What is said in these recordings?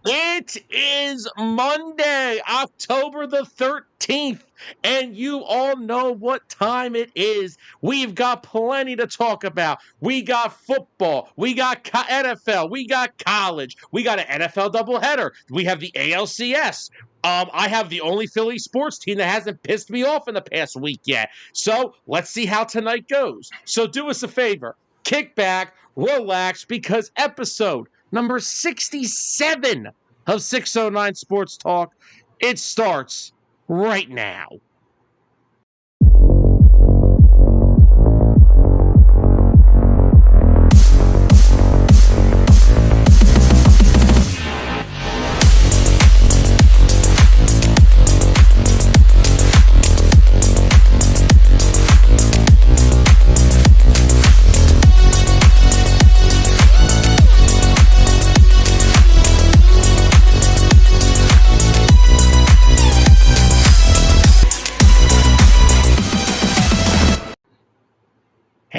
It is Monday, October the 13th, and you all know what time it is. We've got plenty to talk about. We got football, we got NFL, we got college, we got an NFL doubleheader, we have the ALCS. I have the only Philly sports team that hasn't pissed me off in the past week yet. So let's see how tonight goes. So do us a favor, kick back, relax, because episode number 67 of 609 Sports Talk, it starts right now.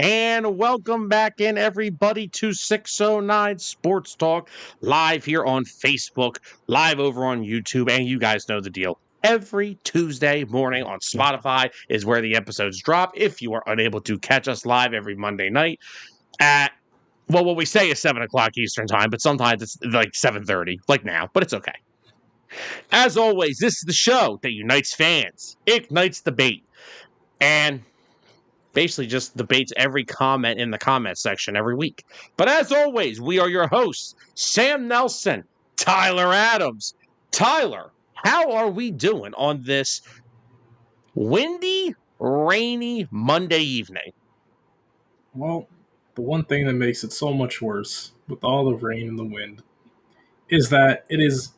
And welcome back in, everybody, to 609 Sports Talk, live here on Facebook, live over on YouTube, and you guys know the deal. Every Tuesday morning on Spotify is where the episodes drop. If you are unable to catch us live every Monday night at, well, what we say is 7 o'clock Eastern time, but sometimes it's like 7:30, like now, but it's okay. As always, this is the show that unites fans, ignites debate, and basically just debates every comment in the comment section every week. But as always, we are your hosts, Sam Nelson, Tyler Adams. Tyler, how are we doing on this windy, rainy Monday evening? Well, the one thing that makes it so much worse with all the rain and the wind is that it is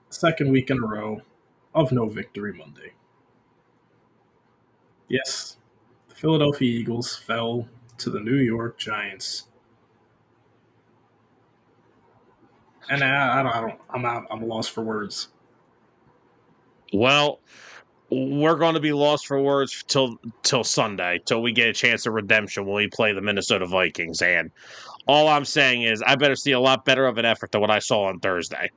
the second week in a row of no victory Monday. Yes, the Philadelphia Eagles fell to the New York Giants. And I'm out. I'm lost for words. Well, we're going to be lost for words till Sunday, till we get a chance of redemption when we play the Minnesota Vikings. And all I'm saying is I better see a lot better of an effort than what I saw on Thursday.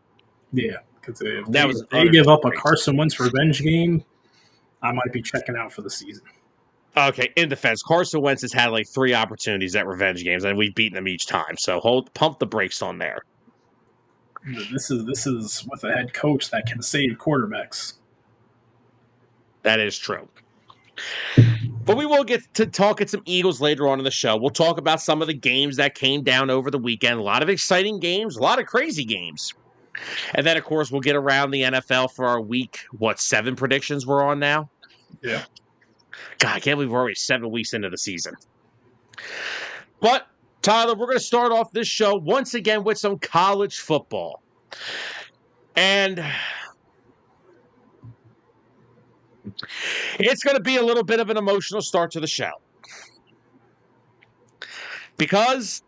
Yeah, because if That was they give up a Carson Wentz revenge game, I might be checking out for the season. Okay, in defense, Carson Wentz has had like 3 opportunities at revenge games, and we've beaten them each time. So pump the brakes on there. This is with a head coach that can save quarterbacks. That is true. But we will get to talking some Eagles later on in the show. We'll talk about some of the games that came down over the weekend. A lot of exciting games, a lot of crazy games. And then, of course, we'll get around the NFL for our week, 7 predictions we're on now? Yeah. God, I can't believe we're already 7 weeks into the season. But, Tyler, we're going to start off this show once again with some college football. And it's going to be a little bit of an emotional start to the show. Because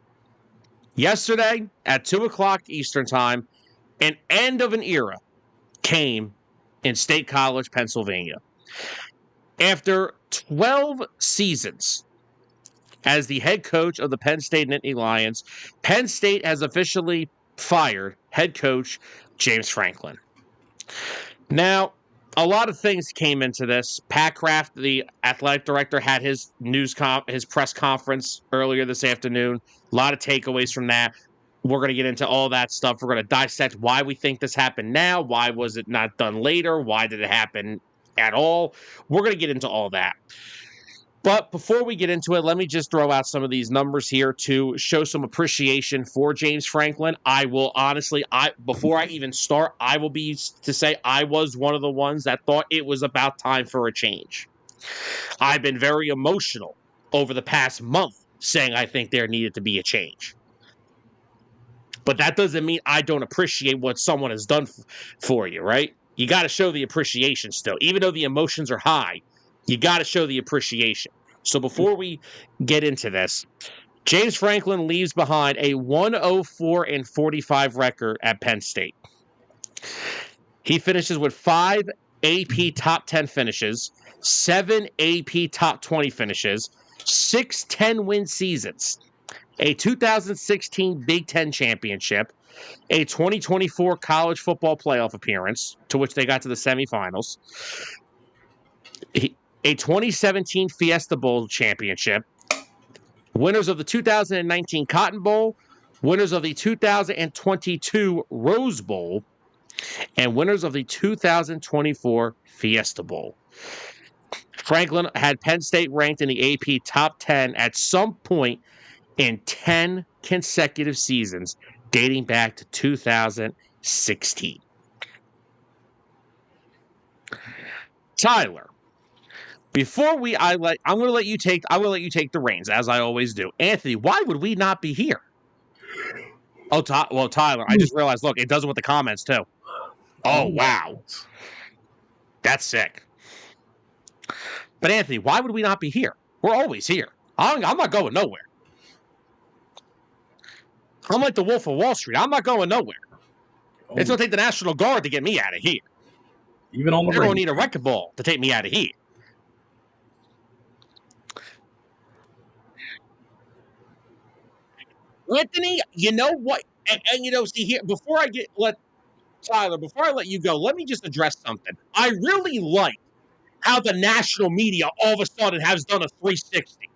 yesterday at 2 o'clock Eastern time, an end of an era came in State College, Pennsylvania. After 12 seasons as the head coach of the Penn State Nittany Lions, Penn State has officially fired head coach James Franklin. Now, a lot of things came into this. Pat Kraft, the athletic director, had his his press conference earlier this afternoon. A lot of takeaways from that. We're going to get into all that stuff. We're going to dissect why we think this happened now. Why was it not done later? Why did it happen at all? We're going to get into all that. But before we get into it, let me just throw out some of these numbers here to show some appreciation for James Franklin. I will honestly, before I even start, I will be to say I was one of the ones that thought it was about time for a change. I've been very emotional over the past month saying I think there needed to be a change. But that doesn't mean I don't appreciate what someone has done for you, right? You got to show the appreciation still. Even though the emotions are high, you got to show the appreciation. So before we get into this, James Franklin leaves behind a 104-45 record at Penn State. He finishes with 5 AP top 10 finishes, 7 AP top 20 finishes, 6 10-win seasons, a 2016 Big Ten championship, a 2024 college football playoff appearance, to which they got to the semifinals, a 2017 Fiesta Bowl championship, winners of the 2019 Cotton Bowl, winners of the 2022 Rose Bowl, and winners of the 2024 Fiesta Bowl. Franklin had Penn State ranked in the AP top 10 at some point in 10 consecutive seasons dating back to 2016. Tyler, before I'm going to let you take the reins as I always do. Anthony, why would we not be here? Oh, well, Tyler, I just realized. Look, it does it with the comments too. Oh, wow, that's sick. But Anthony, why would we not be here? We're always here. I'm not going nowhere. I'm like the Wolf of Wall Street. I'm not going nowhere. It's going to take the National Guard to get me out of here. Even on the They're going to need a wrecking ball to take me out of here. Anthony, you know what? And see here, before I let you go, let me just address something. I really like how the national media all of a sudden has done a 360.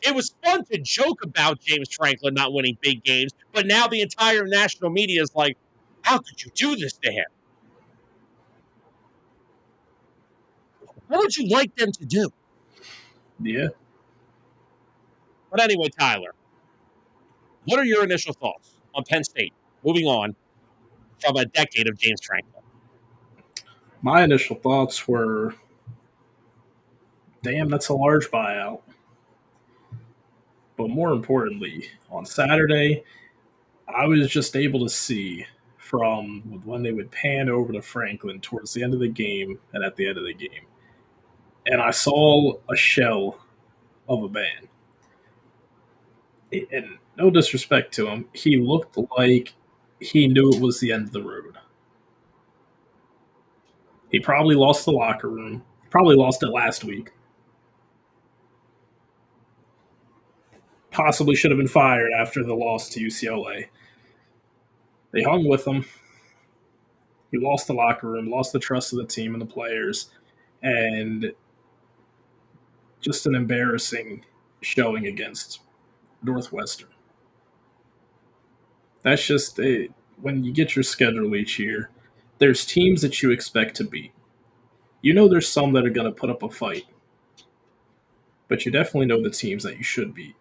It was fun to joke about James Franklin not winning big games, but now the entire national media is like, how could you do this to him? What would you like them to do? Yeah. But anyway, Tyler, what are your initial thoughts on Penn State moving on from a decade of James Franklin? My initial thoughts were, damn, that's a large buyout. But more importantly, on Saturday, I was just able to see from when they would pan over to Franklin towards the end of the game and at the end of the game. And I saw a shell of a man. And no disrespect to him, he looked like he knew it was the end of the road. He probably lost the locker room. Probably lost it last week. Possibly should have been fired after the loss to UCLA. They hung with him. He lost the locker room, lost the trust of the team and the players, and just an embarrassing showing against Northwestern. That's just when you get your schedule each year, there's teams that you expect to beat. You know there's some that are going to put up a fight, but you definitely know the teams that you should beat,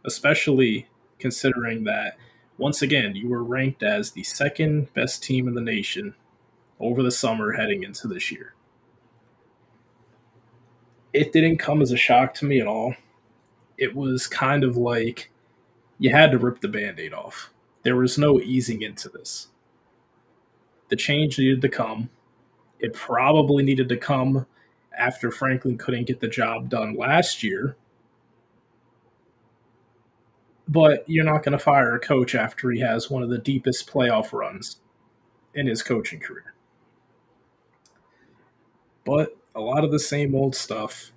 especially considering that, once again, you were ranked as the second best team in the nation over the summer heading into this year. It didn't come as a shock to me at all. It was kind of like you had to rip the band aid off. There was no easing into this. The change needed to come. It probably needed to come after Franklin couldn't get the job done last year. But you're not going to fire a coach after he has one of the deepest playoff runs in his coaching career. But a lot of the same old stuff.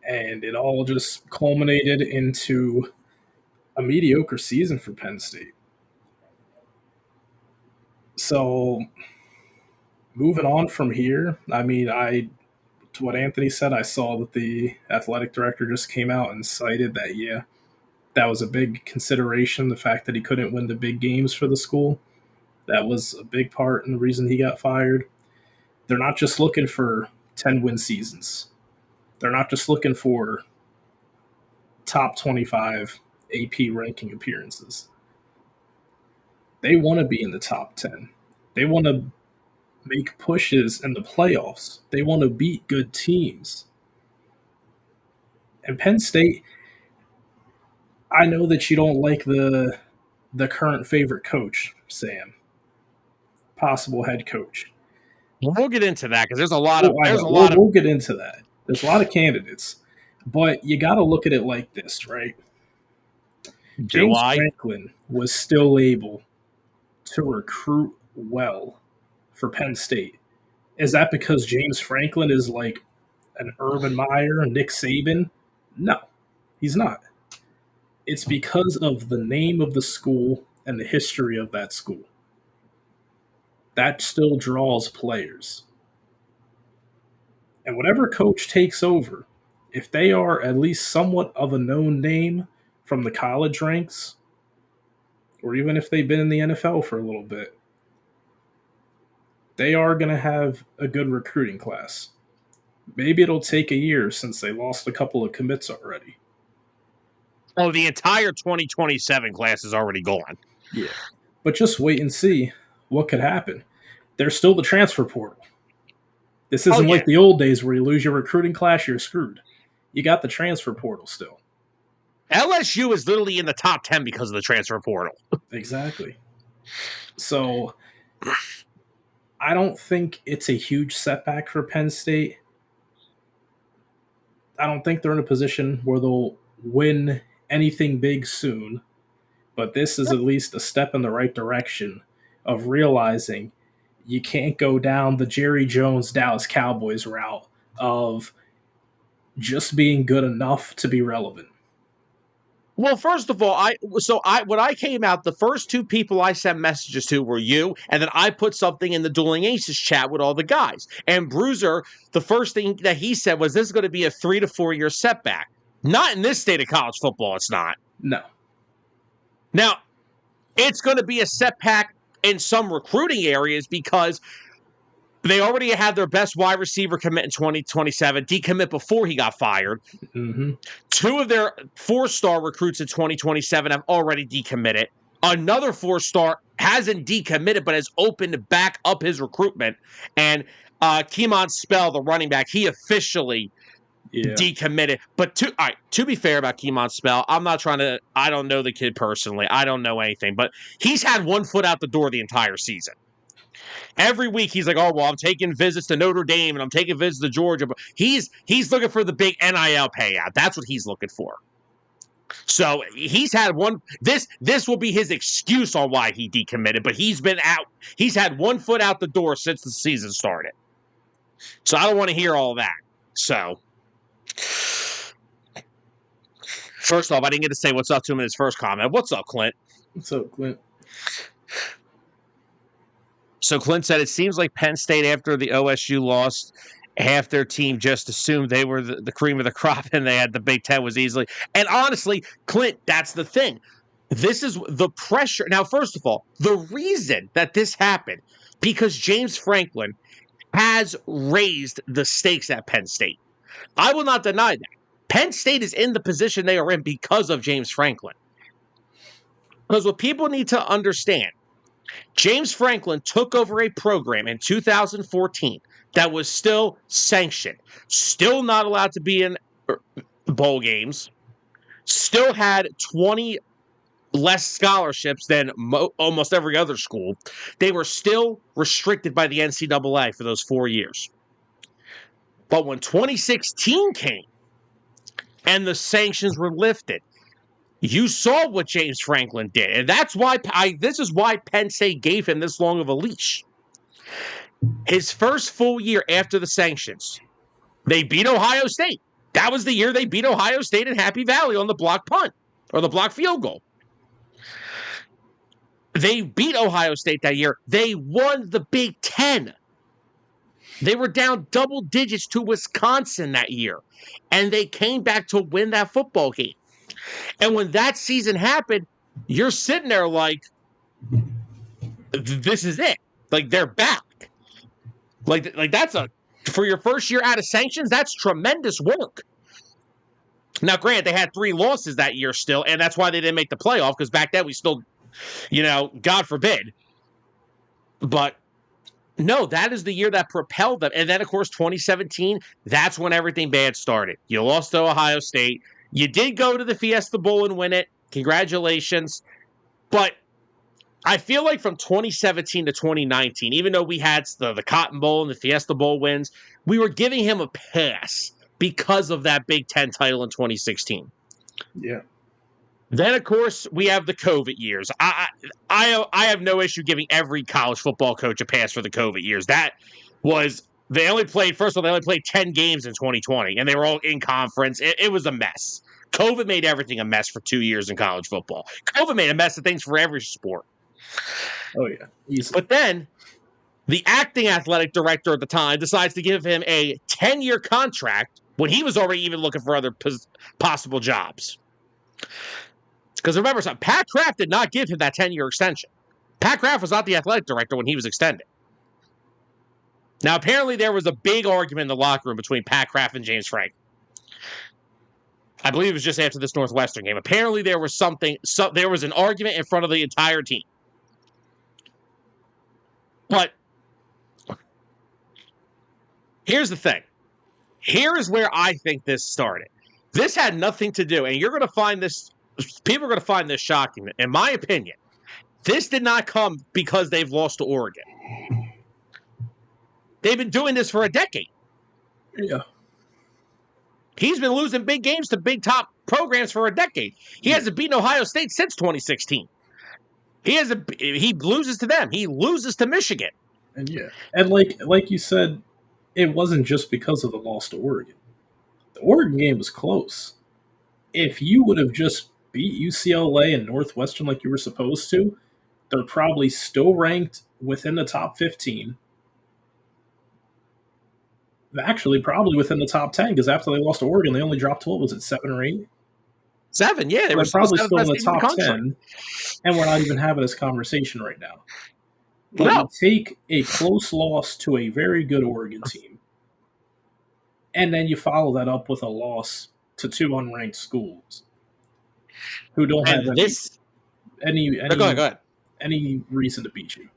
And it all just culminated into a mediocre season for Penn State. So moving on from here, I mean, to what Anthony said, I saw that the athletic director just came out and cited that, yeah, that was a big consideration, the fact that he couldn't win the big games for the school. That was a big part in the reason he got fired. They're not just looking for 10-win seasons. They're not just looking for top 25 AP ranking appearances. They want to be in the top 10. They want to make pushes in the playoffs. They want to beat good teams. And Penn State, I know that you don't like the current favorite coach, Sam, possible head coach. We'll get into that because there's a lot of We'll get into that. There's a lot of candidates, but you got to look at it like this, right? James Franklin was still able to recruit well for Penn State. Is that because James Franklin is like an Urban Meyer, Nick Saban? No, he's not. It's because of the name of the school and the history of that school. That still draws players. And whatever coach takes over, if they are at least somewhat of a known name from the college ranks, or even if they've been in the NFL for a little bit, they are going to have a good recruiting class. Maybe it'll take a year since they lost a couple of commits already. Oh, the entire 2027 class is already gone. Yeah. But just wait and see what could happen. There's still the transfer portal. This isn't like the old days where you lose your recruiting class, you're screwed. You got the transfer portal still. LSU is literally in the top 10 because of the transfer portal. Exactly. So I don't think it's a huge setback for Penn State. I don't think they're in a position where they'll win anything big soon. But this is at least a step in the right direction of realizing you can't go down the Jerry Jones Dallas Cowboys route of just being good enough to be relevant. Well, first of all, when I came out, the first two people I sent messages to were you, and then I put something in the Dueling Aces chat with all the guys. And Bruiser, the first thing that he said was, this is going to be a 3 to 4 year setback. Not in this state of college football, it's not. No. Now, it's going to be a setback in some recruiting areas because they already had their best wide receiver commit in 2027, decommit before he got fired. Mm-hmm. 2 of their 4-star recruits in 2027 have already decommitted. Another 4-star hasn't decommitted, but has opened to back up his recruitment. And Keemon Spell, the running back, he officially decommitted. But to be fair about Keemon Spell, I don't know the kid personally. I don't know anything. But he's had one foot out the door the entire season. Every week he's like, oh, well, I'm taking visits to Notre Dame and I'm taking visits to Georgia. But he's looking for the big NIL payout. That's what he's looking for. So he's had one. This will be his excuse on why he decommitted. But he's been out. He's had one foot out the door since the season started. So I don't want to hear all that. So first off, I didn't get to say what's up to him in his first comment. What's up, Clint? What's up, Clint? So Clint said, it seems like Penn State, after the OSU loss, half their team just assumed they were the cream of the crop and they had the Big Ten was easily. And honestly, Clint, that's the thing. This is the pressure. Now, first of all, the reason that this happened, because James Franklin has raised the stakes at Penn State. I will not deny that. Penn State is in the position they are in because of James Franklin. Because what people need to understand, James Franklin took over a program in 2014 that was still sanctioned, still not allowed to be in bowl games, still had 20 less scholarships than almost every other school. They were still restricted by the NCAA for those 4 years. But when 2016 came and the sanctions were lifted, you saw what James Franklin did, and that's why this is why Penn State gave him this long of a leash. His first full year after the sanctions, they beat Ohio State. That was the year they beat Ohio State in Happy Valley on the block punt or the block field goal. They beat Ohio State that year. They won the Big Ten. They were down double digits to Wisconsin that year, and they came back to win that football game. And when that season happened, you're sitting there like, this is it. Like, they're back. Like that's for your first year out of sanctions, that's tremendous work. Now, granted, they had 3 losses that year still, and that's why they didn't make the playoff, because back then we still, God forbid. But no, that is the year that propelled them. And then, of course, 2017, that's when everything bad started. You lost to Ohio State. You did go to the Fiesta Bowl and win it. Congratulations. But I feel like from 2017 to 2019, even though we had the Cotton Bowl and the Fiesta Bowl wins, we were giving him a pass because of that Big Ten title in 2016. Yeah. Then, of course, we have the COVID years. I have no issue giving every college football coach a pass for the COVID years. That was, they only played 10 games in 2020, and they were all in conference. It was a mess. COVID made everything a mess for 2 years in college football. COVID made a mess of things for every sport. Oh, yeah. Easily. But then the acting athletic director at the time decides to give him a 10-year contract when he was already even looking for other possible jobs. Because remember something, Pat Kraft did not give him that 10-year extension. Pat Kraft was not the athletic director when he was extended. Now, apparently there was a big argument in the locker room between Pat Kraft and James Franklin. I believe it was just after this Northwestern game. Apparently there was there was an argument in front of the entire team. But here's the thing. Here is where I think this started. This had nothing to do, and you're going to find this, people are going to find this shocking. In my opinion, this did not come because they've lost to Oregon. They've been doing this for a decade. Yeah. He's been losing big games to big top programs for a decade. He hasn't beaten Ohio State since 2016. He loses to them. He loses to Michigan. And like you said, it wasn't just because of the loss to Oregon. The Oregon game was close. If you would have just beat UCLA and Northwestern like you were supposed to, they're probably still ranked within the top 15. Actually, probably within the top 10, because after they lost to Oregon, they only dropped to, what was it, 7 or 8? 7, yeah. They were probably still in the top country. 10, and we're not even having this conversation right now. But No. you take a close loss to a very good Oregon team, and then you follow that up with a loss to 2 unranked schools who don't have any reason to beat you.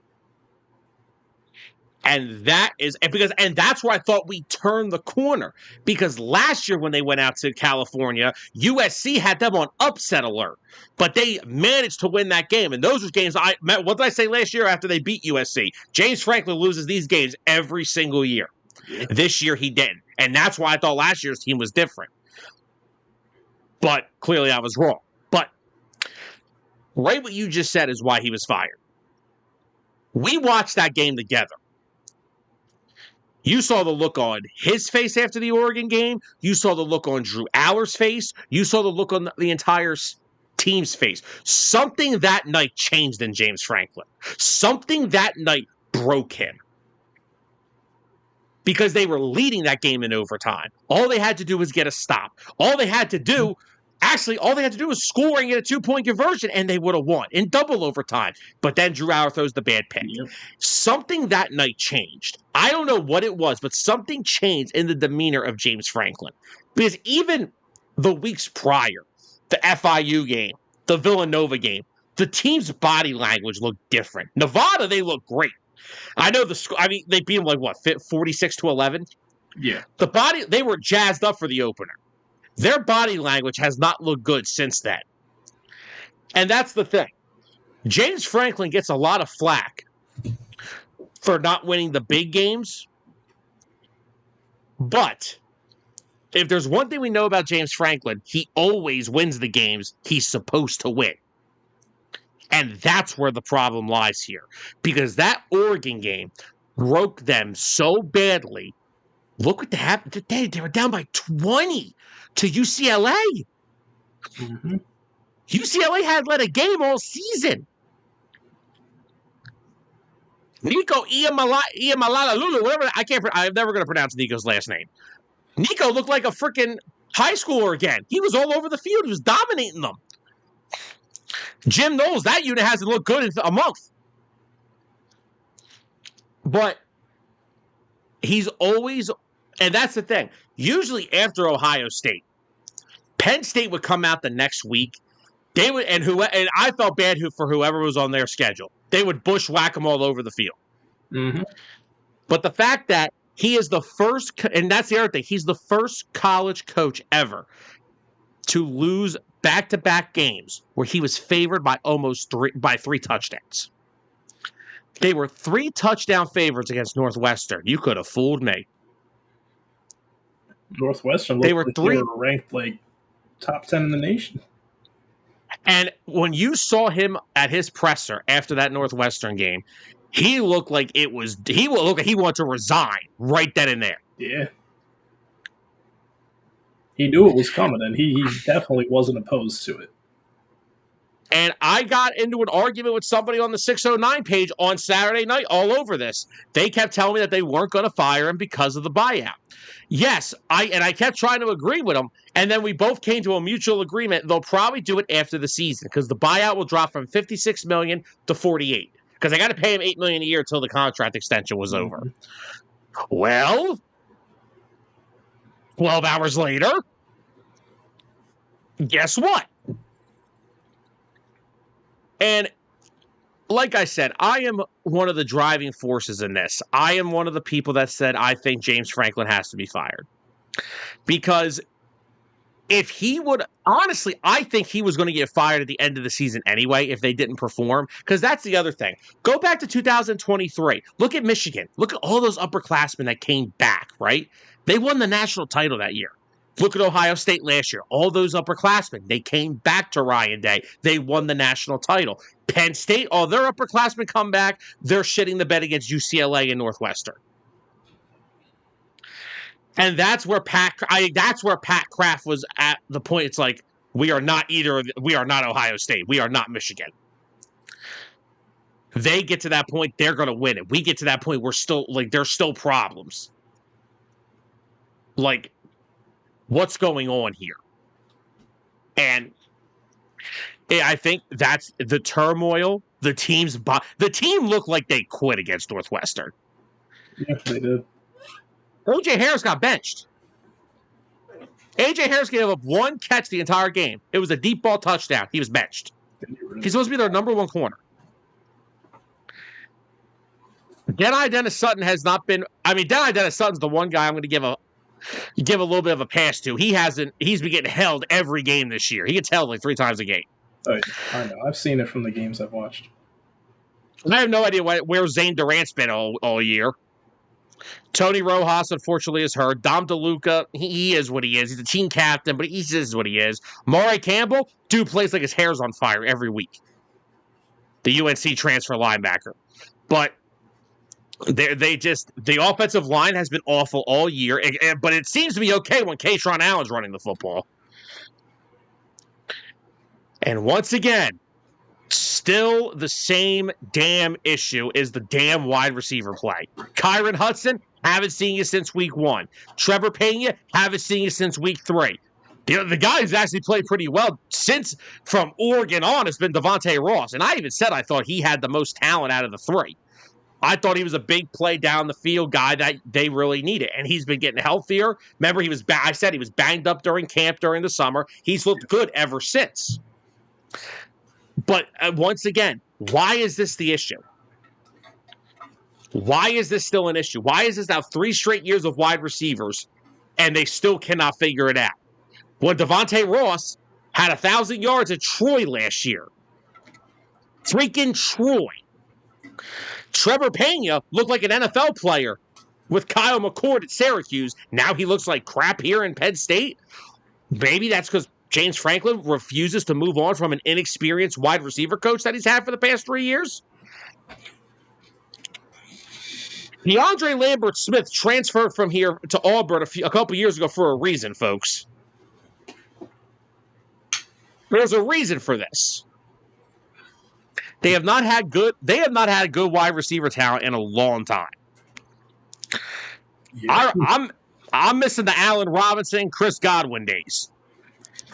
And that's where I thought we turned the corner. Because last year when they went out to California, USC had them on upset alert. But they managed to win that game. And those were games what did I say last year after they beat USC? James Franklin loses these games every single year. Yeah. This year he didn't. And that's why I thought last year's team was different. But clearly I was wrong. But right what you just said is why he was fired. We watched that game together. You saw the look on his face after the Oregon game. You saw the look on Drew Aller's face. You saw the look on the entire team's face. Something that night changed in James Franklin. Something that night broke him. Because they were leading that game in overtime. All they had to do was get a stop. All they had to do was score and get a 2-point conversion, and they would have won in double overtime. But then Drew Aller throws the bad pick. Yep. Something that night changed. I don't know what it was, but something changed in the demeanor of James Franklin. Because even the weeks prior, the FIU game, the Villanova game, the team's body language looked different. Nevada, they looked great. I know they beat them 46-11? Yeah. They were jazzed up for the opener. Their body language has not looked good since then. And that's the thing. James Franklin gets a lot of flack for not winning the big games. But if there's one thing we know about James Franklin, he always wins the games he's supposed to win. And that's where the problem lies here. Because that Oregon game broke them so badly. Look what happened today. They were down by 20 to UCLA. Mm-hmm. UCLA had led a game all season. Nico Iamaleava, whatever. I'm never going to pronounce Nico's last name. Nico looked like a freaking high schooler again. He was all over the field. He was dominating them. Jim Knowles, that unit hasn't looked good in a month. But he's always, and that's the thing. Usually after Ohio State, Penn State would come out the next week. They would, and I felt bad for whoever was on their schedule. They would bushwhack them all over the field. Mm-hmm. But the fact that he is the first, and that's the other thing, he's the first college coach ever to lose back-to-back games where he was favored by by 3 touchdowns. They were 3 touchdown favorites against Northwestern. You could have fooled me. Northwestern looked they were ranked top 10 in the nation. And when you saw him at his presser after that Northwestern game, he looked like he wanted to resign right then and there. Yeah. He knew it was coming, and he definitely wasn't opposed to it. And I got into an argument with somebody on the 609 page on Saturday night all over this. They kept telling me that they weren't going to fire him because of the buyout. Yes, I kept trying to agree with them, and then we both came to a mutual agreement. They'll probably do it after the season because the buyout will drop from $56 million to $48 million because I got to pay him $8 million a year until the contract extension was over. Well, 12 hours later, guess what? And like I said, I am one of the driving forces in this. I am one of the people that said I think James Franklin has to be fired. Because if he would, honestly, I think he was going to get fired at the end of the season anyway if they didn't perform. Because that's the other thing. Go back to 2023. Look at Michigan. Look at all those upperclassmen that came back, right? They won the national title that year. Look at Ohio State last year. All those upperclassmen, they came back to Ryan Day. They won the national title. Penn State, all their upperclassmen come back. They're shitting the bed against UCLA and Northwestern. And that's where Pat Kraft was at the point. It's like, we are not Ohio State. We are not Michigan. They get to that point, they're going to win it. We get to that point, we're still, like, there's still problems. Like, what's going on here? And I think that's the turmoil. The team looked like they quit against Northwestern. Yeah, they did. A.J. Harris got benched. A.J. Harris gave up one catch the entire game. It was a deep ball touchdown. He was benched. He's supposed to be their number one corner. Dennis Sutton has not been. Dennis Sutton's the one guy I'm going to give a little bit of a pass to. He's been getting held every game this year. He gets held like 3 times a game. I know. I've seen it from the games I've watched. I have no idea where Zane Durant's been all year. Tony Rojas, unfortunately, is hurt. Dom DeLuca, he is what he is. He's a team captain, but he is what he is. Maury Campbell, dude plays like his hair's on fire every week. The UNC transfer linebacker. But the offensive line has been awful all year, but it seems to be okay when Kayshawn Allen's running the football. And once again, still the same damn issue is the damn wide receiver play. Kyron Hudson, haven't seen you since week 1. Trevor Pena, haven't seen you since week 3. The guy who's actually played pretty well since from Oregon on has been Devontae Ross. And I even said I thought he had the most talent out of the 3. I thought he was a big play down the field guy that they really needed. And he's been getting healthier. Remember, I said he was banged up during camp during the summer. He's looked good ever since. But once again, why is this the issue? Why is this still an issue? Why is this now 3 straight years of wide receivers and they still cannot figure it out? Well, Devontae Ross had 1,000 yards at Troy last year. Freaking Troy. Trevor Pena looked like an NFL player with Kyle McCord at Syracuse. Now he looks like crap here in Penn State. Maybe that's because James Franklin refuses to move on from an inexperienced wide receiver coach that he's had for the past 3 years. DeAndre Lambert-Smith transferred from here to Auburn a couple years ago for a reason, folks. There's a reason for this. They have not had good wide receiver talent in a long time. Yeah. I'm missing the Allen Robinson, Chris Godwin days.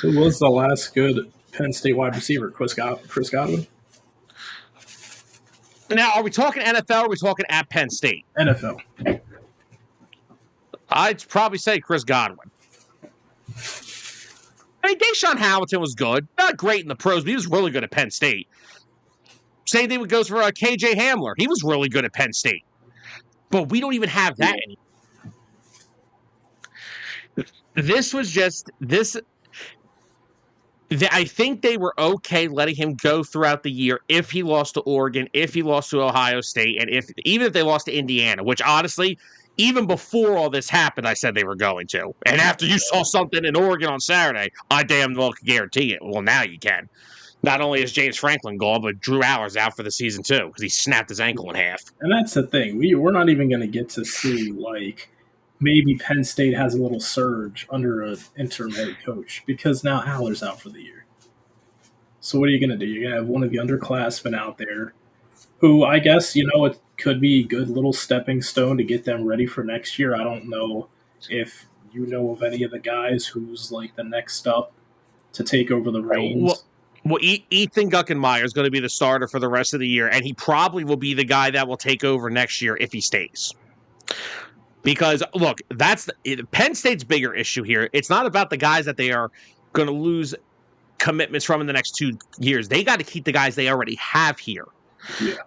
Who was the last good Penn State wide receiver? Chris Godwin? Now, are we talking NFL or are we talking at Penn State? NFL. I'd probably say Chris Godwin. I mean, Deshaun Hamilton was good. Not great in the pros, but he was really good at Penn State. Same thing goes for KJ Hamler. He was really good at Penn State. But we don't even have that anymore. This was just this. I think they were okay letting him go throughout the year if he lost to Oregon, if he lost to Ohio State, and even if they lost to Indiana, which honestly, even before all this happened, I said they were going to. And after you saw something in Oregon on Saturday, I damn well could guarantee it. Well, now you can. Not only is James Franklin gone, but Drew Allers out for the season too because he snapped his ankle in half. And that's the thing. We're not even going to get to see, like, maybe Penn State has a little surge under an interim head coach because now Aller's out for the year. So what are you going to do? You're going to have one of the underclassmen out there who I guess, it could be a good little stepping stone to get them ready for next year. I don't know if you know of any of the guys who's like the next up to take over the reins. Well, Ethan Guckenmeyer is going to be the starter for the rest of the year, and he probably will be the guy that will take over next year if he stays. Because, look, Penn State's bigger issue here. It's not about the guys that they are going to lose commitments from in the next 2 years. They got to keep the guys they already have here. Yeah.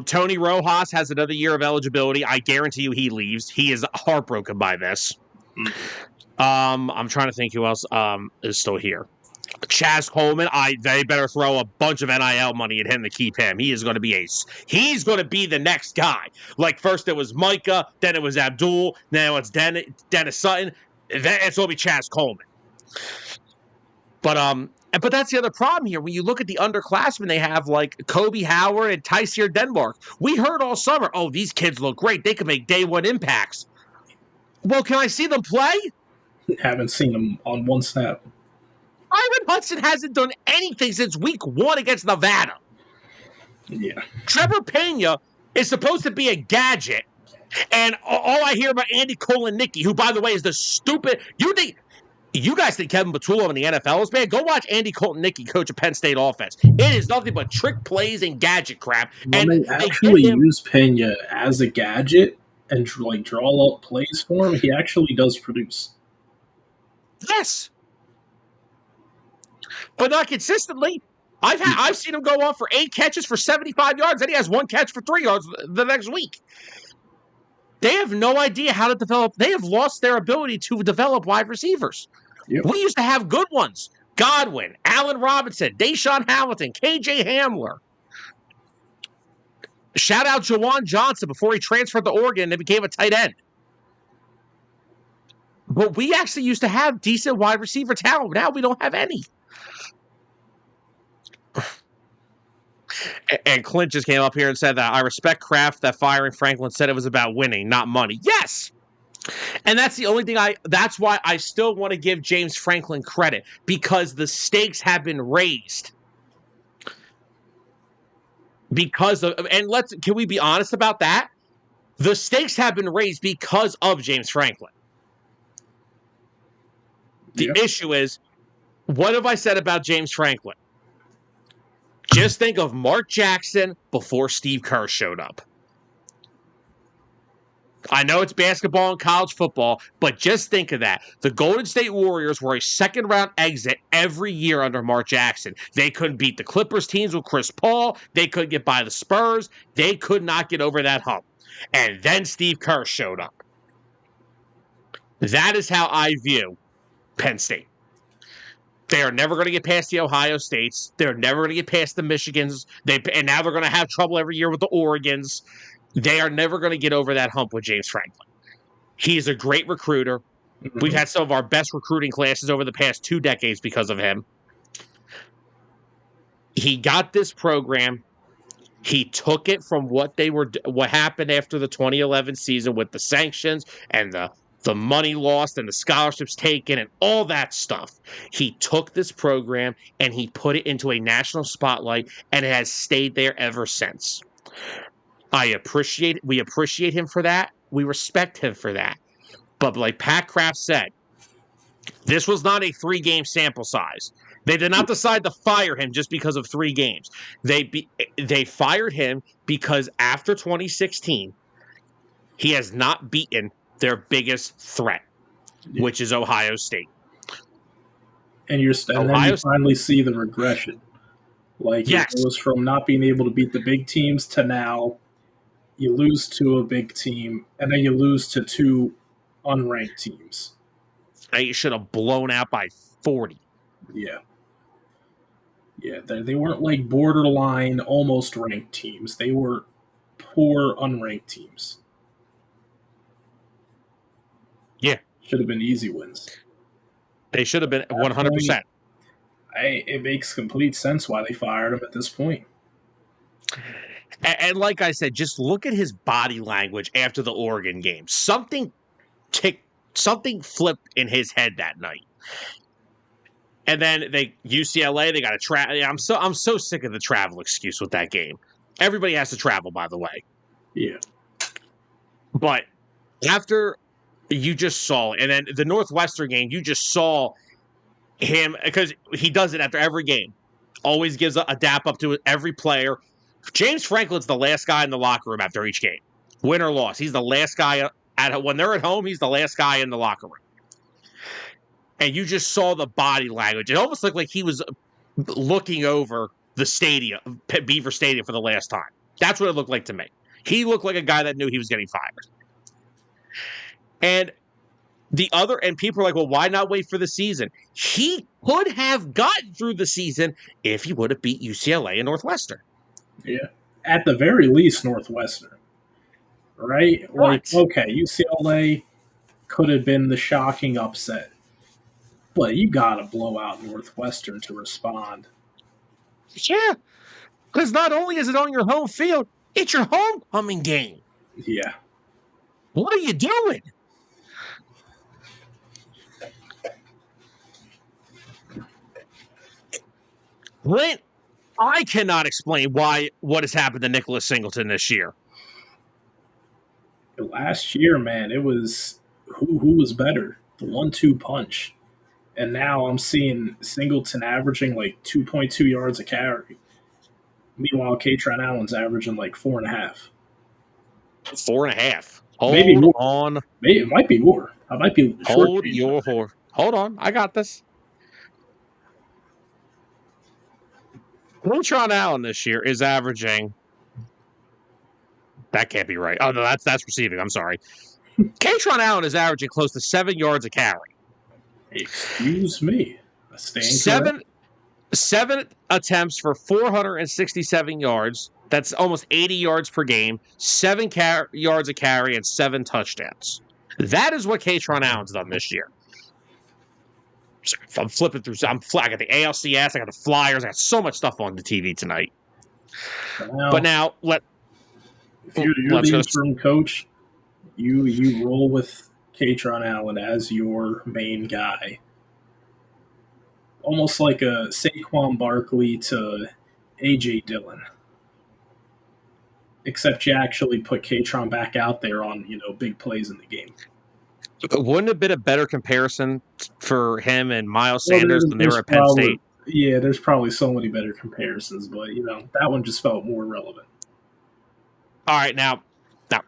Tony Rojas has another year of eligibility. I guarantee you he leaves. He is heartbroken by this. I'm trying to think who else is still here. Chaz Coleman, they better throw a bunch of NIL money at him to keep him. He's going to be the next guy. Like first it was Micah, then it was Abdul, now it's Dennis Sutton, then it's going to be Chaz Coleman. But that's the other problem here. When you look at the underclassmen they have, like Kobe Howard and Tyseer Denmark, we heard all summer, oh, these kids look great. They can make day one impacts. Well, can I see them play? Haven't seen them on one snap. Ivan Hudson hasn't done anything since week 1 against Nevada. Yeah. Trevor Pena is supposed to be a gadget, and all I hear about Andy Kolenicki, who, by the way, is the stupid... You guys think Kevin Batullo in the NFL is bad? Go watch Andy Kolenicki coach a Penn State offense. It is nothing but trick plays and gadget crap. When they actually use Pena as a gadget and draw up plays for him, he actually does produce. Yes. But not consistently. I've seen him go off for 8 catches for 75 yards, then he has 1 catch for 3 yards the next week. They have no idea how to develop. They have lost their ability to develop wide receivers. Yep. We used to have good ones. Godwin, Allen Robinson, Deshaun Hamilton, KJ Hamler. Shout out Jawan Johnson before he transferred to Oregon and became a tight end. But we actually used to have decent wide receiver talent. Now we don't have any. And Clint just came up here and said that I respect Kraft that firing Franklin said it was about winning, not money. Yes! And that's the only thing that's why I still want to give James Franklin credit, because the stakes have been raised. Can we be honest about that? The stakes have been raised because of James Franklin. The issue is, what have I said about James Franklin? Just think of Mark Jackson before Steve Kerr showed up. I know it's basketball and college football, but just think of that. The Golden State Warriors were a second-round exit every year under Mark Jackson. They couldn't beat the Clippers teams with Chris Paul. They couldn't get by the Spurs. They could not get over that hump. And then Steve Kerr showed up. That is how I view Penn State. They are never going to get past the Ohio States. They're never going to get past the Michigans. And now they're going to have trouble every year with the Oregons. They are never going to get over that hump with James Franklin. He is a great recruiter. Mm-hmm. We've had some of our best recruiting classes over the past 2 decades because of him. He got this program. He took it from what happened after the 2011 season with the sanctions and the money lost and the scholarships taken and all that stuff. He took this program and he put it into a national spotlight, and it has stayed there ever since. We appreciate him for that. We respect him for that. But like Pat Kraft said, this was not a 3-game sample size. They did not decide to fire him just because of 3 games. They fired him because after 2016, he has not beaten their biggest threat, which is Ohio State. And then you finally see the regression. It goes from not being able to beat the big teams to now you lose to a big team, and then you lose to 2 unranked teams. They should have blown out by 40. Yeah. Yeah, they weren't like borderline, almost ranked teams. They were poor, unranked teams. Yeah. Should have been easy wins. They should have been 100%. It makes complete sense why they fired him at this point. And like I said, just look at his body language after the Oregon game. Something something flipped in his head that night. And then UCLA, they got to travel. I'm so sick of the travel excuse with that game. Everybody has to travel, by the way. Yeah. But after you just saw, and then the Northwestern game, you just saw him, because he does it after every game. Always gives a dap up to every player. James Franklin's the last guy in the locker room after each game. Win or loss. He's the last guy when they're at home, he's the last guy in the locker room. And you just saw the body language. It almost looked like he was looking over the stadium, Beaver Stadium, for the last time. That's what it looked like to me. He looked like a guy that knew he was getting fired. And people are like, well, why not wait for the season? He could have gotten through the season if he would have beat UCLA and Northwestern. Yeah. At the very least, Northwestern. Right? What? Like, okay, UCLA could have been the shocking upset. But you got to blow out Northwestern to respond. Yeah. Because not only is it on your home field, it's your homecoming game. Yeah. What are you doing? Clint, I cannot explain what has happened to Nicholas Singleton this year. Last year, man, it was who was better? The 1-2 punch. And now I'm seeing Singleton averaging like 2.2 yards a carry. Meanwhile, Katron Allen's averaging like 4.5. 4.5. Maybe more. On. Maybe it might be more. I might be. Hold your horse. Hold on. I got this. Katron Allen this year is averaging. That can't be right. Oh, no, that's receiving. I'm sorry. Katron Allen is averaging close to 7 yards a carry. Excuse me. Seven attempts for 467 yards. That's almost 80 yards per game. 7 yards a carry and 7 touchdowns. That is what Katron Allen's done this year. I'm flipping through. I got the ALCS. I got the Flyers. I got so much stuff on the TV tonight. But now, if you're the interim coach, you roll with Katron Allen as your main guy. Almost like a Saquon Barkley to A.J. Dillon. Except you actually put Katron back out there on, big plays in the game. Wouldn't it have been a better comparison for him and Miles Sanders when they were at Penn State? Yeah, there's probably so many better comparisons, but, that one just felt more relevant. All right, now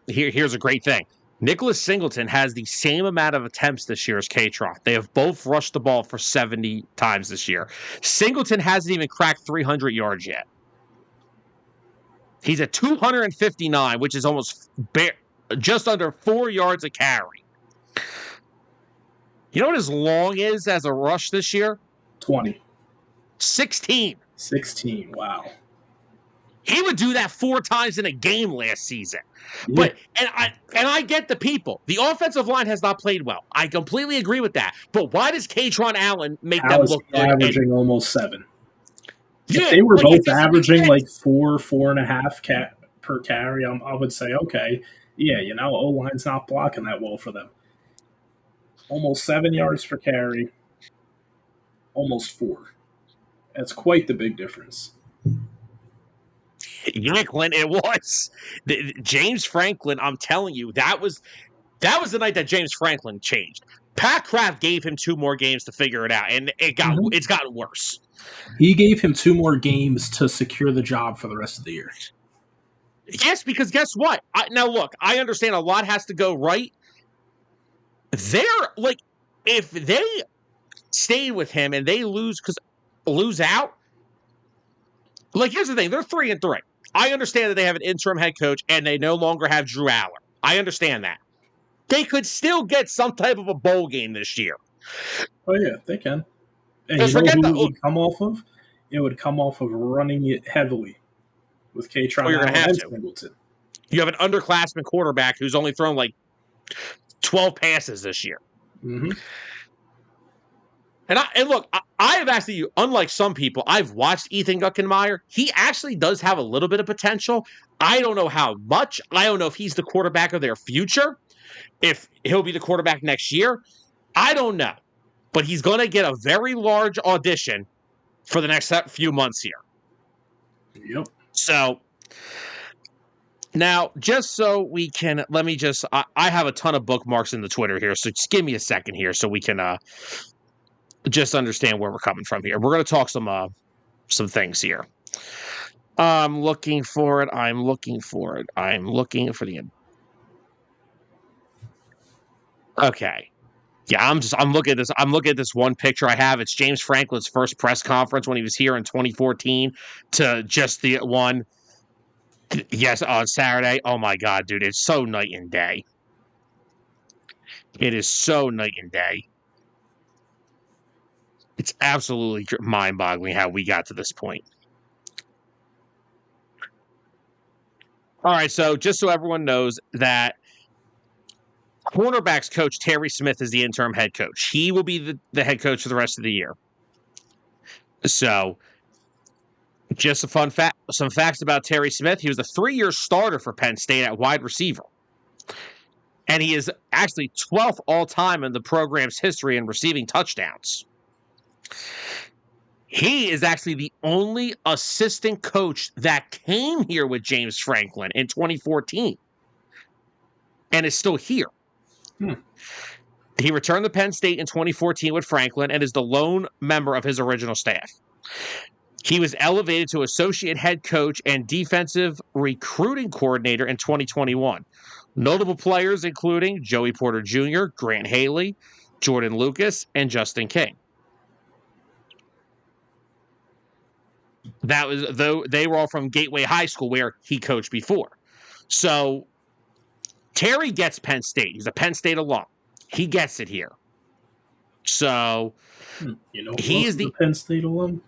here's a great thing. Nicholas Singleton has the same amount of attempts this year as Katron. They have both rushed the ball for 70 times this year. Singleton hasn't even cracked 300 yards yet. He's at 259, which is almost just under 4 yards a carry. You know what his long is as a rush this year? 20. 16. 16, wow. He would do that 4 times in a game last season. Yeah. But I get the people. The offensive line has not played well. I completely agree with that. But why does Katron Allen make them look good? Averaging almost 7. If they were both averaging like 4.5 per carry, I would say, okay, yeah, O-line's not blocking that well for them. Almost 7 yards per carry, almost 4. That's quite the big difference. Yeah, Clint, it was. James Franklin, I'm telling you, that was the night that James Franklin changed. Pat Kraft gave him 2 more games to figure it out, and it's gotten worse. He gave him 2 more games to secure the job for the rest of the year. Yes, because guess what? Now, look, I understand a lot has to go right. If they stay with him and they lose out, here's the thing. They're 3-3. I understand that they have an interim head coach and they no longer have Drew Aller. I understand that. They could still get some type of a bowl game this year. Oh, yeah, they can. And you know who it would come off of? It would come off of running it heavily with Katron Allen and Singleton. You have an underclassman quarterback who's only thrown 12 passes this year. Mm-hmm. And look, I have actually, unlike some people, I've watched Ethan Guckenmeyer. He actually does have a little bit of potential. I don't know how much. I don't know if he's the quarterback of their future, if he'll be the quarterback next year. I don't know. But he's going to get a very large audition for the next few months here. Yep. So now, just so we can, let me just, I have a ton of bookmarks in the Twitter here, so just give me a second here so we can just understand where we're coming from here. We're going to talk some things here. I'm looking for it. I'm looking for the. Okay. Yeah, I'm looking at this. I'm looking at this one picture I have. It's James Franklin's first press conference when he was here in 2014 to just the one. Yes, on Saturday. Oh my God, dude. It's so night and day. It is so night and day. It's absolutely mind-boggling how we got to this point. All right, so just so everyone knows that cornerbacks coach Terry Smith is the interim head coach. He will be the head coach for the rest of the year. So, just a fun fact, some facts about Terry Smith. He was a 3-year starter for Penn State at wide receiver. And he is actually 12th all-time in the program's history in receiving touchdowns. He is actually the only assistant coach that came here with James Franklin in 2014 and is still here. He returned to Penn State in 2014 with Franklin and is the lone member of his original staff. He was elevated to associate head coach and defensive recruiting coordinator in 2021. Notable players including Joey Porter Jr., Grant Haley, Jordan Lucas, and Justin King. That was, though, they were all from Gateway High School where he coached before. So Terry gets Penn State. He's a Penn State alum. He gets it here. So he is the Penn State alum.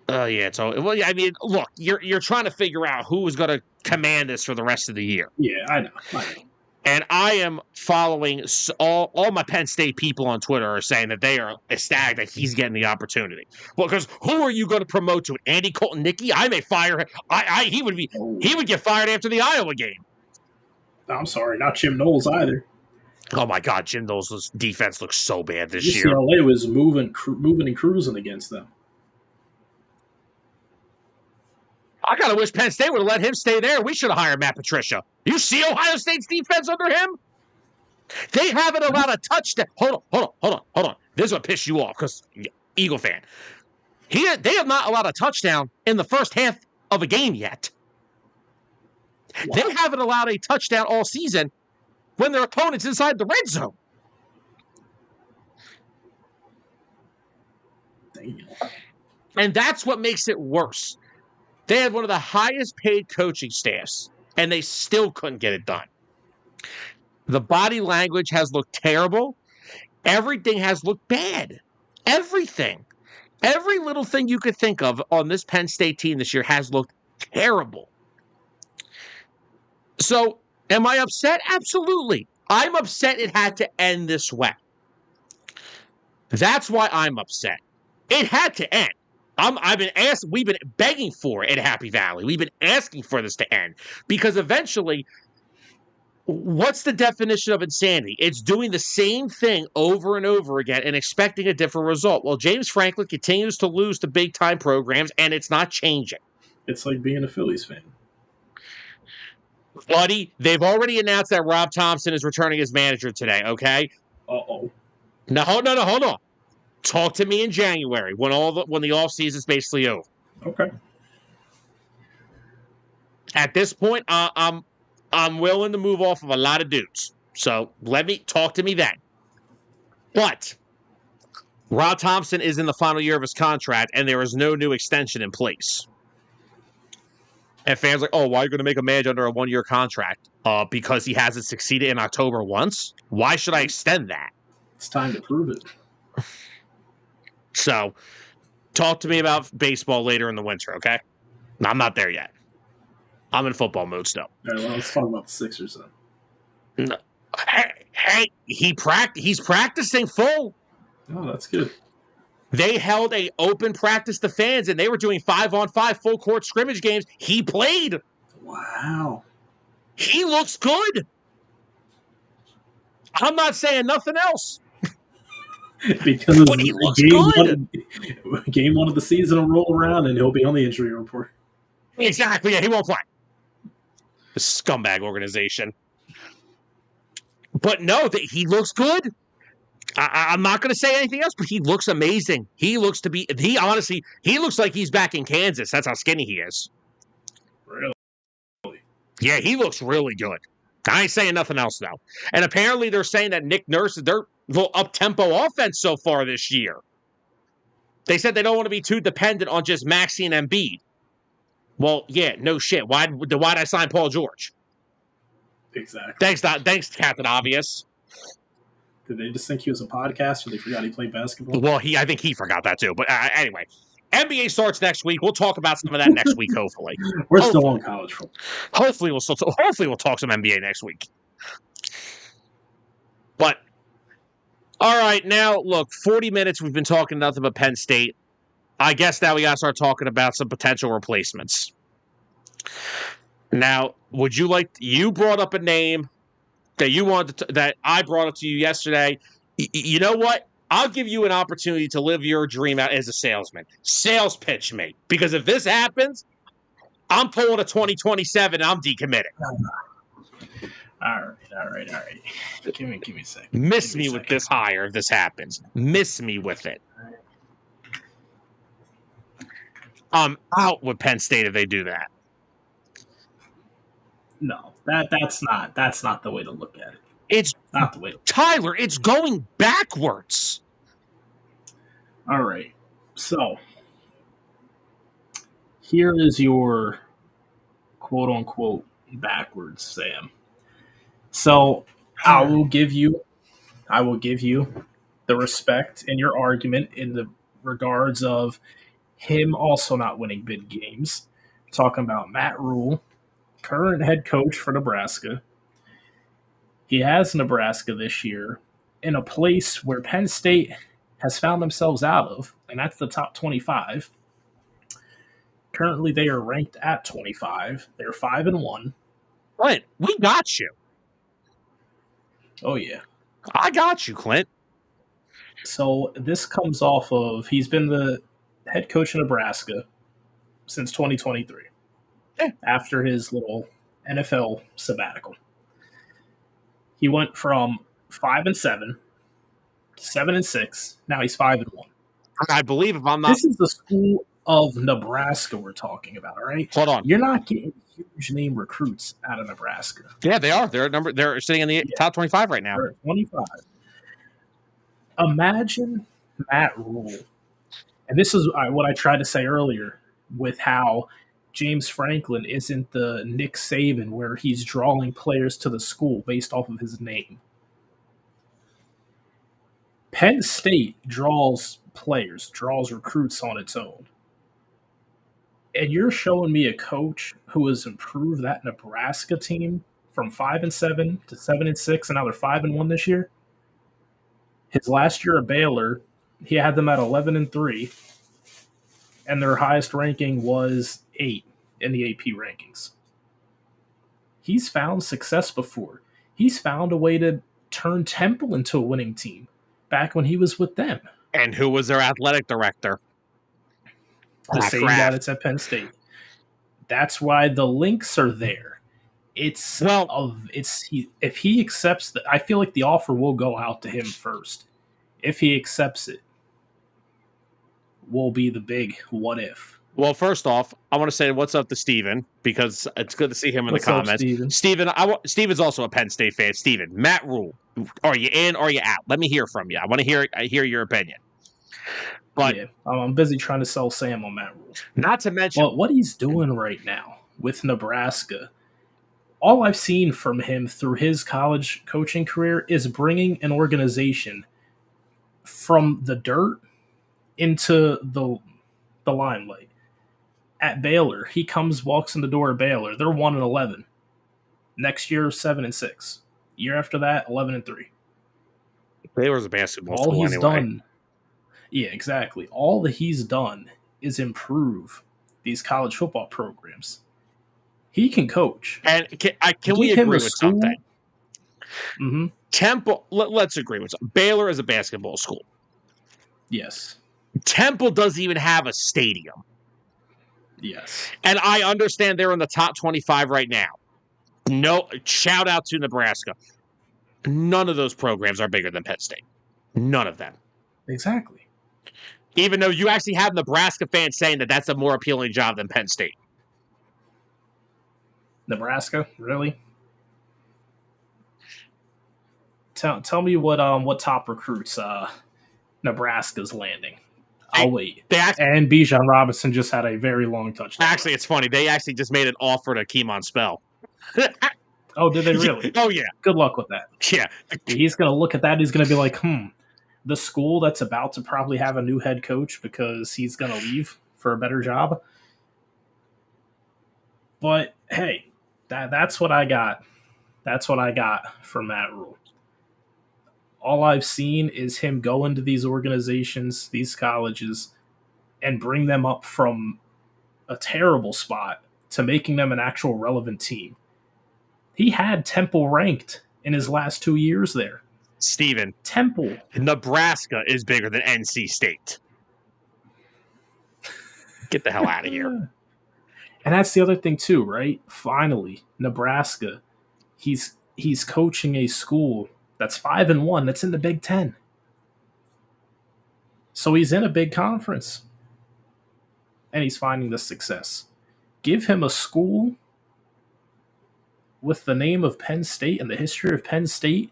Yeah. So, well, yeah. I mean, look, you're trying to figure out who is going to command this for the rest of the year. Yeah, I know. And I am following all my Penn State people on Twitter are saying that they are ecstatic that he's getting the opportunity. Well, because who are you going to promote to it? Andy Colton-Nicky? I may fire him. He would get fired after the Iowa game. I'm sorry, not Jim Knowles either. Oh my God, Jim Knowles' defense looks so bad this year. UCLA was moving and cruising against them. I kind of wish Penn State would have let him stay there. We should have hired Matt Patricia. You see Ohio State's defense under him? They haven't allowed a touchdown. Hold on. This is what pissed you off because Eagle fan. They have not allowed a touchdown in the first half of a game yet. Wow. They haven't allowed a touchdown all season when their opponent's inside the red zone. Damn. And that's what makes it worse. They had one of the highest paid coaching staffs, and they still couldn't get it done. The body language has looked terrible. Everything has looked bad. Everything. Every little thing you could think of on this Penn State team this year has looked terrible. So, am I upset? Absolutely. I'm upset it had to end this way. That's why I'm upset. It had to end. We've been begging for it at Happy Valley. We've been asking for this to end because eventually, what's the definition of insanity? It's doing the same thing over and over again and expecting a different result. Well, James Franklin continues to lose to big-time programs, and it's not changing. It's like being a Phillies fan. Buddy, they've already announced that Rob Thompson is returning as manager today, okay? Uh-oh. No, hold on. Talk to me in January when the off season is basically over. Okay. At this point, I'm willing to move off of a lot of dudes. So talk to me then. But Rob Thompson is in the final year of his contract, and there is no new extension in place. And fans are like, oh, why are you going to make a manager under a 1-year contract? Because he hasn't succeeded in October once? Why should I extend that? It's time to prove it. So, talk to me about baseball later in the winter, okay? I'm not there yet. I'm in football mode still. All right, well, let's talk about the Sixers then. No. Hey, he's practicing full. Oh, that's good. They held a open practice to fans, and they were doing 5-on-5 full court scrimmage games. He played. Wow. He looks good. I'm not saying nothing else. Because but he looks good. Game one of the season will roll around, and he'll be on the injury report. Exactly. Yeah, he won't play. The scumbag organization. But no, he looks good. I'm not going to say anything else, but he looks amazing. He looks like he's back in Kansas. That's how skinny he is. Really? Yeah, he looks really good. I ain't saying nothing else, though. And apparently they're saying that Nick Nurse, their little up-tempo offense so far this year. They said they don't want to be too dependent on just Maxey and Embiid. Well, yeah, no shit. Why'd I sign Paul George? Exactly. Thanks, Captain Obvious. Did they just think he was a podcaster? They forgot he played basketball? Well, I think he forgot that too. But anyway, NBA starts next week. We'll talk about some of that next week, hopefully. We're still on college football. Hopefully we'll talk some NBA next week. But, all right, now, look, 40 minutes we've been talking nothing but Penn State. I guess now we got to start talking about some potential replacements. Now, you brought up a name that I brought up to you yesterday. You know what? I'll give you an opportunity to live your dream out as a salesman. Sales pitch me. Because if this happens, I'm pulling a 2027 and I'm decommitting. All right. Give me a second. Miss me with this hire if this happens. Miss me with it. I'm out with Penn State if they do that. No, that's not the way to look at it. It's not the way. Tyler, it's going backwards. All right. So, here is your quote unquote backwards, Sam. So, I will give you the respect in your argument in the regards of him also not winning big games. Talking about Matt Rule, current head coach for Nebraska. He has Nebraska this year in a place where Penn State has found themselves out of, and that's the top 25. Currently, they are ranked at 25. They're 5-1. Clint, we got you. Oh, yeah. I got you, Clint. So this comes off of he's been the head coach of Nebraska since 2023 after his little NFL sabbatical. He went from 5-7 to 7-6. Now he's 5-1. I believe if I'm not. This is the school of Nebraska we're talking about, all right? Hold on. You're not getting huge name recruits out of Nebraska. Yeah, they are. They're sitting in the top 25 right now. They're 25. Imagine Matt Rule. And this is what I tried to say earlier with how James Franklin isn't the Nick Saban where he's drawing players to the school based off of his name. Penn State draws recruits on its own. And you're showing me a coach who has improved that Nebraska team from 5-7 to 7-6, and now they're 5-1 this year. His last year at Baylor, he had them at 11-3, and their highest ranking was 8 in the AP rankings. He's found success before. He's found a way to turn Temple into a winning team back when he was with them. And who was their athletic director? The same guy that's at Penn State. That's why the links are there. If he accepts I feel like the offer will go out to him first. If he accepts it, will be the big what if. Well, first off, I want to say what's up to Steven because it's good to see him in the comments. Steven, Steven's also a Penn State fan. Steven, Matt Rule, are you in or are you out? Let me hear from you. I want to hear your opinion. But yeah, I'm busy trying to sell Sam on Matt Rule. Not to mention what he's doing right now with Nebraska. All I've seen from him through his college coaching career is bringing an organization from the dirt into the limelight. At Baylor, he walks in the door at Baylor. They're 1-11. Next year, 7-6. Year after that, 11-3. Baylor's a basketball all school he's anyway. Done. Yeah, exactly. All that he's done is improve these college football programs. He can coach. And can we Give him agree a with something? school. Mm-hmm. Temple, let's agree with something. Baylor is a basketball school. Yes. Temple doesn't even have a stadium. Yes. And I understand they're in the top 25 right now. No, shout out to Nebraska. None of those programs are bigger than Penn State. None of them. Exactly. Even though you actually have Nebraska fans saying that that's a more appealing job than Penn State. Nebraska, really? Tell me what top recruits Nebraska's landing. I'll wait. And Bijan Robinson just had a very long touchdown. Actually, it's funny. They actually just made an offer to Keemon Spell. Oh, did they really? Oh, yeah. Good luck with that. Yeah. He's going to look at that. He's going to be like, the school that's about to probably have a new head coach because he's going to leave for a better job. But, hey, that's what I got. That's what I got from Matt Rule. All I've seen is him go into these organizations, these colleges, and bring them up from a terrible spot to making them an actual relevant team. He had Temple ranked in his last 2 years there. Steven. Temple. Nebraska is bigger than NC State. Get the hell out of here. And that's the other thing too, right? Finally, Nebraska. He's coaching a school that's 5-1, that's in the Big Ten. So he's in a big conference. And he's finding the success. Give him a school with the name of Penn State and the history of Penn State,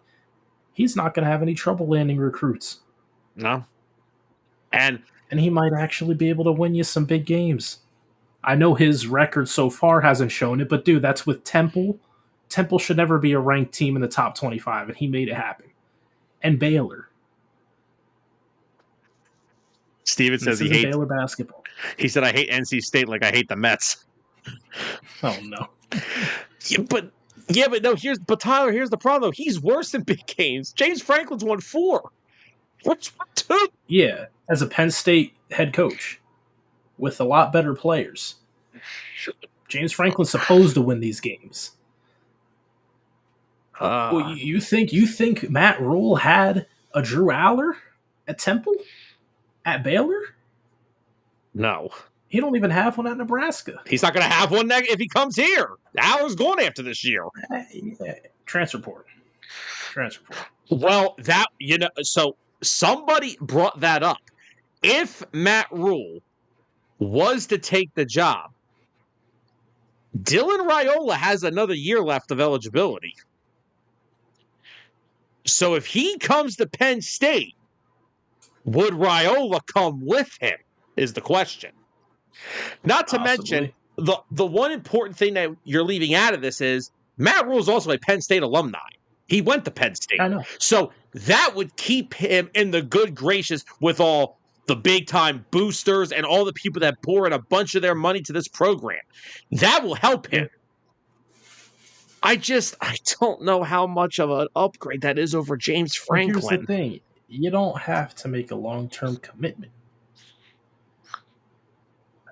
he's not going to have any trouble landing recruits. No. And he might actually be able to win you some big games. I know his record so far hasn't shown it, but dude, that's with Temple. Temple should never be a ranked team in the top 25, and he made it happen. And Baylor. Steven says he hates Baylor basketball. He said, I hate NC State like I hate the Mets. Oh, no. But no, Tyler, here's the problem, though. He's worse in big games. James Franklin's won 4. What's 2? Yeah, as a Penn State head coach with a lot better players. James Franklin's supposed to win these games. Well, you think Matt Rule had a Drew Aller at Temple? At Baylor? No. He don't even have one at Nebraska. He's not going to have one if he comes here. Aller's going after this year. Transfer portal. Well, so somebody brought that up. If Matt Rule was to take the job, Dylan Raiola has another year left of eligibility. So if he comes to Penn State, would Raiola come with him is the question. Not to mention, the one important thing that you're leaving out of this is Matt Rule is also a Penn State alumni. He went to Penn State. I know. So that would keep him in the good graces with all the big-time boosters and all the people that pour in a bunch of their money to this program. That will help him. I don't know how much of an upgrade that is over James Franklin. Here's the thing. You don't have to make a long-term commitment.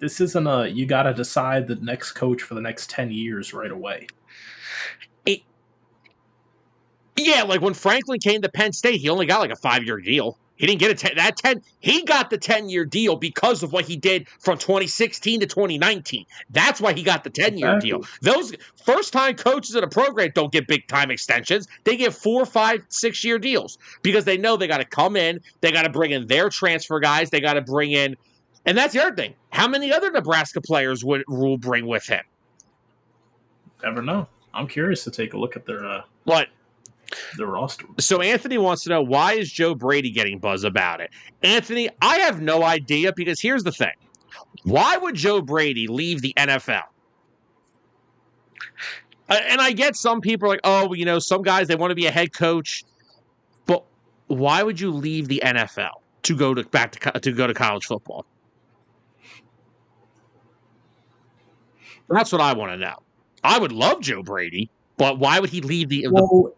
This isn't you got to decide the next coach for the next 10 years right away. Yeah, like when Franklin came to Penn State, he only got like a 5-year deal. He didn't get he got the 10-year deal because of what he did from 2016 to 2019. That's why he got the 10-year deal. Those first-time coaches in a program don't get big-time extensions. They get 4, 5, 6-year deals because they know they got to come in, they got to bring in their transfer guys, they got to bring in, and that's the other thing. How many other Nebraska players would Rule bring with him? Never know. I'm curious to take a look at their the roster. So Anthony wants to know, why is Joe Brady getting buzz about it? Anthony, I have no idea, because here's the thing. Why would Joe Brady leave the NFL? And I get some people are like, some guys, they want to be a head coach. But why would you leave the NFL to go to college football? That's what I want to know. I would love Joe Brady, but why would he leave the... Well,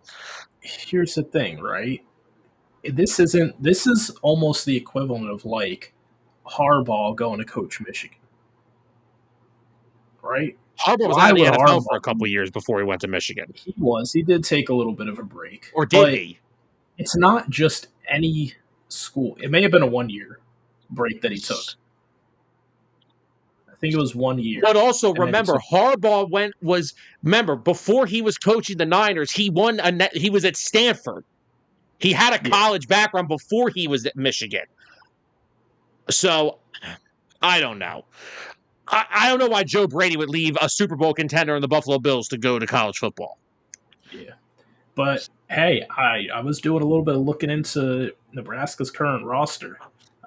here's the thing, right? This isn't. This is almost the equivalent of like Harbaugh going to coach Michigan, right? Harbaugh was out Why of the would NFL for a Harbaugh? couple years before he went to Michigan. He was. He did take a little bit of a break, Or did but he? it's not just any school. It may have been a 1 year break that he took. I think it was 1 year. But also And then he remember, took. remember before he was coaching the Niners, he was at Stanford. He had a Yeah, college background before he was at Michigan. So I don't know. I don't know why Joe Brady would leave a Super Bowl contender in the Buffalo Bills to go to college football. yeah. But hey, I was doing a little bit of looking into Nebraska's current roster.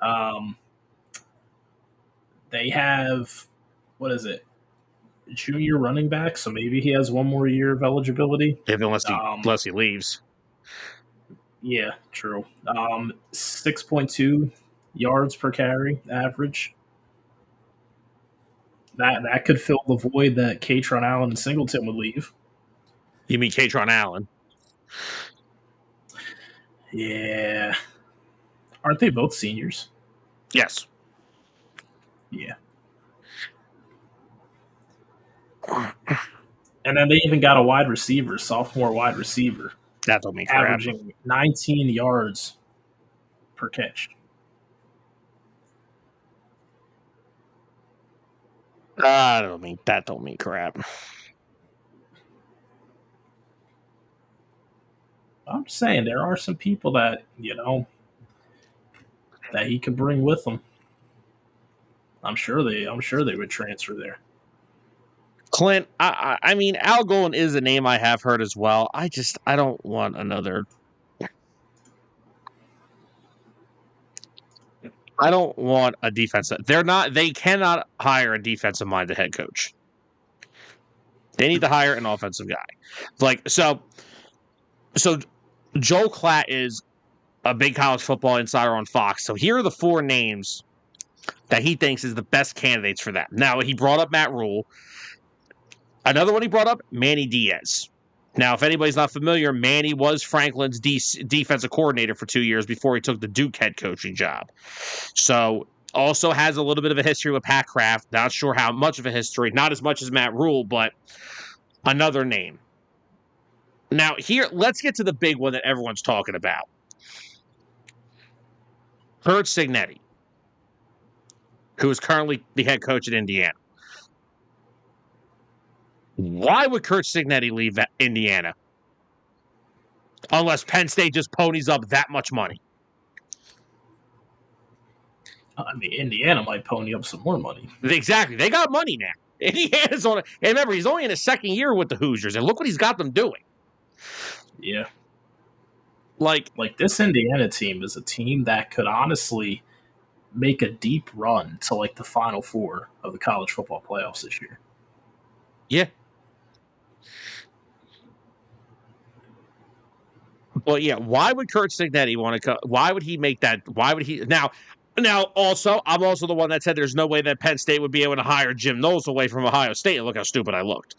Um, they have what is it? Junior running back, so maybe he has one more year of eligibility. Unless he leaves. Yeah, true. 6.2 yards per carry average. That could fill the void that Katron Allen and Singleton would leave. You mean Katron Allen? Yeah. Aren't they both seniors? Yes. Yeah. And then they even got a wide receiver, sophomore wide receiver, That don't mean crap. averaging 19 yards per catch. That don't mean crap. I'm just saying there are some people that that he could bring with him. I'm sure they would transfer there. Clint, I mean, Al Golden is a name I have heard as well. I don't want another. I don't want a defensive. They cannot hire a defensive minded head coach. They need to hire an offensive guy. So Joel Klatt is a big college football insider on Fox. So here are the 4 names that he thinks is the best candidates for that. Now, he brought up Matt Rule. Another one he brought up, Manny Diaz. Now, if anybody's not familiar, Manny was Franklin's defensive coordinator for 2 years before he took the Duke head coaching job. So, also has a little bit of a history with Pat Kraft. Not sure how much of a history. Not as much as Matt Rule, but another name. Now, here, let's get to the big one that everyone's talking about. Curt Cignetti, who is currently the head coach at Indiana. Why would Curt Cignetti leave Indiana? Unless Penn State just ponies up that much money. I mean, Indiana might pony up some more money. Exactly. They got money now. Indiana's on it. And remember, he's only in his second year with the Hoosiers, and look what he's got them doing. Yeah. Like this Indiana team is a team that could honestly make a deep run to like the Final Four of the college football playoffs this year. Yeah. But yeah, why would Curt Cignetti want to come? Why would he make that? Why would he now? Also, I'm also the one that said there's no way that Penn State would be able to hire Jim Knowles away from Ohio State. And look how stupid I looked.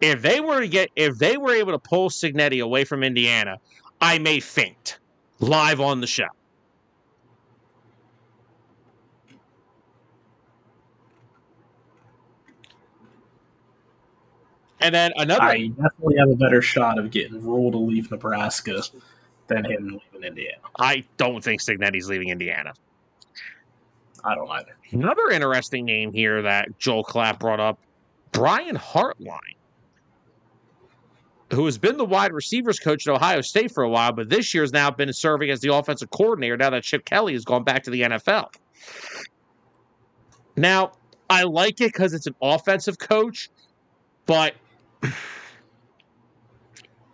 If they were able to pull Cignetti away from Indiana, I may faint live on the show. And then I definitely have a better shot of getting Rule to leave Nebraska than him leaving Indiana. I don't think Cignetti's leaving Indiana. I don't either. Another interesting name here that Joel Klatt brought up, Brian Hartline, who has been the wide receivers coach at Ohio State for a while, but this year has now been serving as the offensive coordinator now that Chip Kelly has gone back to the NFL. Now, I like it because it's an offensive coach, but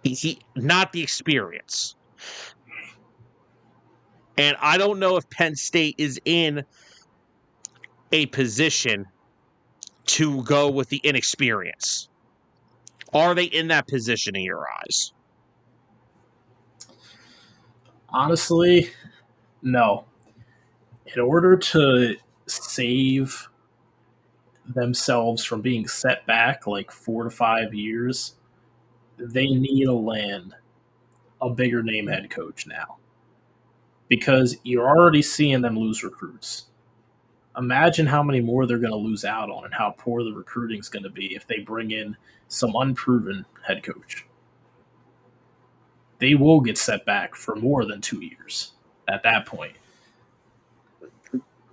he not the experience. And I don't know if Penn State is in a position to go with the inexperience. Are they in that position in your eyes? Honestly, no. In order to save themselves from being set back like 4 to 5 years, they need to land a bigger name head coach now. because you're already seeing them lose recruits. Imagine how many more they're going to lose out on and how poor the recruiting is going to be if they bring in some unproven head coach. They will get set back for more than 2 years at that point.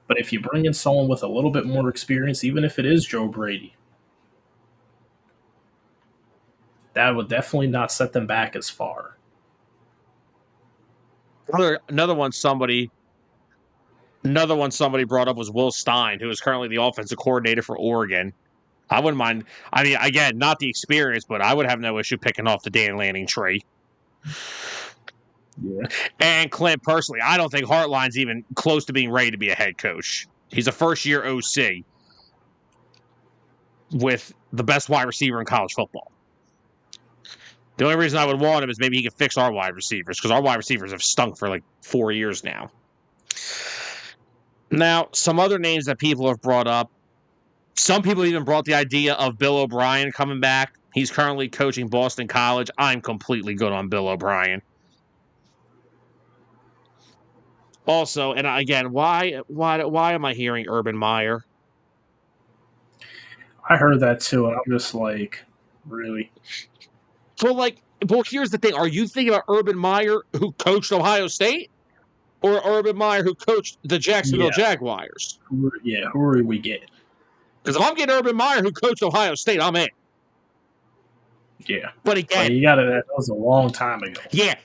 But if you bring in someone with a little bit more experience, even if it is Joe Brady, that would definitely not set them back as far. Another one somebody brought up was Will Stein, who is currently the offensive coordinator for Oregon. I wouldn't mind. I mean, again, not the experience, but I would have no issue picking off the Dan Lanning tree. Yeah. And Clint, personally, I don't think Hartline's even close to being ready to be a head coach. He's a first-year OC with the best wide receiver in college football. The only reason I would want him is maybe he could fix our wide receivers, because our wide receivers have stunk for like 4 years now. Now, some other names that people have brought up. Some people even brought the idea of Bill O'Brien coming back. He's currently coaching Boston College. I'm completely good on Bill O'Brien. Also, and again, why am I hearing Urban Meyer? I heard that too, and I'm just like, really? Well, here's the thing. Are you thinking about Urban Meyer, who coached Ohio State? Or Urban Meyer, who coached the Jacksonville Jaguars? Who are we getting? Because if I'm getting Urban Meyer, who coached Ohio State, I'm in. Yeah. But again, that was a long time ago. Yeah,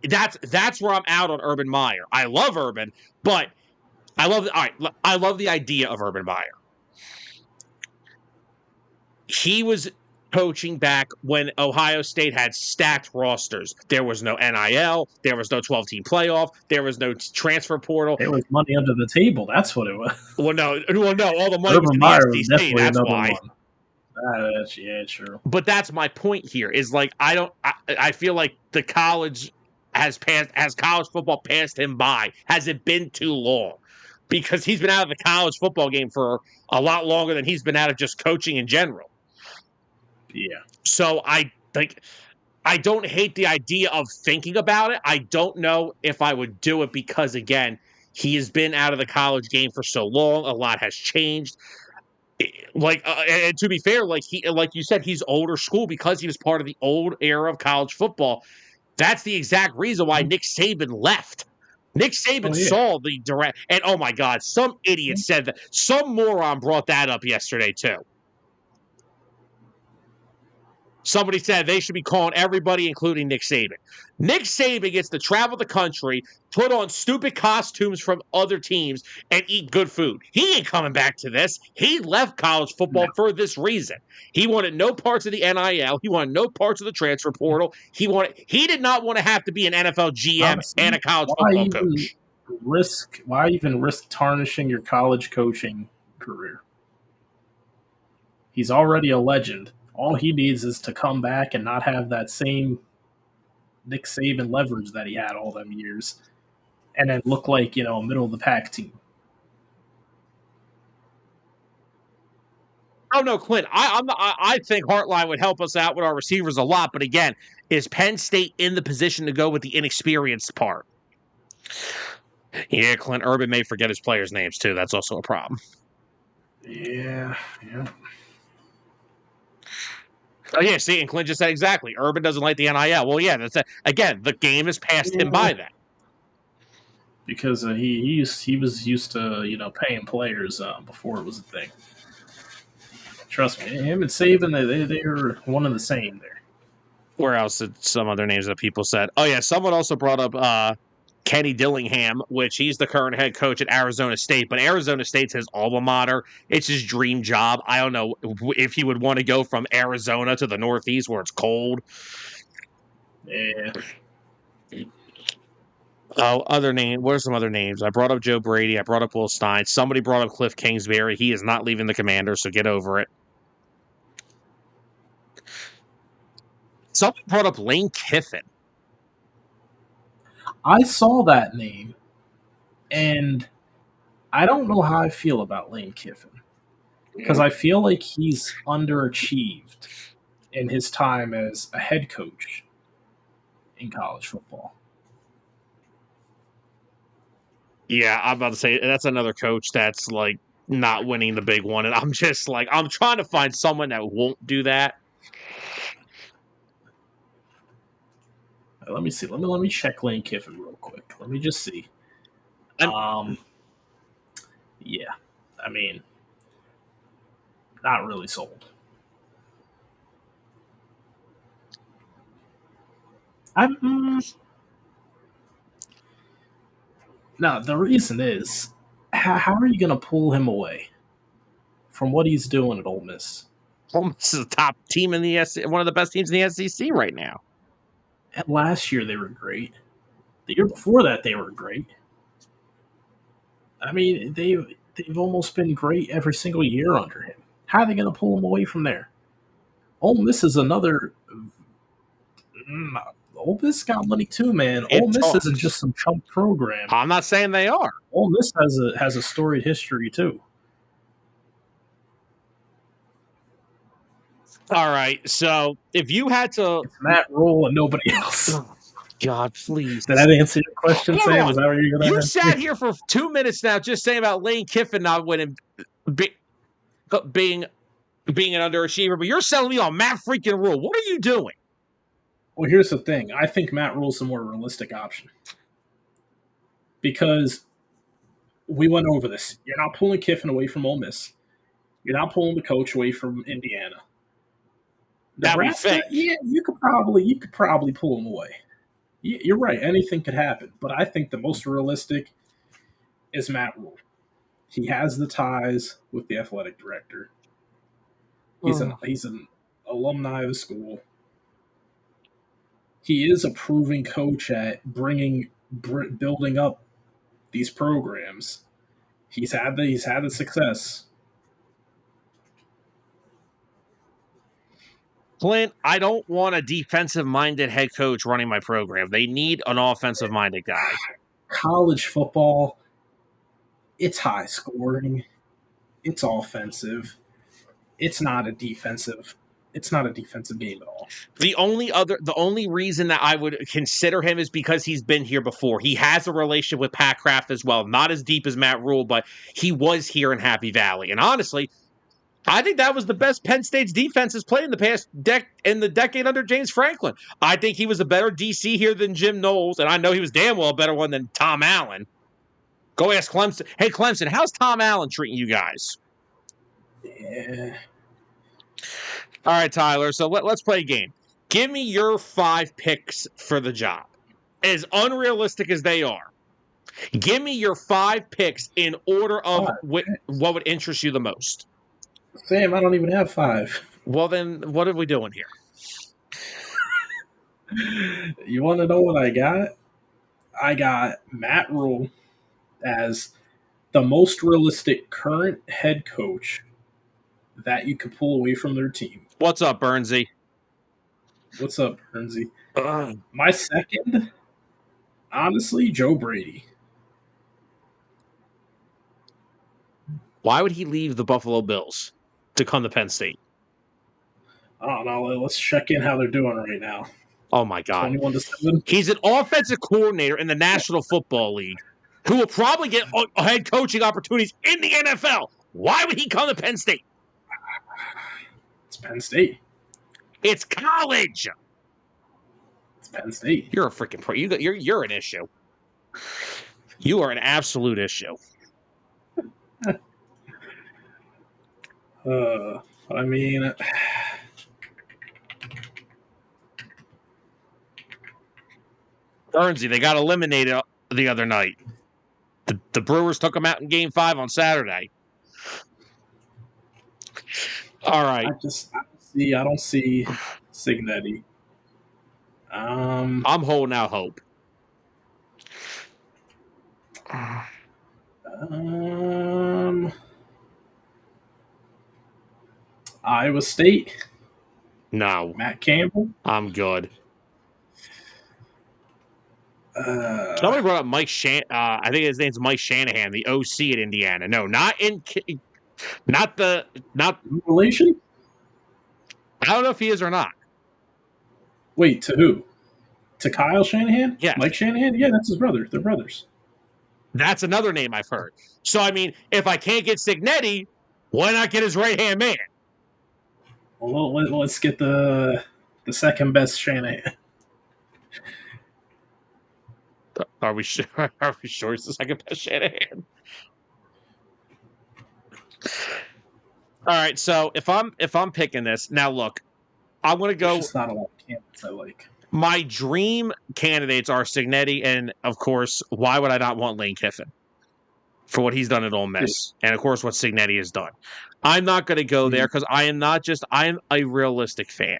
that's where I'm out on Urban Meyer. I love Urban, but I love the idea of Urban Meyer. He was coaching back when Ohio State had stacked rosters. There was no NIL, there was no 12-team playoff, there was no transfer portal. There was money under the table. That's what it was. Well, no, all the money was in the SEC. That's why. True. But that's my point here. Is like I feel like the college has college football passed him by. Has it been too long? Because he's been out of the college football game for a lot longer than he's been out of just coaching in general. Yeah. So I don't hate the idea of thinking about it. I don't know if I would do it because, again, he has been out of the college game for so long. A lot has changed. And to be fair, like you said, he's older school because he was part of the old era of college football. That's the exact reason why Nick Saban left. Nick Saban saw the direct, and oh my God, some idiot said that. Some moron brought that up yesterday too. Somebody said they should be calling everybody, including Nick Saban. Nick Saban gets to travel the country, put on stupid costumes from other teams, and eat good food. He ain't coming back to this. He left college football for this reason. He wanted no parts of the NIL. He wanted no parts of the transfer portal. He did not want to have to be an NFL GM and a college football coach. Why even risk tarnishing your college coaching career? He's already a legend. All he needs is to come back and not have that same Nick Saban leverage that he had all them years, and then look like, a middle of the pack team. Oh no, Clint. I think Hartline would help us out with our receivers a lot, but again, is Penn State in the position to go with the inexperienced part? Yeah, Clint. Urban may forget his players' names too. That's also a problem. Yeah. Oh, yeah, see, and Clint just said exactly. Urban doesn't like the NIL. Well, yeah, again, the game has passed him by that. Because he was used to, paying players before it was a thing. Trust me, him and Saban, they were one and the same there. Where else did some other names that people said? Oh, yeah, someone also brought up Kenny Dillingham, which he's the current head coach at Arizona State, but Arizona State's his alma mater. It's his dream job. I don't know if he would want to go from Arizona to the Northeast where it's cold. Yeah. Oh, what are some other names? I brought up Joe Brady. I brought up Will Stein. Somebody brought up Cliff Kingsbury. He is not leaving the Commanders, so get over it. Somebody brought up Lane Kiffin. I saw that name, and I don't know how I feel about Lane Kiffin, because I feel like he's underachieved in his time as a head coach in college football. Yeah, I'm about to say that's another coach that's like not winning the big one, and I'm just like I'm trying to find someone that won't do that. Let me see. Let me check Lane Kiffin real quick. Let me just see. I'm, Yeah. I mean, not really sold. I'm No, the reason is how are you going to pull him away from what he's doing at Ole Miss? This is the top team in the SEC, one of the best teams in the SEC right now. And last year they were great. The year before that they were great. I mean, they've almost been great every single year under him. How are they going to pull him away from there? Ole Miss is another. Mm, Ole Miss got money too, man. It Ole Miss isn't talks. just some chump program. I'm not saying they are. Ole Miss has a storied history too. All right, so if you had to, It's Matt Rule and nobody else. oh, God, please. Did that answer your question, Hold Sam? on. Is that what you're going You to sat answer? here for 2 minutes now just saying about Lane Kiffin not winning, be, being being an underachiever, but you're selling me on Matt freaking Rule. What are you doing? Well, here's the thing. I think Matt Rule's the more realistic option because we went over this. You're not pulling Kiffin away from Ole Miss. You're not pulling the coach away from Indiana. That we Nebraska, think. yeah, you could probably pull him away. You're right. Anything could happen, but I think the most realistic is Matt Rule. He has the ties with the athletic director. He's an alumni of the school. He is a proven coach at building up these programs. He's had the success. Clint, I don't want a defensive minded head coach running my program. They need an offensive minded guy. College football, it's high scoring, it's offensive. It's not a defensive. It's not a defensive game at all. The only reason that I would consider him is because he's been here before. He has a relationship with Pat Kraft as well. Not as deep as Matt Rule, but he was here in Happy Valley. And honestly, I think that was the best Penn State's defense has played in the past decade under James Franklin. I think he was a better DC here than Jim Knowles, and I know he was damn well a better one than Tom Allen. Go ask Clemson. Hey, Clemson, how's Tom Allen treating you guys? Yeah. All right, Tyler. So let's play a game. Give me your 5 picks for the job. As unrealistic as they are, give me your 5 picks in order of what would interest you the most. Sam, I don't even have 5. Well, then, what are we doing here? You want to know what I got? I got Matt Rule as the most realistic current head coach that you could pull away from their team. What's up, Bernsey? What's up, Bernsey? My second, honestly, Joe Brady. Why would he leave the Buffalo Bills to come to Penn State? I don't know. Let's check in how they're doing right now. Oh, my God. 21-7. He's an offensive coordinator in the National Football League who will probably get head coaching opportunities in the NFL. Why would he come to Penn State? It's Penn State. It's college. It's Penn State. You're a freaking pro. You're an issue. You are an absolute issue. I mean, Bernsey, they got eliminated the other night. The Brewers took them out in Game 5 on Saturday. All right. I don't see Signetti. I'm holding out hope. Iowa State. No. Matt Campbell. I'm good. Somebody brought up Mike I think his name's Mike Shanahan, the OC at Indiana. No, not relation. I don't know if he is or not. Wait, to who? To Kyle Shanahan? Yes. Mike Shanahan? Yeah, that's his brother. They're brothers. That's another name I've heard. So, I mean, if I can't get Cignetti, why not get his right-hand man? Well, let's get the second best Shanahan. Are we sure? Are we sure it's the second best Shanahan? All right. So if I'm picking this now, look, I'm going to There's go. just not a lot of candidates I like. My dream candidates are Cignetti, and of course, why would I not want Lane Kiffin for what he's done at Ole Miss, and of course what Cignetti has done. I'm not going to go there because I am a realistic fan.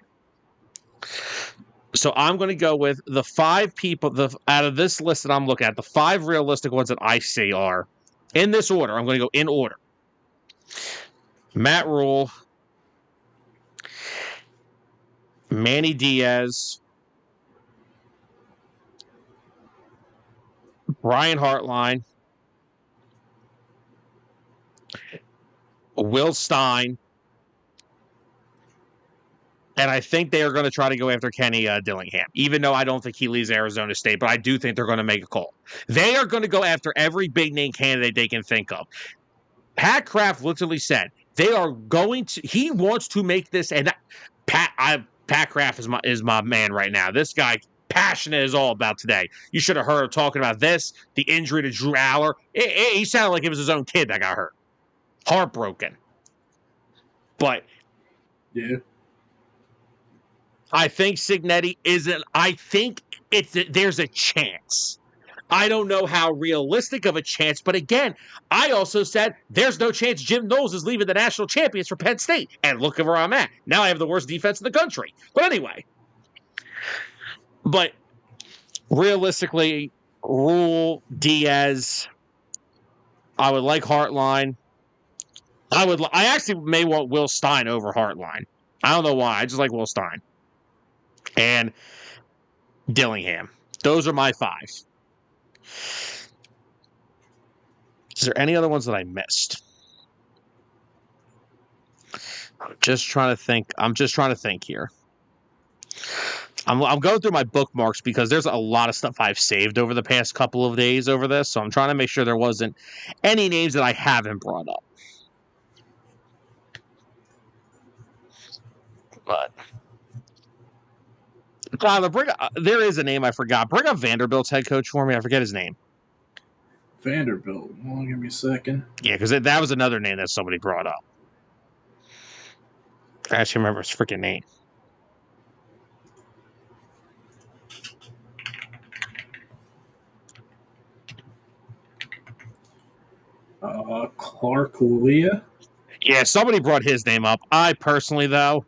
So I'm going to go with the 5 people out of this list that I'm looking at. The 5 realistic ones that I see are in this order. I'm going to go in order. Matt Rule, Manny Diaz, Brian Hartline, Will Stein, and I think they are going to try to go after Kenny Dillingham, even though I don't think he leaves Arizona State, but I do think they're going to make a call. They are going to go after every big-name candidate they can think of. Pat Kraft literally said they are going to – he wants to make this – and Pat Kraft is my man right now. This guy – passionate is all about today. You should have heard him talking about this, the injury to Drew Aller. He sounded like it was his own kid that got hurt. Heartbroken. But yeah, I think Cignetti isn't. I think there's a chance. I don't know how realistic of a chance, but again, I also said there's no chance Jim Knowles is leaving the national champions for Penn State. And look at where I'm at. Now I have the worst defense in the country. But anyway. But realistically, Rule, Diaz, I would like Hartline. I actually may want Will Stein over Hartline. I don't know why. I just like Will Stein. And Dillingham. Those are my 5. Is there any other ones that I missed? I'm just trying to think here. I'm going through my bookmarks because there's a lot of stuff I've saved over the past couple of days over this, so I'm trying to make sure there wasn't any names that I haven't brought up. But there is a name I forgot. Bring up Vanderbilt's head coach for me. I forget his name. Vanderbilt. Well, give me a second. Yeah, because that was another name that somebody brought up. I actually remember his freaking name. Clark Leah. Yeah, somebody brought his name up. I personally, though,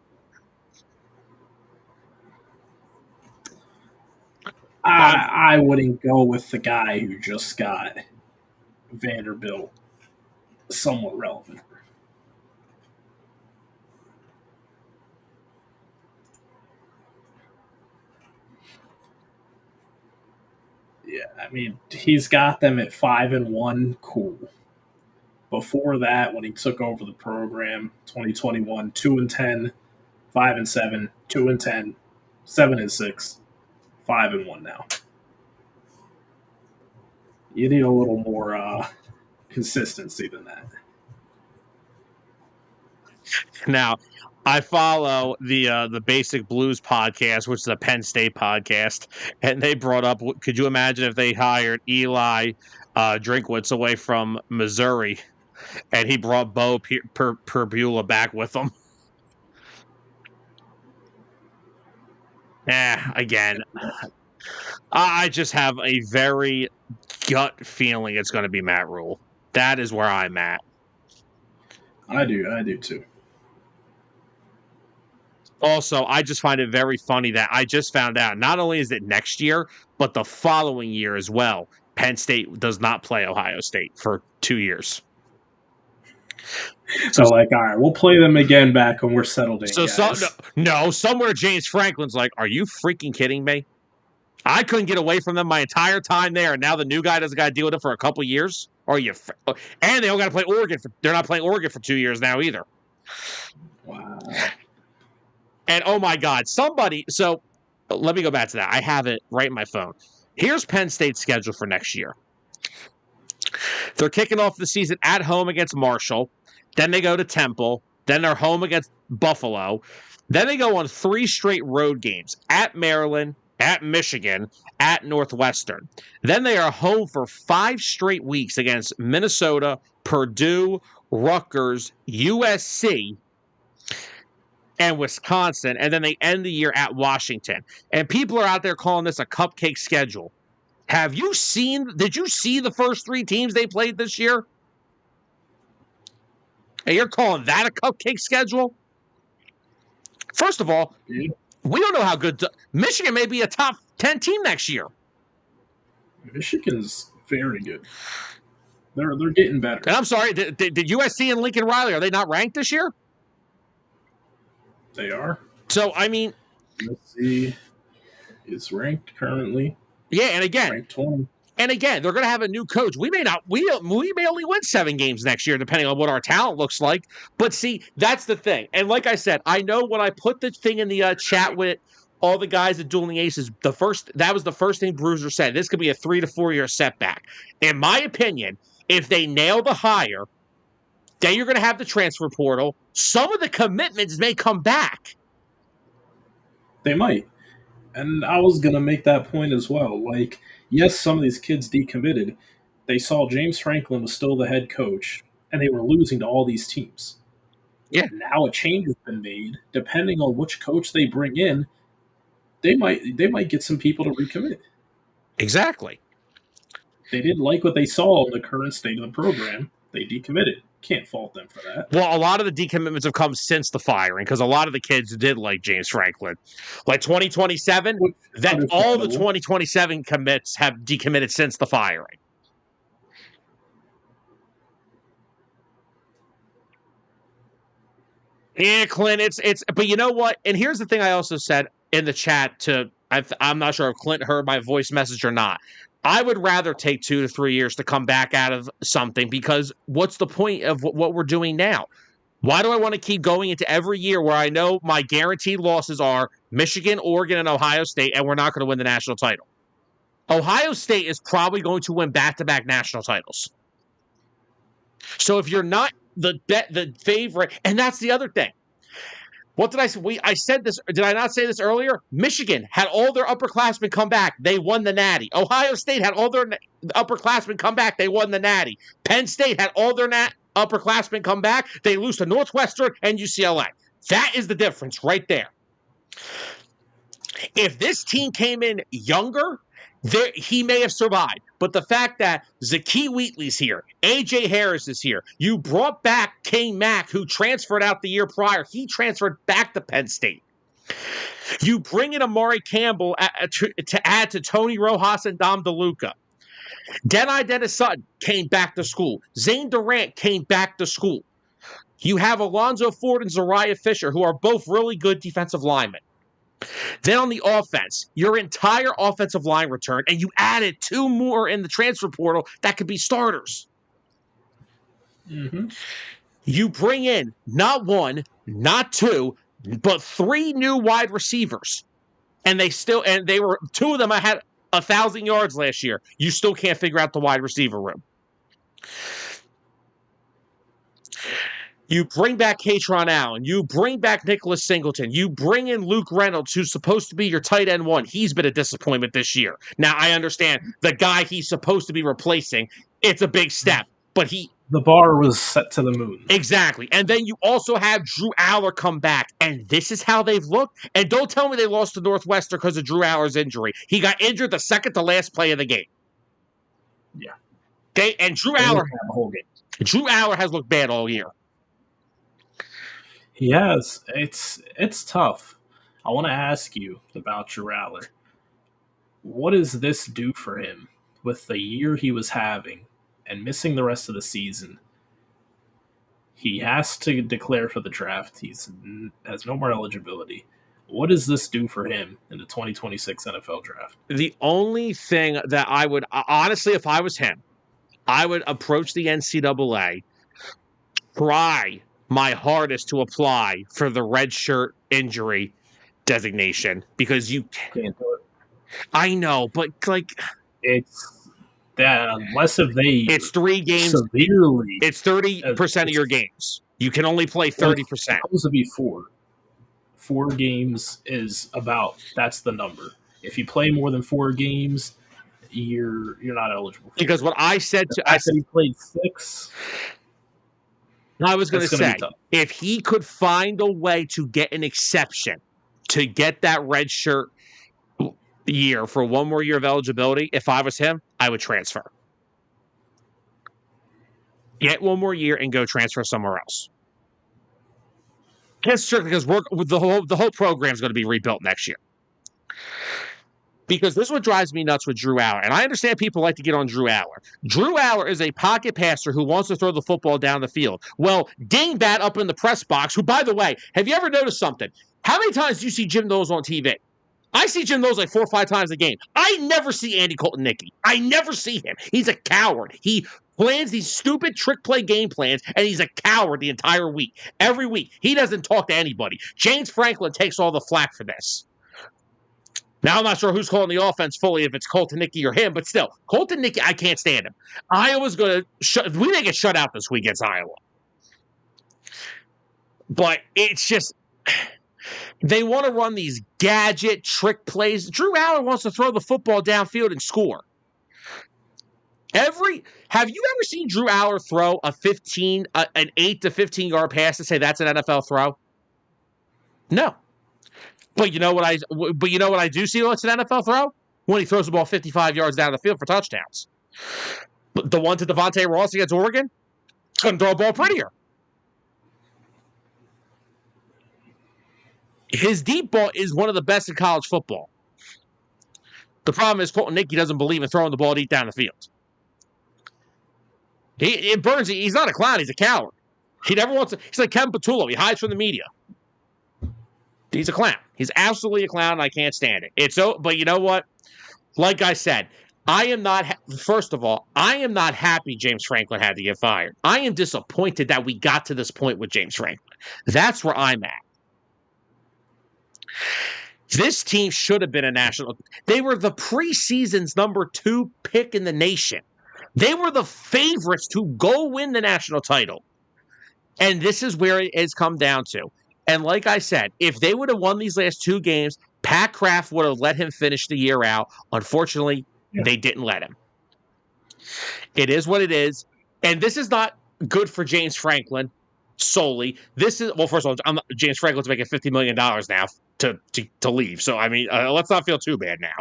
I wouldn't go with the guy who just got Vanderbilt somewhat relevant. Yeah, I mean, he's got them at 5-1. Cool. Before that, when he took over the program, 2021, 2-10, 5-7, 2-10, 7-6, 5-1 now. You need a little more consistency than that. Now, I follow the Basic Blues podcast, which is a Penn State podcast, and they brought up, could you imagine if they hired Eli Drinkwitz away from Missouri, and he brought Bo Perbula back with him? Again, I just have a very gut feeling it's going to be Matt Rule. That is where I'm at. I do too. Also, I just find it very funny that I just found out not only is it next year, but the following year as well, Penn State does not play Ohio State for 2 years. So like, all right, we'll play them again back when we're settled in, guys. Somewhere James Franklin's like, are you freaking kidding me? I couldn't get away from them my entire time there, and now the new guy doesn't got to deal with it for a couple years? And they don't got to play Oregon. They're not playing Oregon for 2 years now either. Wow. And oh my God, so let me go back to that. I have it right in my phone. Here's Penn State's schedule for next year. They're kicking off the season at home against Marshall. Then they go to Temple. Then they're home against Buffalo. Then they go on 3 straight road games at Maryland, at Michigan, at Northwestern. Then they are home for 5 straight weeks against Minnesota, Purdue, Rutgers, USC, and Wisconsin. And then they end the year at Washington. And people are out there calling this a cupcake schedule. Did you see the first 3 teams they played this year? And you're calling that a cupcake schedule? First of all, we don't know how good Michigan may be a top 10 team next year. Michigan's very good. They're getting better. And I'm sorry, did USC and Lincoln Riley, are they not ranked this year? They are. So, I mean, USC is ranked currently. Yeah, and again, ranked 20. And again, they're going to have a new coach. We may only win 7 games next year, depending on what our talent looks like. But see, that's the thing. And like I said, I know when I put the thing in the chat with all the guys at Dueling Aces, that was the first thing Bruiser said. This could be a 3 to 4 year setback. In my opinion, if they nail the hire, then you're going to have the transfer portal. Some of the commitments may come back. They might. And I was going to make that point as well. Like, yes, some of these kids decommitted. They saw James Franklin was still the head coach, and they were losing to all these teams. Yeah. Now a change has been made. Depending on which coach they bring in, they might get some people to recommit. Exactly. They didn't like what they saw in the current state of the program. They decommitted. Can't fault them for that. Well, a lot of the decommitments have come since the firing because a lot of the kids did like James Franklin. Like 2027, that all the 2027 commits have decommitted since the firing. Yeah, Clint, but you know what? And here's the thing I also said in the chat I'm not sure if Clint heard my voice message or not. I would rather take 2 to 3 years to come back out of something because what's the point of what we're doing now? Why do I want to keep going into every year where I know my guaranteed losses are Michigan, Oregon, and Ohio State, and we're not going to win the national title? Ohio State is probably going to win back-to-back national titles. So if you're not the favorite, and that's the other thing. What did I say? I said this. Did I not say this earlier? Michigan had all their upperclassmen come back. They won the Natty. Ohio State had all their upperclassmen come back. They won the Natty. Penn State had all their upperclassmen come back. They lose to Northwestern and UCLA. That is the difference right there. If this team came in younger, he may have survived. But the fact that Zakee Wheatley's here, A.J. Harris is here, you brought back King Mack, who transferred out the year prior. He transferred back to Penn State. You bring in Amari Campbell to add to Tony Rojas and Dom DeLuca. Dennis Sutton came back to school. Zane Durant came back to school. You have Alonzo Ford and Zariah Fisher, who are both really good defensive linemen. Then on the offense, your entire offensive line return, and you added 2 more in the transfer portal that could be starters. Mm-hmm. You bring in not 1, not 2, but 3 new wide receivers. And they were 2 of them had 1,000 yards last year. You still can't figure out the wide receiver room. You bring back Katron Allen. You bring back Nicholas Singleton. You bring in Luke Reynolds, who's supposed to be your tight end 1. He's been a disappointment this year. Now, I understand the guy he's supposed to be replacing, it's a big step, but the bar was set to the moon. Exactly. And then you also have Drew Aller come back, and this is how they've looked. And don't tell me they lost to Northwestern because of Drew Aller's injury. He got injured the second to last play of the game. Yeah. And Drew Aller has looked bad all year. He has. It's tough. I want to ask you about Drew Aller. What does this do for him with the year he was having and missing the rest of the season? He has to declare for the draft. He has no more eligibility. What does this do for him in the 2026 NFL draft? The only thing that I would, honestly, if I was him, I would approach the NCAA, try my hardest to apply for the red shirt injury designation because you can't do it. I know, but like it's that unless if they It's 3 games. severely, It's 30% of your games. You can only play 30%. It's supposed to be 4. 4 games is that's the number. If you play more than 4 games, you're not eligible for Because it. what I said The fact that he played 6, I was going to say, be tough. if he could find a way to get an exception to get that red shirt year for one more year of eligibility, if I was him, I would transfer. Get one more year and go transfer somewhere else. Because the whole program is going to be rebuilt next year. Because this is what drives me nuts with Drew Aller. And I understand people like to get on Drew Aller. Drew Aller is a pocket passer who wants to throw the football down the field. Well, dingbat up in the press box, who, by the way, have you ever noticed something? How many times do you see Jim Knowles on TV? I see Jim Knowles like 4 or 5 times a game. I never see Andy Colton-Nicky. I never see him. He's a coward. He plans these stupid trick play game plans, and he's a coward the entire week. Every week. He doesn't talk to anybody. James Franklin takes all the flack for this. Now, I'm not sure who's calling the offense fully, if it's Colton-Nicky or him, but still, Colton-Nicky, I can't stand him. Iowa's going to we may get shut out this week against Iowa. But it's just, they want to run these gadget trick plays. Drew Aller wants to throw the football downfield and score. Have you ever seen Drew Aller throw an 8 to 15 yard pass and say that's an NFL throw? No. But you know what I do see that's an NFL throw? When he throws the ball 55 yards down the field for touchdowns. But the one to Devontae Ross against Oregon, couldn't throw a ball prettier. His deep ball is one of the best in college football. The problem is Colton-Nicky doesn't believe in throwing the ball deep down the field. It burns. He's not a clown. He's a coward. He never wants to. He's like Kevin Patullo. He hides from the media. He's a clown. He's absolutely a clown, and I can't stand it. But you know what? Like I said, first of all, I am not happy James Franklin had to get fired. I am disappointed that we got to this point with James Franklin. That's where I'm at. This team should have been a national. They were the preseason's number 2 pick in the nation. They were the favorites to go win the national title. And this is where it has come down to. And like I said, if they would have won these last 2 games, Pat Kraft would have let him finish the year out. Unfortunately, They didn't let him. It is what it is. And this is not good for James Franklin solely. First of all, James Franklin's making $50 million now to leave. So, I mean, let's not feel too bad now.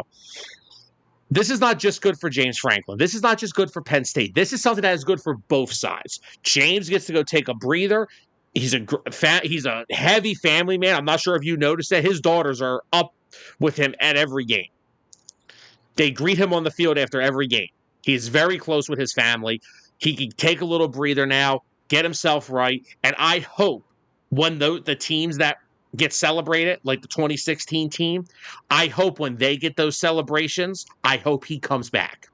This is not just good for James Franklin. This is not just good for Penn State. This is something that is good for both sides. James gets to go take a breather. He's a heavy family man. I'm not sure if you noticed that. His daughters are up with him at every game. They greet him on the field after every game. He's very close with his family. He can take a little breather now, get himself right, and I hope when the teams that get celebrated, like the 2016 team, I hope when they get those celebrations, I hope he comes back.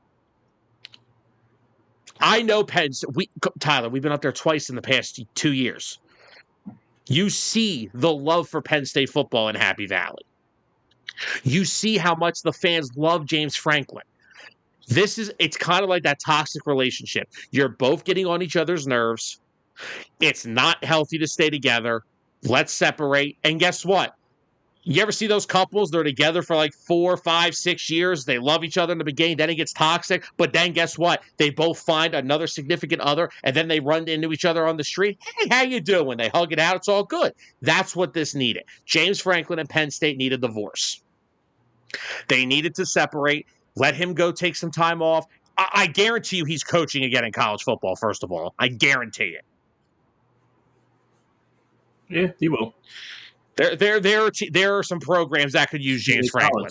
I know Tyler, we've been up there twice in the past 2 years. You see the love for Penn State football in Happy Valley. You see how much the fans love James Franklin. It's kind of like that toxic relationship. You're both getting on each other's nerves. It's not healthy to stay together. Let's separate. And guess what? You ever see those couples? They're together for like 4, 5, 6 years. They love each other in the beginning. Then it gets toxic. But then guess what? They both find another significant other, and then they run into each other on the street. Hey, how you doing? They hug it out. It's all good. That's what this needed. James Franklin and Penn State needed divorce. They needed to separate. Let him go take some time off. I guarantee you he's coaching again in college football, first of all. I guarantee it. Yeah, he will. There are some programs that could use James Franklin.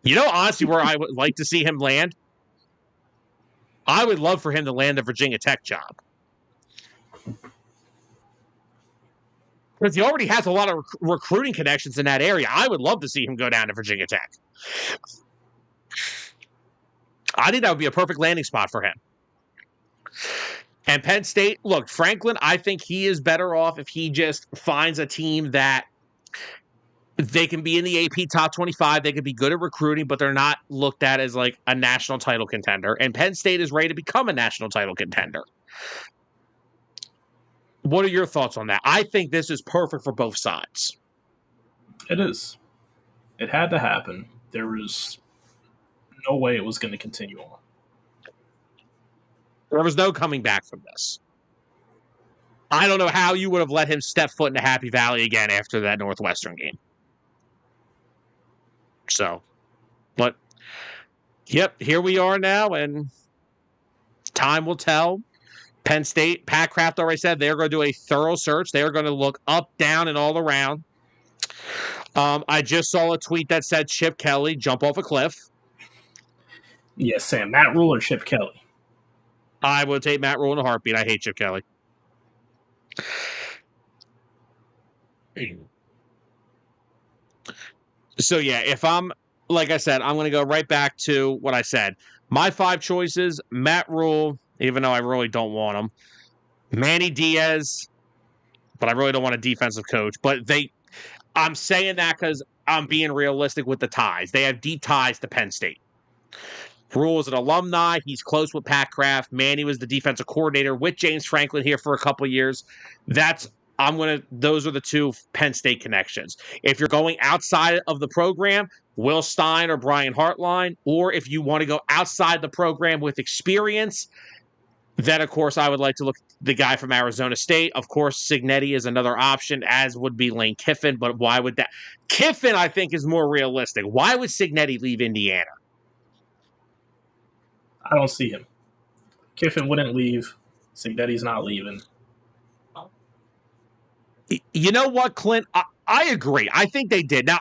You know, honestly, where I would like to see him land? I would love for him to land the Virginia Tech job. Because he already has a lot of recruiting connections in that area. I would love to see him go down to Virginia Tech. I think that would be a perfect landing spot for him. And Penn State, look, Franklin, I think he is better off if he just finds a team that They can be in the AP top 25. They can be good at recruiting, but they're not looked at as like a national title contender. And Penn State is ready to become a national title contender. What are your thoughts on that? I think this is perfect for both sides. It is. It had to happen. There was no way it was going to continue on. There was no coming back from this. I don't know how you would have let him step foot into Happy Valley again after that Northwestern game. So, but, yep, here we are now, and time will tell. Penn State, Pat Kraft already said they're going to do a thorough search. They are going to look up, down, and all around. I just saw a tweet that said Chip Kelly, jump off a cliff. Yes, Sam. Matt Rule or Chip Kelly? I would take Matt Rule in a heartbeat. I hate Chip Kelly. So, yeah, if I'm, like I said, I'm going to go right back to what I said. My 5 choices, Matt Rule, even though I really don't want him, Manny Diaz, but I really don't want a defensive coach. But I'm saying that because I'm being realistic with the ties. They have deep ties to Penn State. Rule is an alumni. He's close with Pat Kraft. Manny was the defensive coordinator with James Franklin here for a couple of years. Those are the 2 Penn State connections. If you're going outside of the program, Will Stein or Brian Hartline, or if you want to go outside the program with experience, then, of course, I would like to look at the guy from Arizona State. Of course, Cignetti is another option, as would be Lane Kiffin, but why would that? Kiffin, I think, is more realistic. Why would Cignetti leave Indiana? I don't see him. Kiffin wouldn't leave. Cignetti's not leaving. You know what, Clint? I agree. I think they did. Now,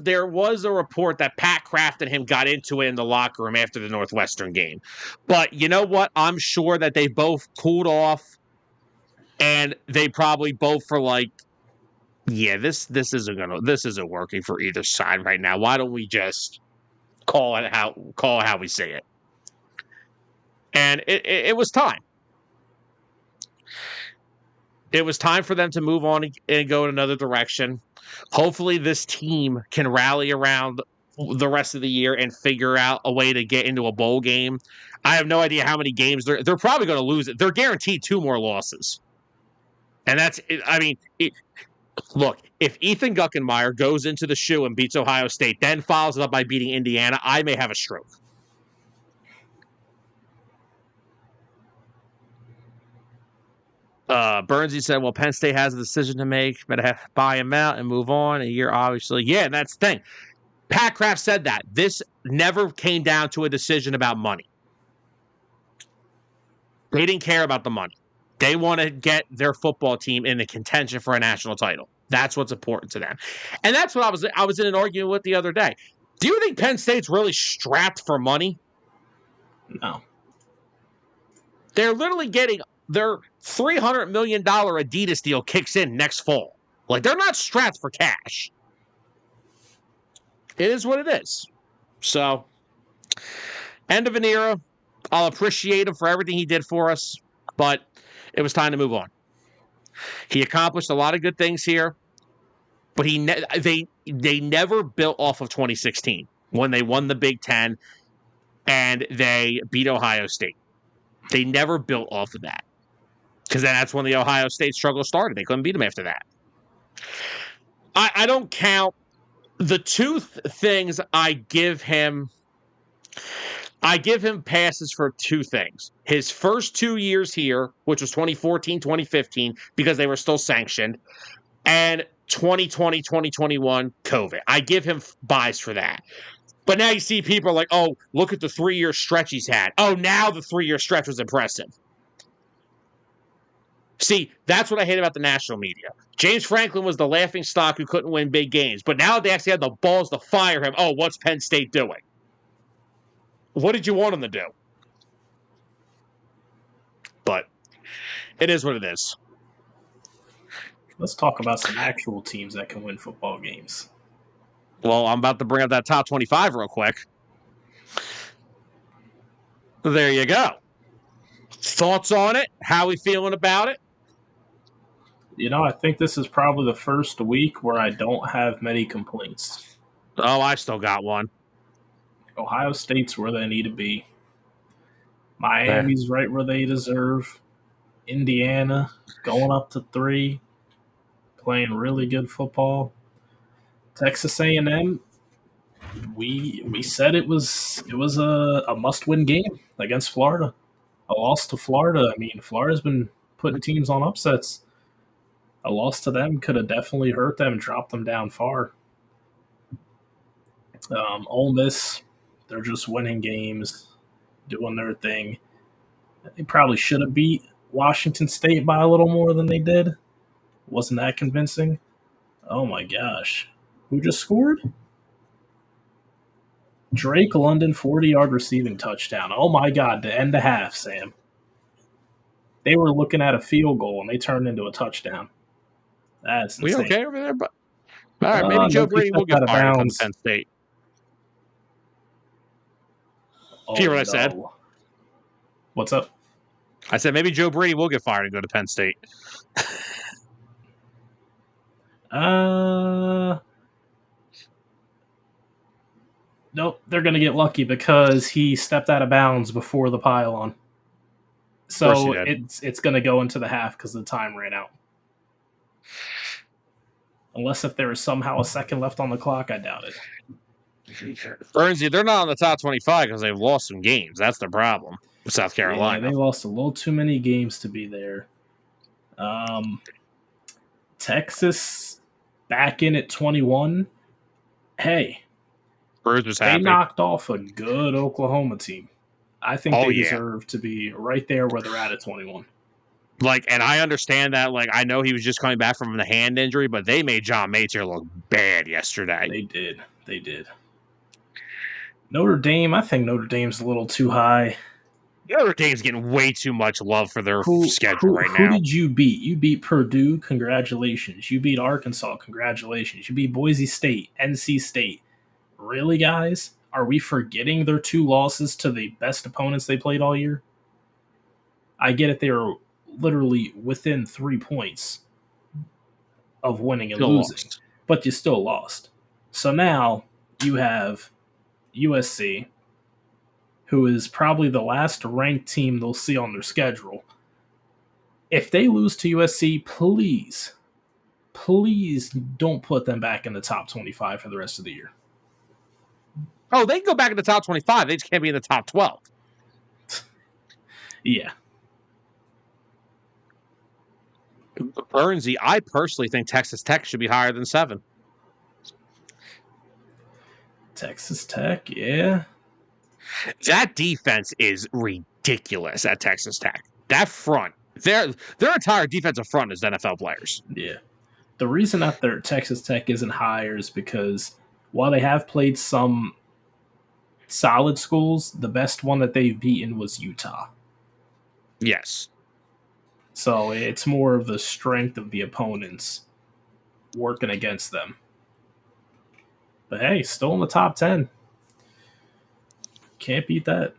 there was a report that Pat Kraft and him got into it in the locker room after the Northwestern game. But you know what? I'm sure that they both cooled off, and they probably both were like, yeah, this isn't working for either side right now. Why don't we just call it how we say it? And it was time. It was time for them to move on and go in another direction. Hopefully this team can rally around the rest of the year and figure out a way to get into a bowl game. I have no idea how many games they're probably going to lose it. They're guaranteed 2 more losses. And look, if Ethan Guckenmeyer goes into the shoe and beats Ohio State, then follows it up by beating Indiana, I may have a stroke. Bernsey said, well, Penn State has a decision to make. Better have to buy him out and move on. A year, obviously. Yeah, and that's the thing. Pat Kraft said that. This never came down to a decision about money. They didn't care about the money. They want to get their football team in the contention for a national title. That's what's important to them. And that's what I was in an argument with the other day. Do you think Penn State's really strapped for money? No. They're literally getting their $300 million Adidas deal kicks in next fall. Like, they're not strapped for cash. It is what it is. So, end of an era. I'll appreciate him for everything he did for us, but it was time to move on. He accomplished a lot of good things here, but they never built off of 2016 when they won the Big Ten and they beat Ohio State. They never built off of that. Because then that's when the Ohio State struggle started. They couldn't beat them after that. I don't count the 2 things I give him passes for 2 things. His first 2 years here, which was 2014, 2015, because they were still sanctioned, and 2020, 2021, COVID. I give him buys for that. But now you see people like, oh, look at the 3-year stretch he's had. Oh, now the 3-year stretch was impressive. See, that's what I hate about the national media. James Franklin was the laughing stock who couldn't win big games, but now they actually had the balls to fire him. Oh, what's Penn State doing? What did you want them to do? But it is what it is. Let's talk about some actual teams that can win football games. Well, I'm about to bring up that top 25 real quick. There you go. Thoughts on it? How we feeling about it? I think this is probably the first week where I don't have many complaints. Oh, I still got one. Ohio State's where they need to be. Eh. Miami's right where they deserve. Indiana going up to 3, playing really good football. Texas A&M, we said it was a must win game against Florida. A loss to Florida. I mean, Florida's been putting teams on upsets. A loss to them could have definitely hurt them and dropped them down far. Ole Miss, they're just winning games, doing their thing. They probably should have beat Washington State by a little more than they did. Wasn't that convincing? Oh my gosh. Who just scored? Drake London 40-yard receiving touchdown. Oh my god, to end the half, Sam. They were looking at a field goal and they turned into a touchdown. That's We insane. okay over there? But all right, maybe Joe Brady will get fired and come to Penn State. Hear what I said? What's up? I said maybe Joe Brady will get fired and go to Penn State. Nope, they're going to get lucky because he stepped out of bounds before the pylon. So it's going to go into the half because the time ran out. Unless if there is somehow a second left on the clock, I doubt it. Bernsey, they're not on the top 25 because they've lost some games. That's the problem with South Carolina. Yeah, they lost a little too many games to be there. Texas back in at 21. Hey, Bruce was happy. They knocked off a good Oklahoma team. I think they deserve to be right there where they're at 21. And I understand that. I know he was just coming back from the hand injury, but they made John Mater look bad yesterday. They did. Notre Dame, I think Notre Dame's a little too high. Notre Dame's getting way too much love for their schedule right now. Who did you beat? You beat Purdue, congratulations. You beat Arkansas, congratulations. You beat Boise State, NC State. Really, guys? Are we forgetting their 2 losses to the best opponents they played all year? I get it, they were literally within 3 points of winning and losing, but you still lost. So now you have USC, who is probably the last ranked team they'll see on their schedule. If they lose to USC, please don't put them back in the top 25 for the rest of the year. Oh, they can go back in the top 25. They just can't be in the top 12. Yeah. Bernsey, I personally think Texas Tech should be higher than 7. Texas Tech, yeah. That defense is ridiculous at Texas Tech. That front, their entire defensive front is NFL players. Yeah. The reason that their Texas Tech isn't higher is because while they have played some solid schools, the best one that they've beaten was Utah. Yes. So it's more of the strength of the opponents working against them. But hey, still in the top 10. Can't beat that.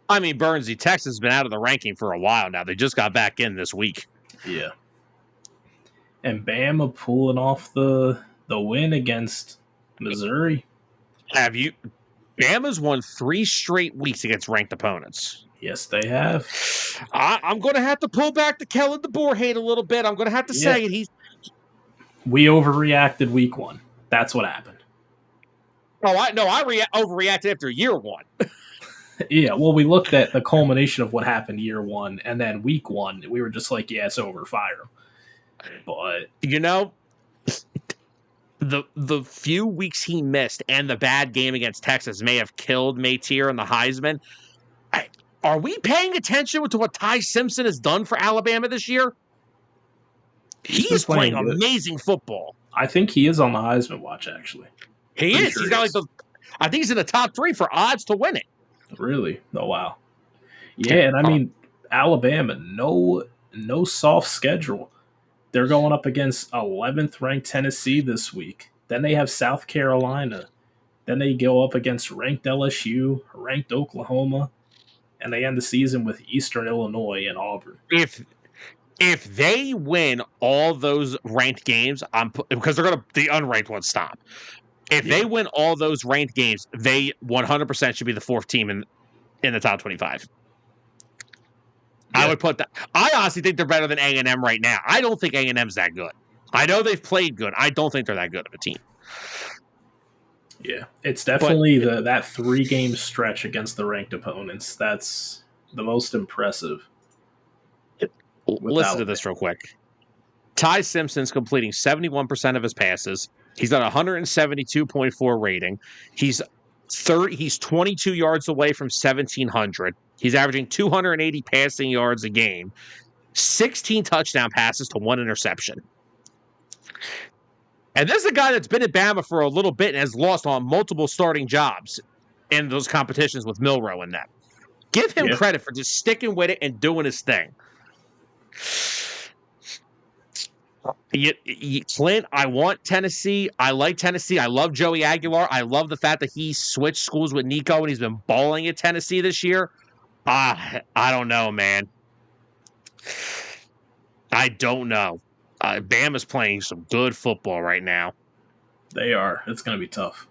I mean, Bernsey, Texas has been out of the ranking for a while now. They just got back in this week. Yeah. And Bama pulling off the win against Missouri. Bama's won 3 straight weeks against ranked opponents. Yes, they have. I'm going to have to pull back the Kellen DeBoer hate a little bit. I'm going to have to say it. We overreacted week 1. That's what happened. Oh, I overreacted after year 1. Yeah, well, we looked at the culmination of what happened year 1, and then week 1, we were just like, yeah, it's over, fire him. But the few weeks he missed and the bad game against Texas may have killed Matier and the Heisman. Are we paying attention to what Ty Simpson has done for Alabama this year? He's playing amazing football. I think he is on the Heisman watch, actually. He is. He's got I think he's in the top 3 for odds to win it. Really? Oh, wow. Yeah, and I mean, Alabama, no soft schedule. They're going up against 11th ranked Tennessee this week. Then they have South Carolina. Then they go up against ranked LSU, ranked Oklahoma, and they end the season with Eastern Illinois and Auburn. If if they win all those ranked games, because the unranked ones stop. If they win all those ranked games, they 100% should be the fourth team in the top 25. Yeah. I would put that. I honestly think they're better than A&M right now. I don't think A&M's that good. I know they've played good. I don't think they're that good of a team. Yeah, it's definitely that 3-game stretch against the ranked opponents. That's the most impressive. Listen to this real quick. Ty Simpson's completing 71% of his passes. He's got a 172.4 rating. He's 22 yards away from 1,700. He's averaging 280 passing yards a game, 16 touchdown passes to 1 interception. And this is a guy that's been at Bama for a little bit and has lost on multiple starting jobs in those competitions with Milroe and them. Give him credit for just sticking with it and doing his thing. Clint, I want Tennessee. I like Tennessee. I love Joey Aguilar. I love the fact that he switched schools with Nico and he's been balling at Tennessee this year. I don't know, man. I don't know. Bama's playing some good football right now. They are. It's going to be tough.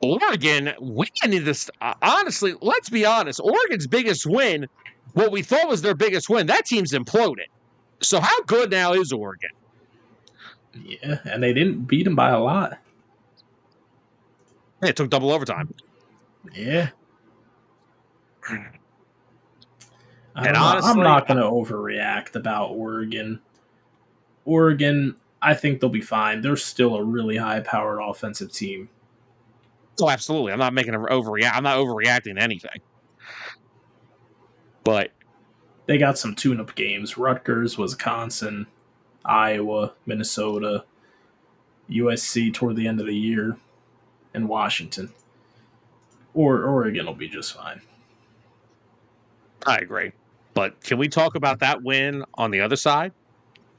Oregon, we need this. Honestly, let's be honest. Oregon's biggest win, what we thought was their biggest win, that team's imploded. So how good now is Oregon? Yeah, and they didn't beat them by a lot. It took double overtime. Yeah. I'm not going to overreact about Oregon. Oregon, I think they'll be fine. They're still a really high-powered offensive team. Oh, absolutely. I'm not making an overreact. I'm not overreacting to anything. But they got some tune-up games. Rutgers, Wisconsin, Iowa, Minnesota, USC toward the end of the year, and Washington. Or Oregon will be just fine. I agree. But can we talk about that win on the other side?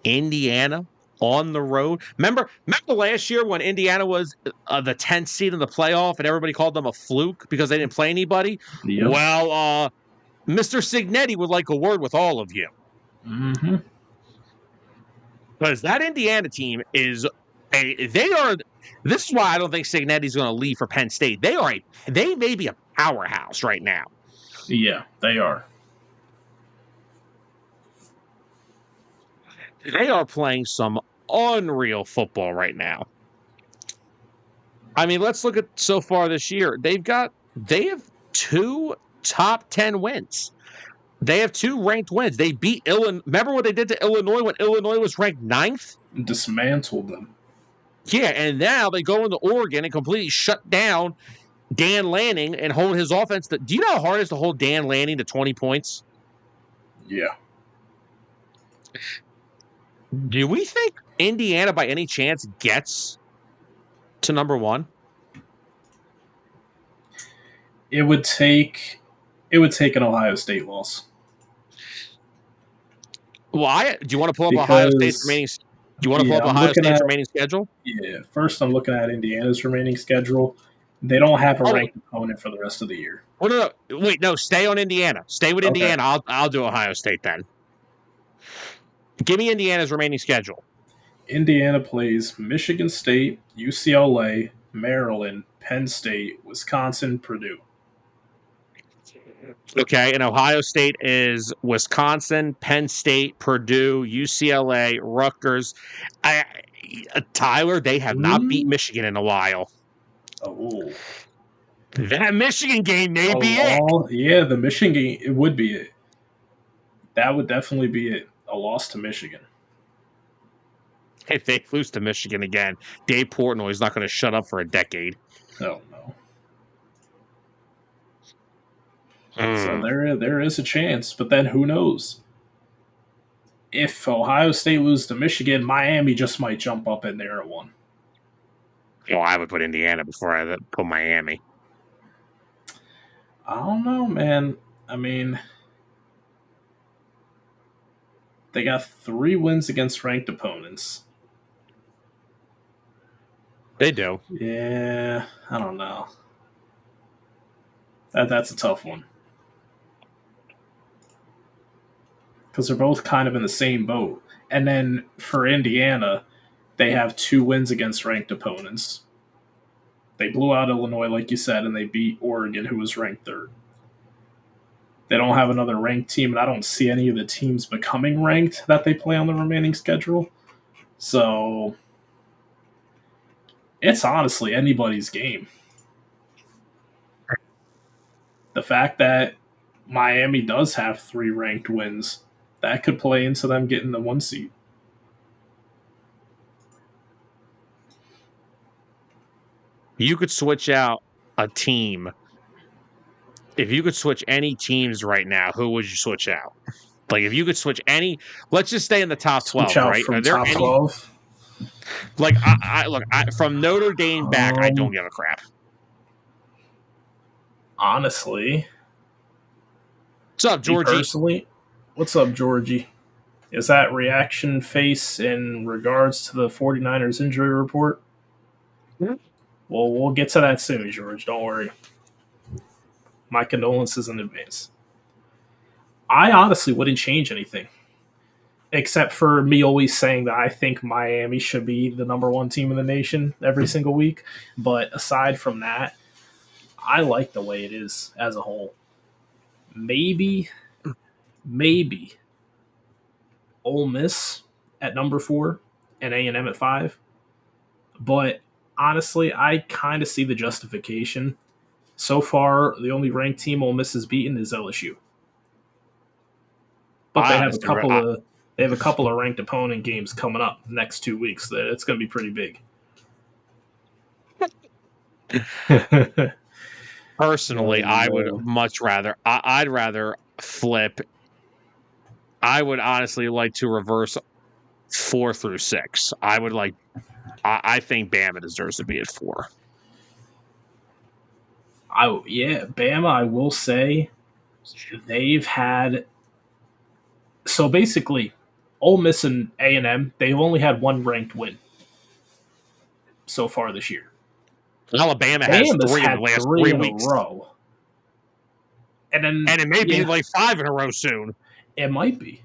Indiana on the road. Remember last year when Indiana was the 10th seed in the playoff and everybody called them a fluke because they didn't play anybody? Yep. Well, Mr. Signetti would like a word with all of you. Mm-hmm. Because that Indiana team is this is why I don't think Signetti's going to leave for Penn State. They may be a powerhouse right now. Yeah, they are. They are playing some unreal football right now. I mean, let's look at so far this year. They have 2 top 10 wins. They have 2 ranked wins. They beat Illinois. Remember what they did to Illinois when Illinois was ranked 9th? Dismantled them. Yeah, and now they go into Oregon and completely shut down Dan Lanning and hold his offense. Do you know how hard it is to hold Dan Lanning to 20 points? Yeah. Do we think Indiana, by any chance, gets to number 1? It would take an Ohio State loss. Well, do you want to pull up Ohio State's remaining? Do you want to pull up Ohio State's remaining schedule? Yeah. First, I'm looking at Indiana's remaining schedule. They don't have a ranked opponent for the rest of the year. Oh, no. Wait, no. Stay on Indiana. Stay with Indiana. I'll do Ohio State then. Give me Indiana's remaining schedule. Indiana plays Michigan State, UCLA, Maryland, Penn State, Wisconsin, Purdue. Okay, and Ohio State is Wisconsin, Penn State, Purdue, UCLA, Rutgers. Tyler, they have not beat Michigan in a while. Oh. That Michigan game may be it. Yeah, the Michigan game, it would be it. That would definitely be it. A loss to Michigan. If they lose to Michigan again, Dave Portnoy is not going to shut up for a decade. Oh, no. So there is a chance, but then who knows? If Ohio State loses to Michigan, Miami just might jump up in there at 1. Well, I would put Indiana before I put Miami. I don't know, man. I mean, they got 3 wins against ranked opponents. They do. Yeah, I don't know. That's a tough one. because they're both kind of in the same boat. And then for Indiana, they have 2 wins against ranked opponents. They blew out Illinois, like you said, and they beat Oregon, who was ranked third. They don't have another ranked team, and I don't see any of the teams becoming ranked that they play on the remaining schedule. So it's honestly anybody's game. The fact that Miami does have 3 ranked wins, that could play into them getting the 1 seed. You could switch out a team. If you could switch any teams right now, who would you switch out? Like, if you could switch any, let's just stay in the top 12, Switch out right? from Are there top any 12. like look from Notre Dame back? I don't give a crap. Honestly, What's up, Georgie? personally, what's up, Georgie? Is that reaction face in regards to the 49ers injury report? Mm-hmm. Well, we'll get to that soon, George. Don't worry. My condolences in advance. I honestly wouldn't change anything, except for me always saying that I think Miami should be the number 1 team in the nation every single week. But aside from that, I like the way it is as a whole. Maybe Ole Miss at number 4 and A&M at 5. But honestly, I kind of see the justification. So far, the only ranked team Ole Miss has beaten is LSU. But they have a couple of ranked opponent games coming up next 2 weeks. It's going to be pretty big. Personally, I would much rather. I'd rather flip. I would honestly like to reverse 4 through 6. I would like. I think Bama deserves to be at 4. Bama. I will say they've had. So basically, Ole Miss and A&M, they've only had 1 ranked win so far this year. Alabama has 3 in the last 3 weeks. A row. And it may be like 5 in a row soon. It might be.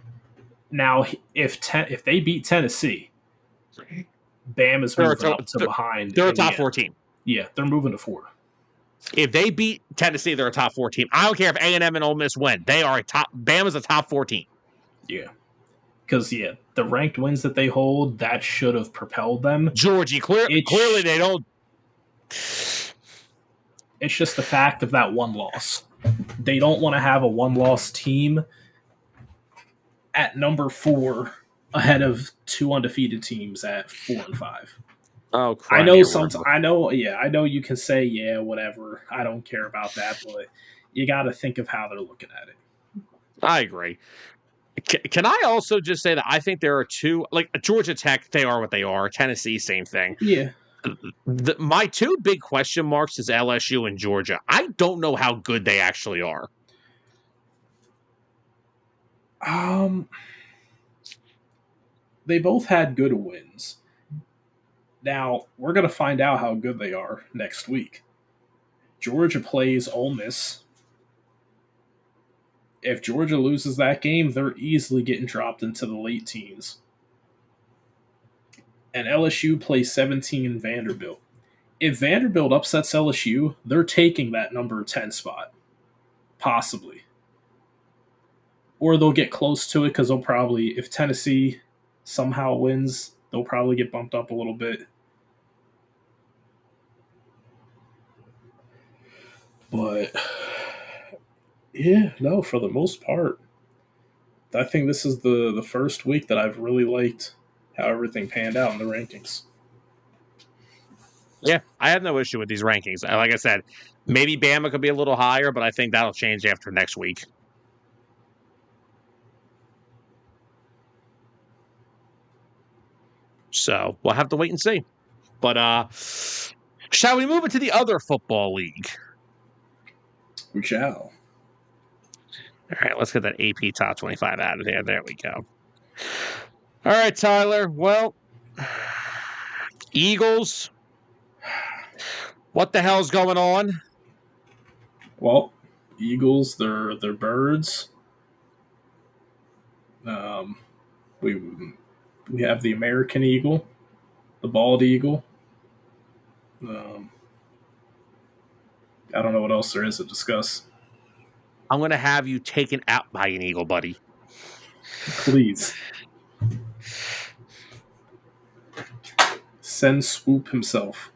Now, if they beat Tennessee, Bama's moving up to behind. They're a top 4 team. Yeah, they're moving to 4. If they beat Tennessee, they're a top 4 team. I don't care if A&M and Ole Miss win. They are Bama's a top 4 team. Yeah. Because, the ranked wins that they hold, that should have propelled them. Georgie, clearly they don't. It's just the fact of that 1 loss. They don't want to have a 1-loss team at number 4 ahead of 2 undefeated teams at 4 and 5. Oh, I know you can say, whatever. I don't care about that, but you got to think of how they're looking at it. I agree. Can I also just say that I think there are 2, like Georgia Tech, they are what they are. Tennessee, same thing. Yeah. My 2 big question marks is LSU and Georgia. I don't know how good they actually are. They both had good wins. Now, we're going to find out how good they are next week. Georgia plays Ole Miss. If Georgia loses that game, they're easily getting dropped into the late teens. And LSU plays 17 Vanderbilt. If Vanderbilt upsets LSU, they're taking that number 10 spot. Possibly. Or they'll get close to it because they'll probably, if Tennessee somehow wins, they'll probably get bumped up a little bit. But, for the most part, I think this is the first week that I've really liked how everything panned out in the rankings. Yeah, I have no issue with these rankings. Like I said, maybe Bama could be a little higher, but I think that'll change after next week. So we'll have to wait and see. But shall we move into the other football league? We shall. All right, let's get that AP Top 25 out of there. There we go. All right, Tyler. Well, Eagles. What the hell's going on? Well, Eagles, they're birds. Um, we we have the American eagle, the bald eagle. Um, I don't know what else there is to discuss. I'm going to have you taken out by an eagle, buddy. Please send Swoop himself.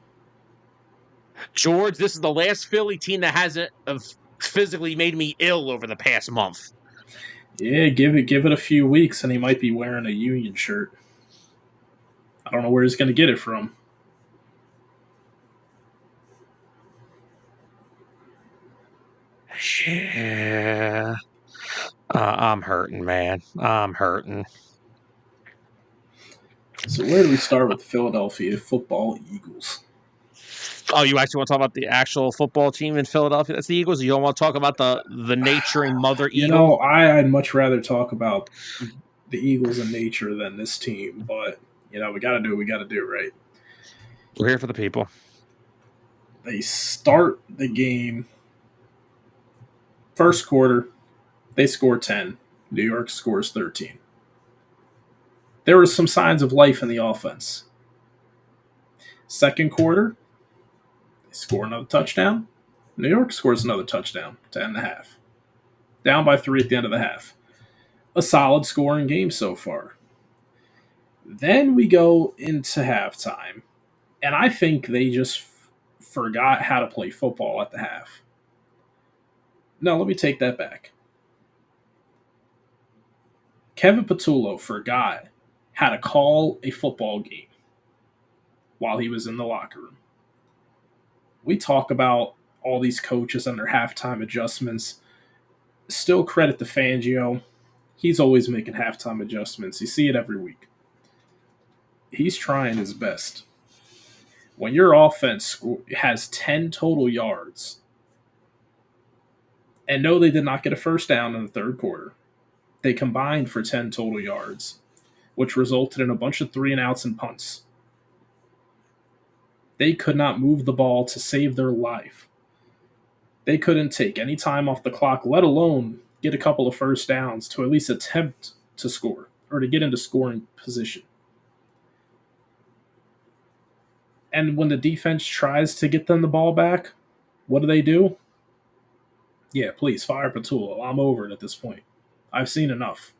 George, this is the last Philly team that hasn't physically made me ill over the past month. Yeah, give it a few weeks, and he might be wearing a Union shirt. I don't know where he's going to get it from. Yeah. I'm hurting, man. I'm hurting. So where do we start with the Philadelphia Football Eagles? Oh, you actually want to talk about the actual football team in Philadelphia? That's the Eagles? You don't want to talk about the naturing mother eagle? I'd much rather talk about the Eagles in nature than this team, but we got to do what we got to do, right? We're here for the people. They start the game first quarter. They score 10. New York scores 13. There were some signs of life in the offense. Second quarter, they score another touchdown. New York scores another touchdown to end the half. Down by 3 at the end of the half. A solid scoring game so far. Then we go into halftime, and I think they just forgot how to play football at the half. No, let me take that back. Kevin Patullo forgot how to call a football game while he was in the locker room. We talk about all these coaches and their halftime adjustments. Still credit to Fangio. He's always making halftime adjustments. You see it every week. He's trying his best. When your offense has 10 total yards, and no, they did not get a first down in the third quarter. They combined for 10 total yards, which resulted in a bunch of 3-and-outs and punts. They could not move the ball to save their life. They couldn't take any time off the clock, let alone get a couple of first downs to at least attempt to score or to get into scoring position. And when the defense tries to get them the ball back, what do? Yeah, please, fire Patullo. I'm over it at this point. I've seen enough.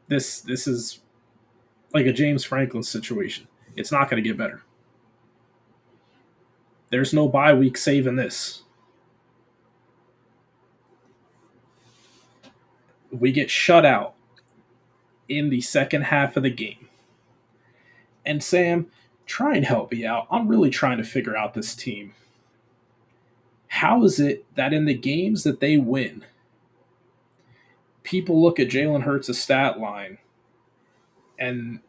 This is like a James Franklin situation. It's not going to get better. There's no bye week saving this. We get shut out in the second half of the game. And Sam, try and help me out. I'm really trying to figure out this team. How is it that in the games that they win, people look at Jalen Hurts' stat line and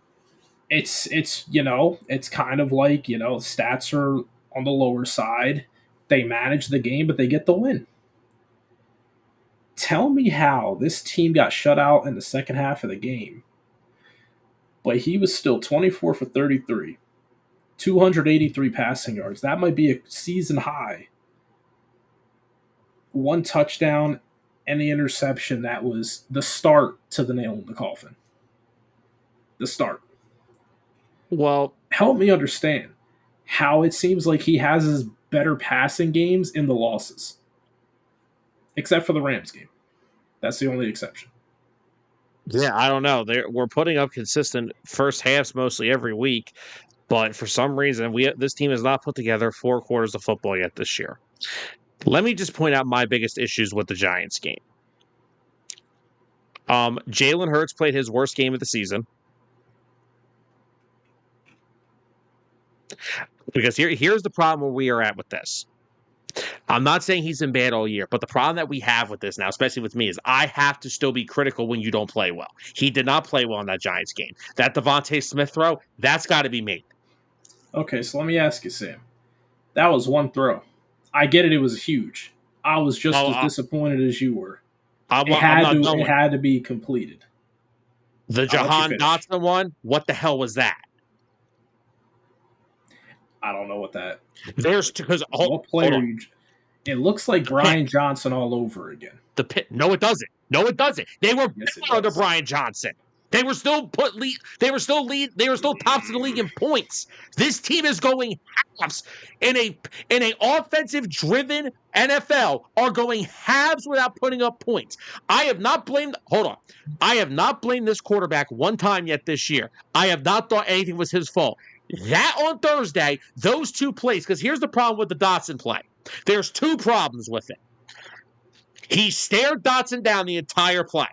it's kind of like, stats are on the lower side. They manage the game, but they get the win. Tell me how this team got shut out in the second half of the game, but he was still 24 for 33, 283 passing yards. That might be a season high. 1 touchdown and the interception. That was the start to the nail in the coffin. The start. Well, help me understand how it seems like he has his better passing games in the losses. Except for the Rams game. That's the only exception. Yeah, I don't know. We're putting up consistent first halves mostly every week, but for some reason, this team has not put together 4 quarters of football yet this year. Let me just point out my biggest issues with the Giants game. Jalen Hurts played his worst game of the season. Because here's the problem where we are at with this. I'm not saying he's been bad all year, but the problem that we have with this now, especially with me, is I have to still be critical when you don't play well. He did not play well in that Giants game. That Devontae Smith throw, that's got to be made. Okay, so let me ask you, Sam. That was one throw. I get it was huge. I was just as disappointed as you were. It had to be completed. The Jahan Dotson one, what the hell was that? I don't know what that. There's because what player? It looks like Brian Johnson all over again. The pit. No, it doesn't. No, it doesn't. They were Yes, better under Brian Johnson. They were still They were still tops of the league in points. This team is going halves in a offensive driven NFL are going halves without putting up points. I have not blamed. Hold on. I have not blamed this quarterback one time yet this year. I have not thought anything was his fault. That on Thursday, those two plays. Because here's the problem with the Dotson play. There's two problems with it. He stared Dotson down the entire play.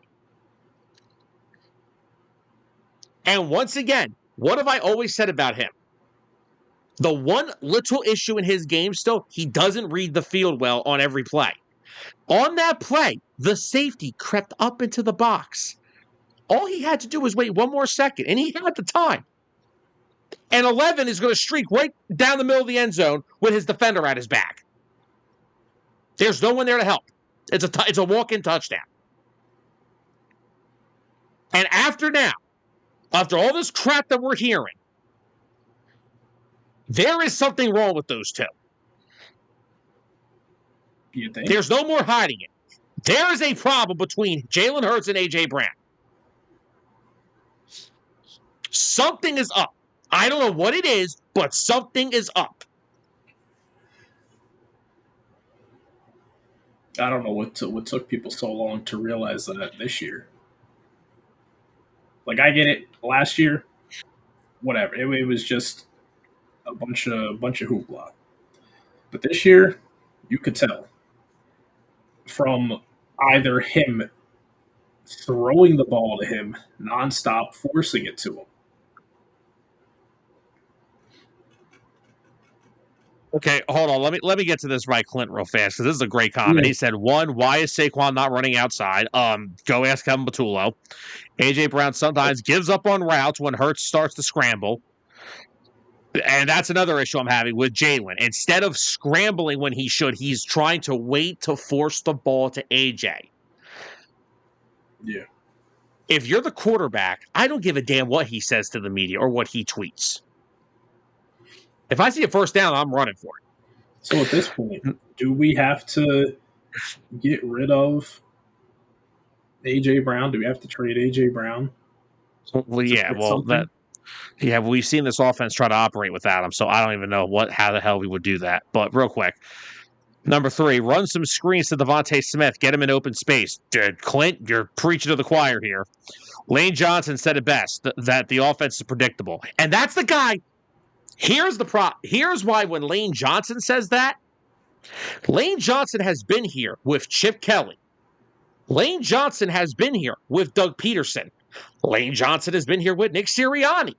And once again, what have I always said about him? The one little issue in his game still, he doesn't read the field well on every play. On that play, the safety crept up into the box. All he had to do was wait one more second, and he had the time. And 11 is going to streak right down the middle of the end zone with his defender at his back. There's no one there to help. It's a walk-in touchdown. And after all this crap that we're hearing, there is something wrong with those two. You think? There's no more hiding it. There is a problem between Jalen Hurts and A.J. Brown. Something is up. I don't know what it is, but something is up. I don't know what took people so long to realize that this year. Like, I get it. Last year, whatever. It was just a bunch of hoopla. But this year, you could tell from either him throwing the ball to him nonstop, forcing it to him. Okay, hold on. Let me get to this right, Clint, real fast, because this is a great comment. Yeah. He said, one, why is Saquon not running outside? Go ask Kevin Patullo. A.J. Brown sometimes gives up on routes when Hurts starts to scramble. And that's another issue I'm having with Jalen. Instead of scrambling when he should, he's trying to wait to force the ball to A.J. Yeah. If you're the quarterback, I don't give a damn what he says to the media or what he tweets. If I see a first down, I'm running for it. So at this point, do we have to get rid of A.J. Brown? Do we have to trade A.J. Brown? Well, yeah. We've seen this offense try to operate without him, so I don't even know how the hell we would do that. But real quick, number 3, run some screens to Devontae Smith. Get him in open space. Dude, Clint, you're preaching to the choir here. Lane Johnson said it best, that the offense is predictable. And that's the guy. Here's the problem. Here's why when Lane Johnson says that, Lane Johnson has been here with Chip Kelly. Lane Johnson has been here with Doug Peterson. Lane Johnson has been here with Nick Sirianni.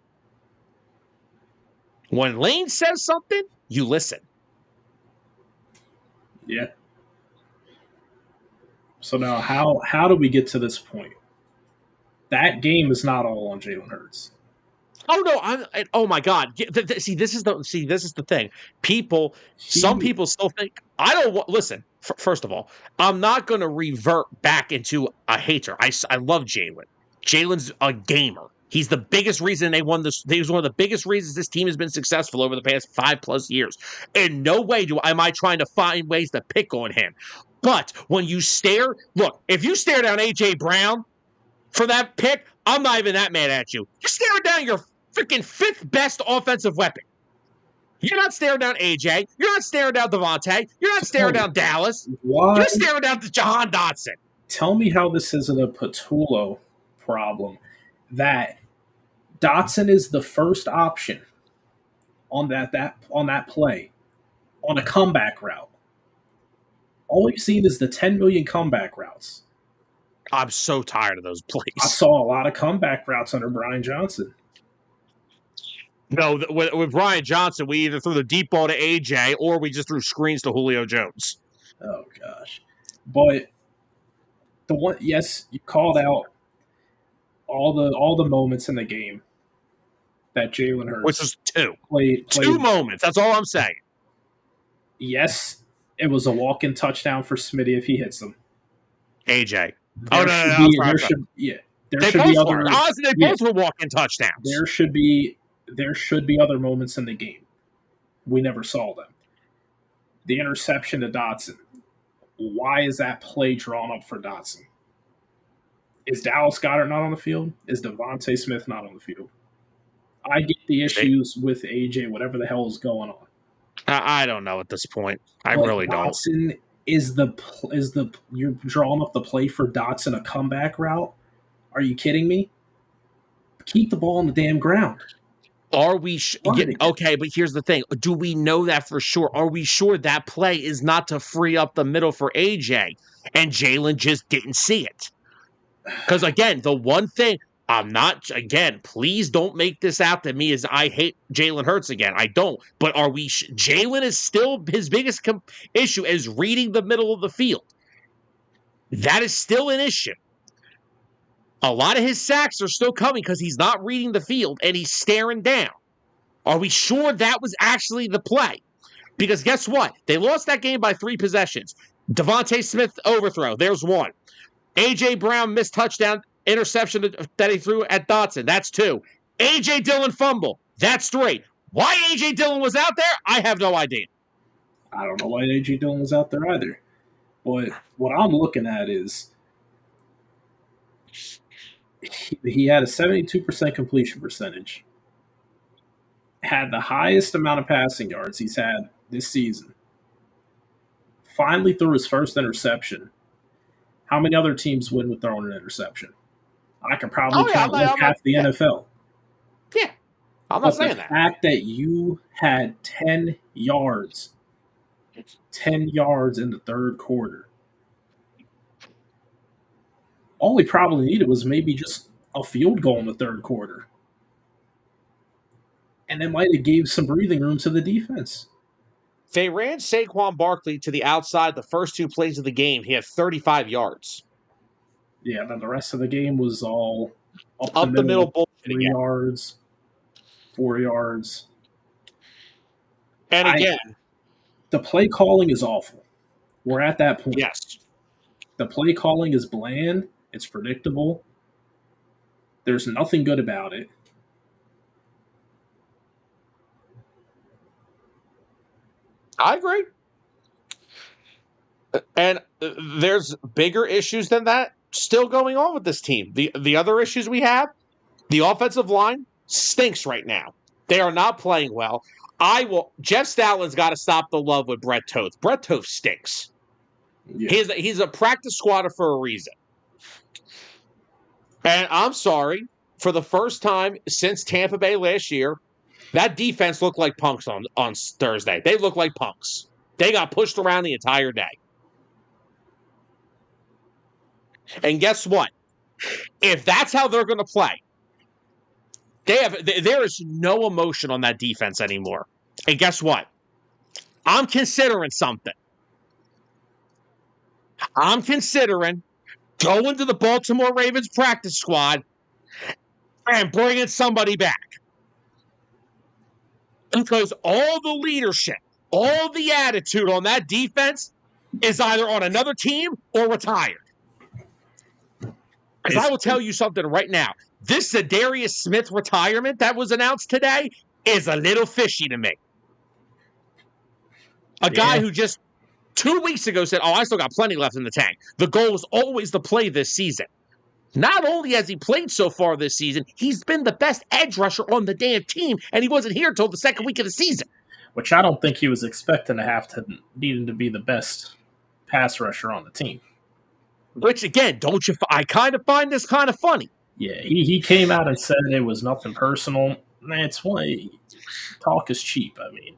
When Lane says something, you listen. Yeah. So now how do we get to this point? That game is not all on Jalen Hurts. Oh no! Oh my God! See, this is the thing. Some people still think I don't listen. First of all, I'm not going to revert back into a hater. I love Jalen. Jalen's a gamer. He's the biggest reason they won this. He's one of the biggest reasons this team has been successful over the past 5+ years. In no way am I trying to find ways to pick on him. But when you if you stare down A.J. Brown for that pick, I'm not even that mad at you. You're staring down your freaking 5th best offensive weapon. You're not staring down AJ. You're not staring down Devontae. You're not staring down Dallas. Why? You're staring down Jahan Dotson. Tell me how this isn't a Patullo problem. That Dotson is the first option on that play on a comeback route. All we've seen is the 10 million comeback routes. I'm so tired of those plays. I saw a lot of comeback routes under Brian Johnson. No, with Brian Johnson, we either threw the deep ball to AJ or we just threw screens to Julio Jones. Oh gosh, but yes, you called out all the moments in the game that Jalen Hurts, which was played 2 moments. That's all I'm saying. Yes, it was a walk-in touchdown for Smitty if he hits them. AJ. There should be other. Honestly, they both were walk-in touchdowns. There should be other moments in the game. We never saw them. The interception to Dotson. Why is that play drawn up for Dotson? Is Dallas Goedert not on the field? Is Devontae Smith not on the field? I get the issues with AJ, whatever the hell is going on. I don't know at this point. I But really don't. Dotson is the you're drawing up the play for Dotson a comeback route? Are you kidding me? Keep the ball on the damn ground. Are we Run it. okay? But here's the thing: do we know that for sure? Are we sure that play is not to free up the middle for AJ, and Jalen just didn't see it? Because again, the one thing I'm not, again, please don't make this out to me as I hate Jalen Hurts again. I don't. But are we? Jalen is still his biggest issue is reading the middle of the field. That is still an issue. A lot of his sacks are still coming because he's not reading the field and he's staring down. Are we sure that was actually the play? Because guess what? They lost that game by 3 possessions. Devontae Smith overthrow. There's 1. A.J. Brown missed touchdown interception that he threw at Dotson. That's 2. A.J. Dillon fumble. That's 3. Why A.J. Dillon was out there, I have no idea. I don't know why A.J. Dillon was out there either. But what I'm looking at is he had a 72% completion percentage, had the highest amount of passing yards he's had this season, finally threw his first interception. How many other teams win with throwing an interception? I can probably count half the NFL. Yeah, I'm not saying that. The fact that you had 10 yards in the third quarter, all we probably needed was maybe just a field goal in the third quarter. And it might have gave some breathing room to the defense. They ran Saquon Barkley to the outside the first 2 plays of the game. He had 35 yards. Yeah, then the rest of the game was all up the middle 3 yards, 4 yards. And again, the play calling is awful. We're at that point. Yes. The play calling is bland. It's predictable. There's nothing good about it. I agree. And there's bigger issues than that still going on with this team. The other issues we have, the offensive line stinks right now. They are not playing well. Jeff Stoutland's got to stop the love with Brett Toth. Brett Toth stinks. Yeah. He's a practice squatter for a reason. And I'm sorry, for the first time since Tampa Bay last year, that defense looked like punks on Thursday. They looked like punks. They got pushed around the entire day. And guess what? If that's how they're going to play, there is no emotion on that defense anymore. And guess what? I'm considering something. I'm considering going to the Baltimore Ravens practice squad and bringing somebody back. Because all the leadership, all the attitude on that defense is either on another team or retired. Because I will tell you something right now. This Zadarius Smith retirement that was announced today is a little fishy to me. A guy who just 2 weeks ago said, I still got plenty left in the tank. The goal was always to play this season. Not only has he played so far this season, he's been the best edge rusher on the damn team, and he wasn't here until the second week of the season. Which I don't think he was expecting to have to needing to be the best pass rusher on the team. Which, again, I kind of find this kind of funny. Yeah, he came out and said it was nothing personal. It's why talk is cheap. I mean,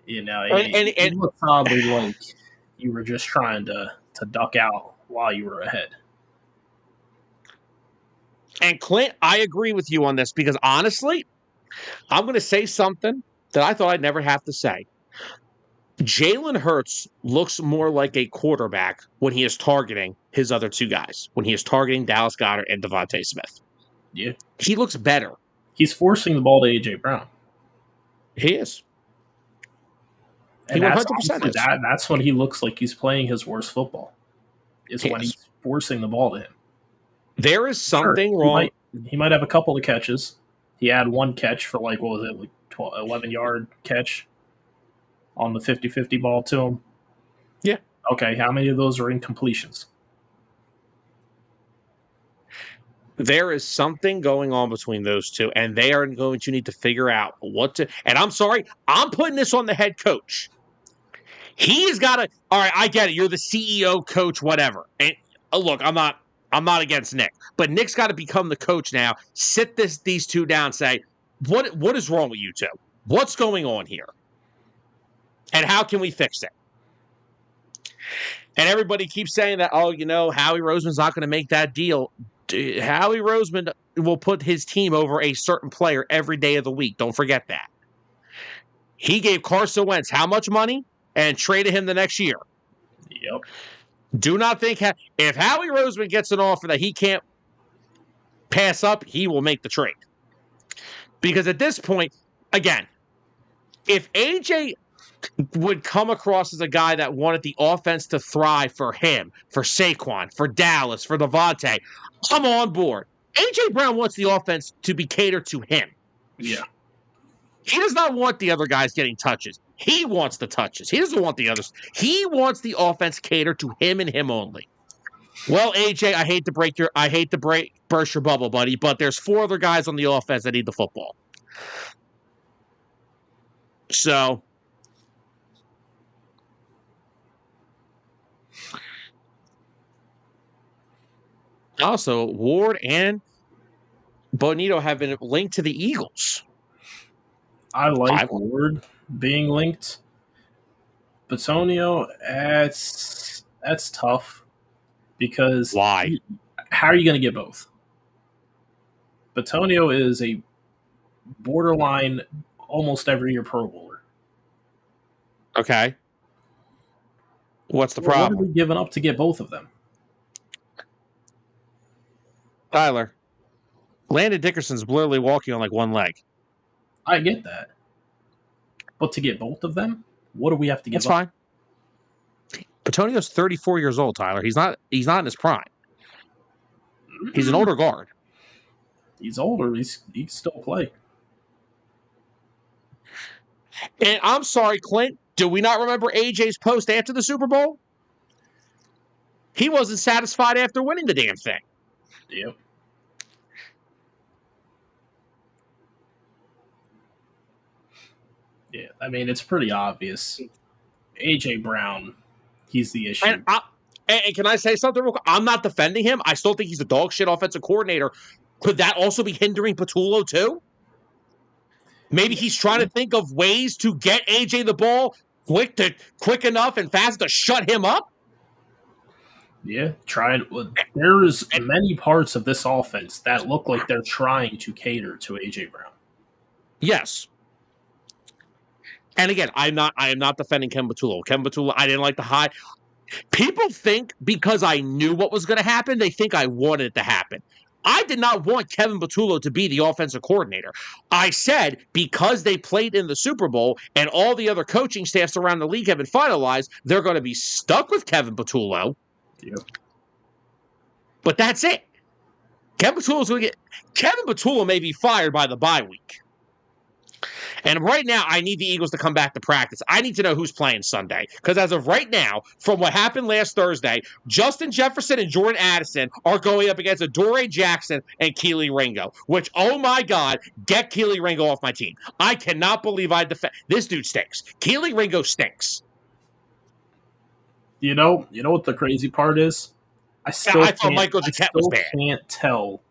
it looked probably like you were just trying to duck out while you were ahead. And Clint, I agree with you on this because honestly, I'm going to say something that I thought I'd never have to say. Jalen Hurts looks more like a quarterback when he is targeting his other 2 guys, when he is targeting Dallas Goedert and Devontae Smith. Yeah. He looks better. He's forcing the ball to A.J. Brown. He is. He 100% is. That's when he looks like he's playing his worst football, is when he's forcing the ball to him. There is something wrong. He might have a couple of catches. He had 1 catch for 11-yard catch on the 50-50 ball to him. Yeah. Okay, how many of those are incompletions? There is something going on between those two, and they are going to need to figure out what to. And I'm sorry, I'm putting this on the head coach. He's got to. All right, I get it. You're the CEO, coach, whatever. And look, I'm not against Nick, but Nick's got to become the coach now. Sit these two down. Say what is wrong with you two? What's going on here? And how can we fix it? And everybody keeps saying that, oh, Howie Roseman's not going to make that deal. Howie Roseman will put his team over a certain player every day of the week. Don't forget that. He gave Carson Wentz how much money and traded him the next year? Yep. Do not think if Howie Roseman gets an offer that he can't pass up, he will make the trade. Because at this point, again, if AJ would come across as a guy that wanted the offense to thrive for him, for Saquon, for Dallas, for Devontae, I'm on board. AJ Brown wants the offense to be catered to him. Yeah. He does not want the other guys getting touches. He wants the touches. He doesn't want the others. He wants the offense catered to him and him only. Well, AJ, I hate to burst your bubble, buddy, but there's 4 other guys on the offense that need the football. So also, Ward and Bonito have been linked to the Eagles. I like Ward being linked. Bitonio, that's tough because why? How are you going to get both? Bitonio is a borderline almost every year Pro Bowler. Okay. What's the problem? What are we giving up to get both of them? Tyler, Landon Dickerson's literally walking on like one leg. I get that. But to get both of them, what do we have to give up? That's fine. Bitonio's 34 years old, Tyler. He's not in his prime. He's an older guard. He's older. He can still play. And I'm sorry, Clint, do we not remember AJ's post after the Super Bowl? He wasn't satisfied after winning the damn thing. Yep. Yeah, I mean, it's pretty obvious. AJ Brown, he's the issue. And can I say something real quick? I'm not defending him. I still think he's a dog shit offensive coordinator. Could that also be hindering Patullo too? Maybe he's trying to think of ways to get AJ the ball quick enough and fast to shut him up. Yeah, there's many parts of this offense that look like they're trying to cater to AJ Brown. Yes. And again, I am not defending Ken Patullo. Ken Patullo, I didn't like the high. People think because I knew what was going to happen, they think I wanted it to happen. I did not want Kevin Patullo to be the offensive coordinator. I said because they played in the Super Bowl and all the other coaching staffs around the league have been finalized, they're going to be stuck with Kevin Patullo. Yep. But that's it. Kevin Patullo may be fired by the bye week. And right now, I need the Eagles to come back to practice. I need to know who's playing Sunday. Because as of right now, from what happened last Thursday, Justin Jefferson and Jordan Addison are going up against Adoree Jackson and Keely Ringo. Which, oh my God, get Keely Ringo off my team. I cannot believe I defend. This dude stinks. Keely Ringo stinks. You know what the crazy part is? I thought Michael Jacquet was bad. Can't tell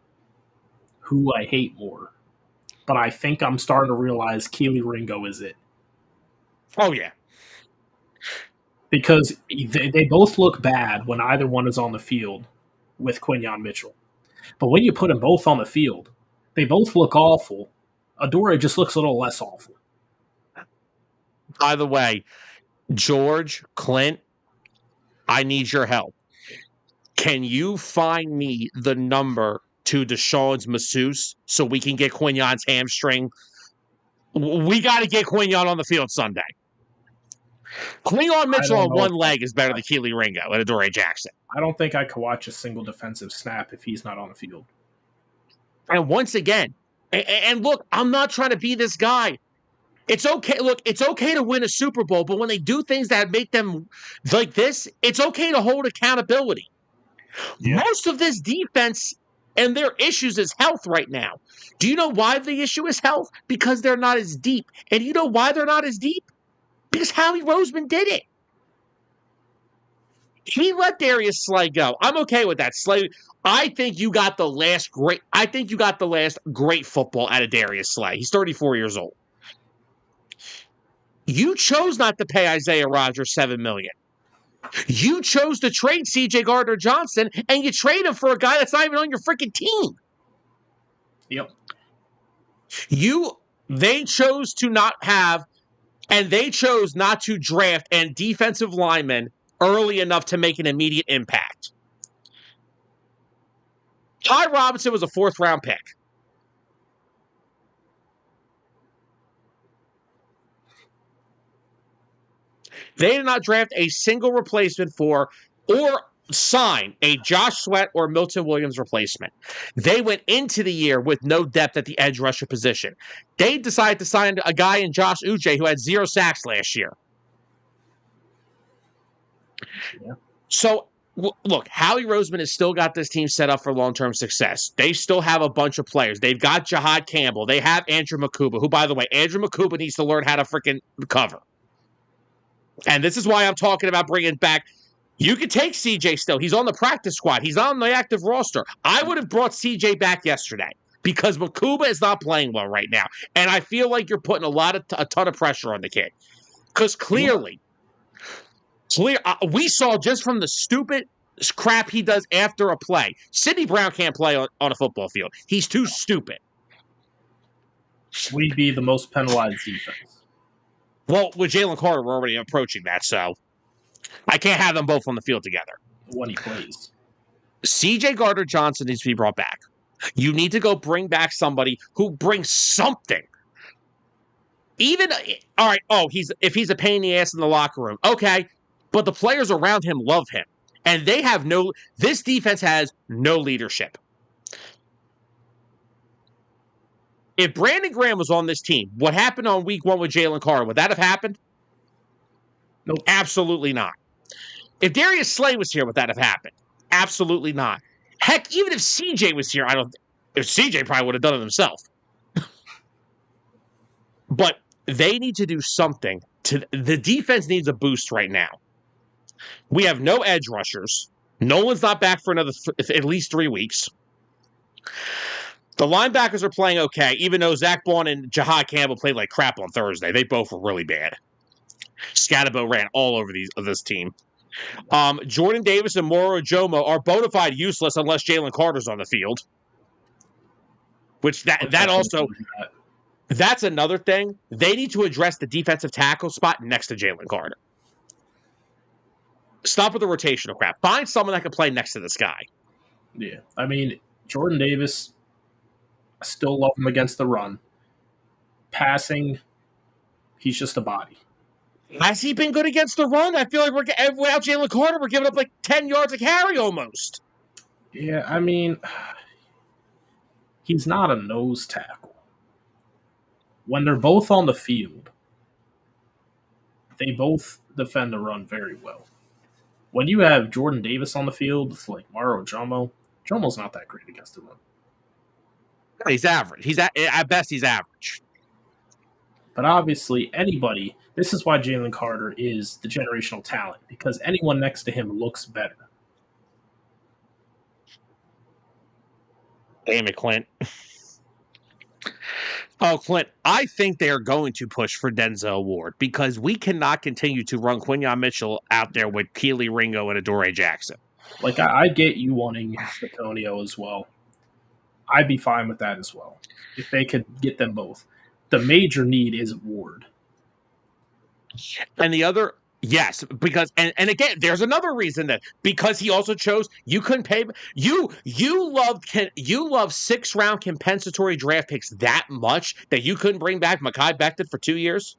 who I hate more. But I think I'm starting to realize Keely Ringo is it. Oh, yeah. Because they both look bad when either one is on the field with Quinyon Mitchell. But when you put them both on the field, they both look awful. Adoree just looks a little less awful. By the way, George, Clint, I need your help. Can you find me the number to Deshaun's masseuse so we can get Quinyon's hamstring? We got to get Quinyon on the field Sunday. Quinyon Mitchell on one leg is better than Keely Ringo and Adoree Jackson. I don't think I could watch a single defensive snap if he's not on the field. And once again, and look, I'm not trying to be this guy. It's okay. Look, it's okay to win a Super Bowl, but when they do things that make them like this, it's okay to hold accountability. Yeah. Most of this defense and their issues is health right now. Do you know why the issue is health? Because they're not as deep. And you know why they're not as deep? Because Howie Roseman did it. He let Darius Slay go. I'm okay with that. Slay, I think you got the last great football out of Darius Slay. He's 34 years old. You chose not to pay Isaiah Rodgers $7 million. You chose to trade C.J. Gardner-Johnson, and you trade him for a guy that's not even on your freaking team. Yep. They chose to not have, and they chose not to draft and defensive linemen early enough to make an immediate impact. Ty Robinson was a 4th-round pick. They did not draft a single replacement for or sign a Josh Sweat or Milton Williams replacement. They went into the year with no depth at the edge rusher position. They decided to sign a guy in Josh Uche who had 0 sacks last year. Yeah. So, look, Howie Roseman has still got this team set up for long-term success. They still have a bunch of players. They've got Jahad Campbell. They have Andrew Makuba, who, by the way, Andrew Makuba needs to learn how to freaking cover. And this is why I'm talking about bringing back. You could take CJ still. He's on the practice squad. He's on the active roster. I would have brought CJ back yesterday because Makuba is not playing well right now. And I feel like you're putting a ton of pressure on the kid. Because clearly, we saw just from the stupid crap he does after a play. Sidney Brown can't play on a football field. He's too stupid. We'd be the most penalized defense. Well, with Jalen Carter, we're already approaching that, so I can't have them both on the field together. When he plays. C.J. Gardner-Johnson needs to be brought back. You need to go bring back somebody who brings something. All right, if he's a pain in the ass in the locker room, okay, but the players around him love him. And this defense has no leadership. If Brandon Graham was on this team, what happened on week 1 with Jalen Carter, would that have happened? Nope. Absolutely not. If Darius Slay was here, would that have happened? Absolutely not. Heck, even if CJ was here, if CJ probably would have done it himself. But they need to do something. The defense needs a boost right now. We have no edge rushers. Nolan's not back for at least 3 weeks. The linebackers are playing okay, even though Zach Bond and Jahad Campbell played like crap on Thursday. They both were really bad. Scatterbo ran all over this team. Jordan Davis and Moro Jomo are bona fide useless unless Jalen Carter's on the field. That's another thing. They need to address the defensive tackle spot next to Jalen Carter. Stop with the rotational crap. Find someone that can play next to this guy. Yeah. I mean, Jordan Davis, I still love him against the run. Passing, he's just a body. Has he been good against the run? I feel like without Jalen Carter, we're giving up like 10 yards a carry almost. Yeah, I mean, he's not a nose tackle. When they're both on the field, they both defend the run very well. When you have Jordan Davis on the field, it's like Maro Jomo's not that great against the run. He's average. At best, he's average. But obviously, this is why Jalen Carter is the generational talent, because anyone next to him looks better. Damn it, Clint. Oh, Clint, I think they are going to push for Denzel Ward because we cannot continue to run Quinyon Mitchell out there with Keely Ringo and Adoree Jackson. Like, I get you wanting Antonio as well. I'd be fine with that as well, if they could get them both. The major need is Ward. And the other, yes, because and again, there's another reason that because he also chose you couldn't pay you love 6-round compensatory draft picks that much that you couldn't bring back Mekhi Becton for 2 years.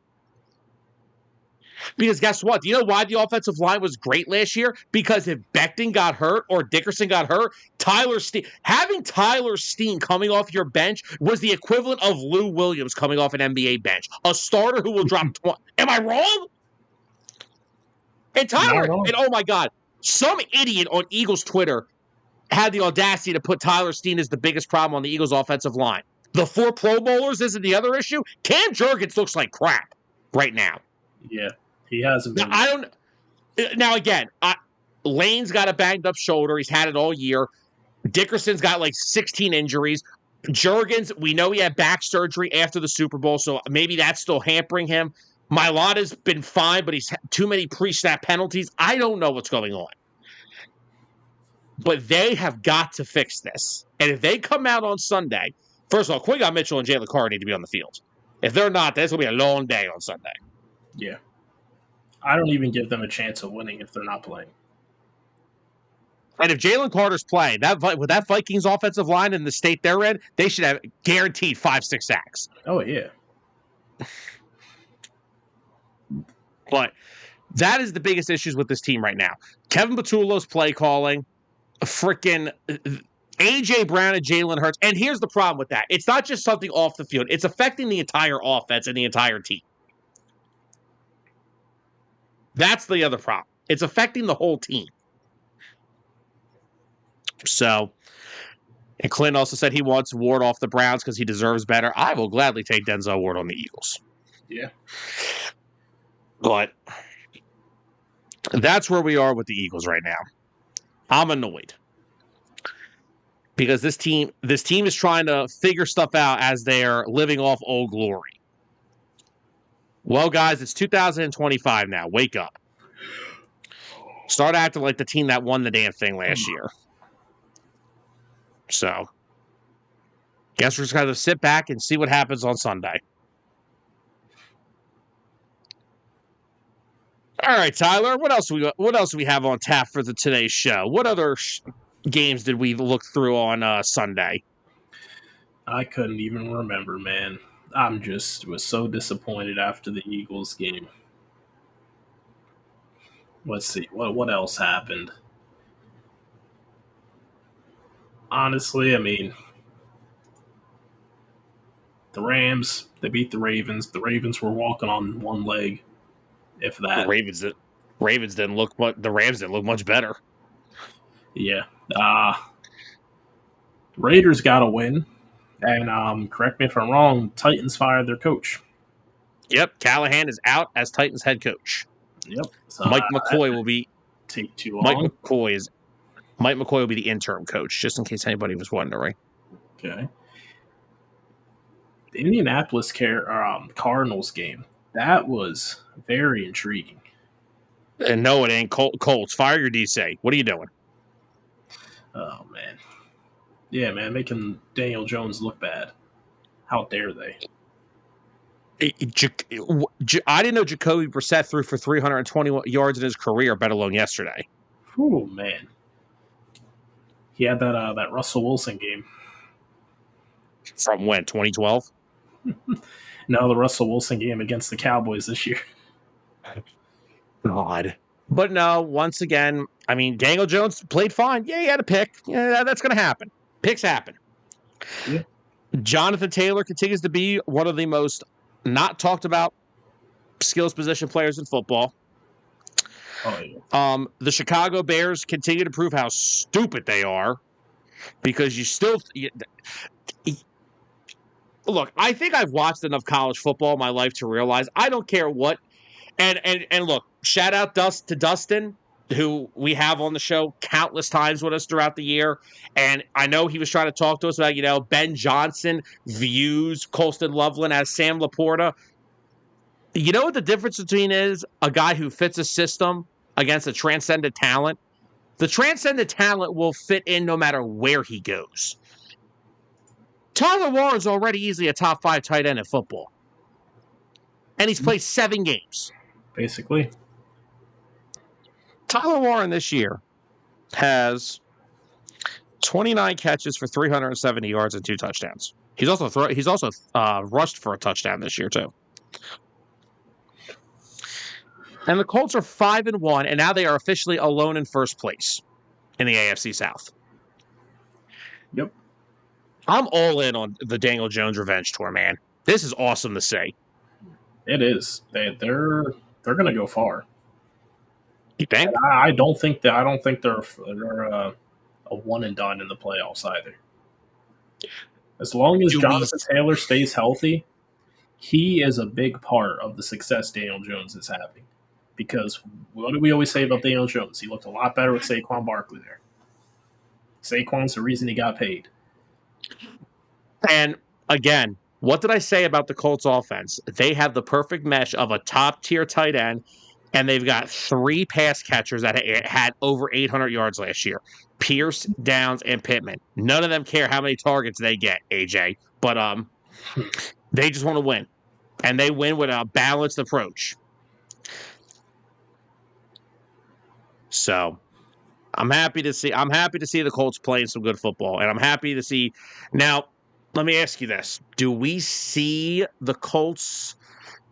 Because guess what? Do you know why the offensive line was great last year? Because if Becton got hurt or Dickerson got hurt, having Tyler Steen coming off your bench was the equivalent of Lou Williams coming off an NBA bench. A starter who will drop 20. Am I wrong? And Not wrong. oh my God, some idiot on Eagles Twitter had the audacity to put Tyler Steen as the biggest problem on the Eagles offensive line. The 4 Pro Bowlers isn't the other issue. Cam Jurgens looks like crap right now. Yeah, he hasn't been. Now again, Lane's got a banged up shoulder. He's had it all year. Dickerson's got like 16 injuries. Jurgens, we know he had back surgery after the Super Bowl, so maybe that's still hampering him. Mailata's been fine, but he's had too many pre-snap penalties. I don't know what's going on. But they have got to fix this. And if they come out on Sunday, first of all, Quingon Mitchell and Jalen Carter need to be on the field. If they're not, that's going to be a long day on Sunday. Yeah. I don't even give them a chance of winning if they're not playing. And if Jalen Carter's playing, with that Vikings offensive line in the state they're in, they should have guaranteed 5-6 sacks. Oh, yeah. But that is the biggest issues with this team right now. Kevin Patullo's play calling, freaking A.J. Brown and Jalen Hurts. And here's the problem with that. It's not just something off the field. It's affecting the entire offense and the entire team. That's the other problem. It's affecting the whole team. So, and Clint also said he wants Ward off the Browns because he deserves better. I will gladly take Denzel Ward on the Eagles. Yeah. But that's where we are with the Eagles right now. I'm annoyed because this team is trying to figure stuff out as they're living off old glory. Well, guys, it's 2025 now. Wake up. Start acting like the team that won the damn thing last year. So, guess we're just going to sit back and see what happens on Sunday. All right, Tyler, what else do we have on tap for today's show? What other games did we look through on Sunday? I couldn't even remember, man. Was so disappointed after the Eagles game. Let's see, what else happened? Honestly, I mean, the Rams, they beat the Ravens. The Ravens were walking on one leg, if that. The Rams didn't look much better. Yeah. Raiders got a win. And correct me if I'm wrong, Titans fired their coach. Yep, Callahan is out as Titans head coach. Yep. So Mike McCoy will be take too long. Mike McCoy will be the interim coach, just in case anybody was wondering. Okay. The Indianapolis Cardinals game, that was very intriguing. And no, it ain't Colts. Fire your DC. What are you doing? Oh, man. Yeah, man, making Daniel Jones look bad. How dare they? I didn't know Jacoby Brissett threw for 320 yards in his career, let alone yesterday. Oh, man. He had that Russell Wilson game. From when, 2012? No, the Russell Wilson game against the Cowboys this year. God. But no, once again, I mean, Daniel Jones played fine. Yeah, he had a pick. Yeah, that's going to happen. Picks happen. Yeah. Jonathan Taylor continues to be one of the most not talked about skills position players in football. Oh, yeah. The Chicago Bears continue to prove how stupid they are because look, I think I've watched enough college football in my life to realize I don't care what. And look, shout out to Dustin, who we have on the show countless times with us throughout the year. And I know he was trying to talk to us about, Ben Johnson views Colston Loveland as Sam Laporta. You know what the difference between is a guy who fits a system against a transcendent talent? The transcendent talent will fit in no matter where he goes. Tyler Warren's already easily a top 5 tight end in football. And he's played 7 games. Basically. Tyler Warren this year has 29 catches for 370 yards and 2 touchdowns. He's also rushed for a touchdown this year too. And the Colts are 5-1, and now they are officially alone in first place in the AFC South. Yep. I'm all in on the Daniel Jones revenge tour, man. This is awesome to see. It is. They're going to go far. You think? I don't think they're a one and done in the playoffs either. As long as Jonathan Taylor stays healthy, he is a big part of the success Daniel Jones is having. Because what do we always say about Daniel Jones? He looked a lot better with Saquon Barkley there. Saquon's the reason he got paid. And again, what did I say about the Colts offense? They have the perfect mesh of a top-tier tight end, and they've got 3 pass catchers that had over 800 yards last year. Pierce, Downs, and Pittman. None of them care how many targets they get, AJ. But they just want to win. And they win with a balanced approach. So I'm happy to see the Colts playing some good football. And I'm happy to see now. Let me ask you this. Do we see the Colts?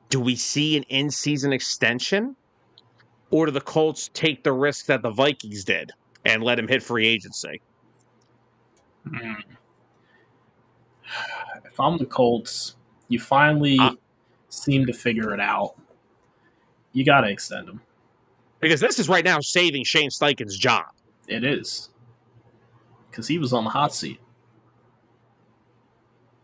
Do we see an in-season extension? Or do the Colts take the risk that the Vikings did and let him hit free agency? If I'm the Colts, you finally seem to figure it out. You got to extend him. Because this is right now saving Shane Steichen's job. It is. Because he was on the hot seat.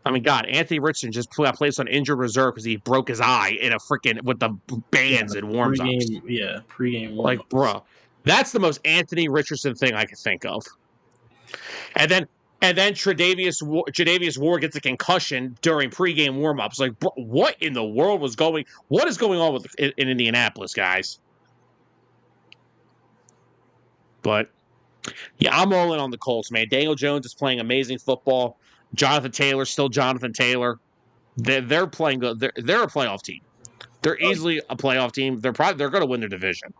I mean, God, Anthony Richardson just got placed on injured reserve because he broke his eye in a freaking with the bands and warm-ups. Pre-game warm-ups. Like, bro, that's the most Anthony Richardson thing I can think of. And then Tre'Davious Ward gets a concussion during pregame warm-ups. Like, bro, what in the world was going? What is going on in Indianapolis, guys? But yeah, I'm all in on the Colts, man. Daniel Jones is playing amazing football. Jonathan Taylor, still Jonathan Taylor. They're playing good. They're a playoff team. They're easily a playoff team. They're going to win their division.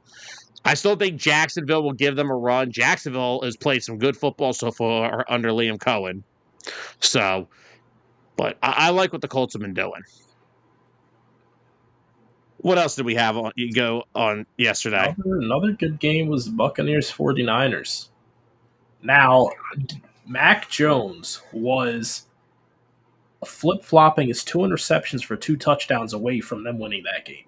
I still think Jacksonville will give them a run. Jacksonville has played some good football so far under Liam Cohen. So, but I like what the Colts have been doing. What else did we have on yesterday? Another good game was Buccaneers 49ers. Now, Mac Jones was flip-flopping his 2 interceptions for 2 touchdowns away from them winning that game.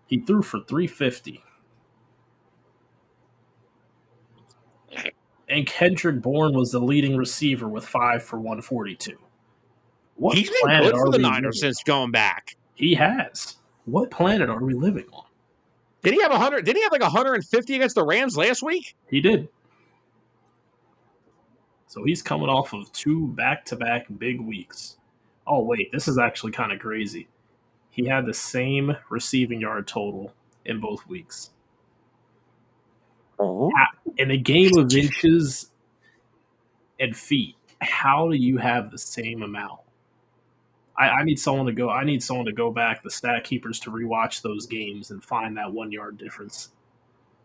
He threw for 350. And Kendrick Bourne was the leading receiver with 5 for 142. He's been good for the Niners since going back. He has. What planet are we living on? Did he have 100? Did he have like 150 against the Rams last week? He did. So he's coming off of 2 back-to-back big weeks. Oh, wait, this is actually kind of crazy. He had the same receiving yard total in both weeks. Oh. In a game of inches and feet, how do you have the same amount? I need someone to go back, the stat keepers, to rewatch those games and find that 1 yard difference.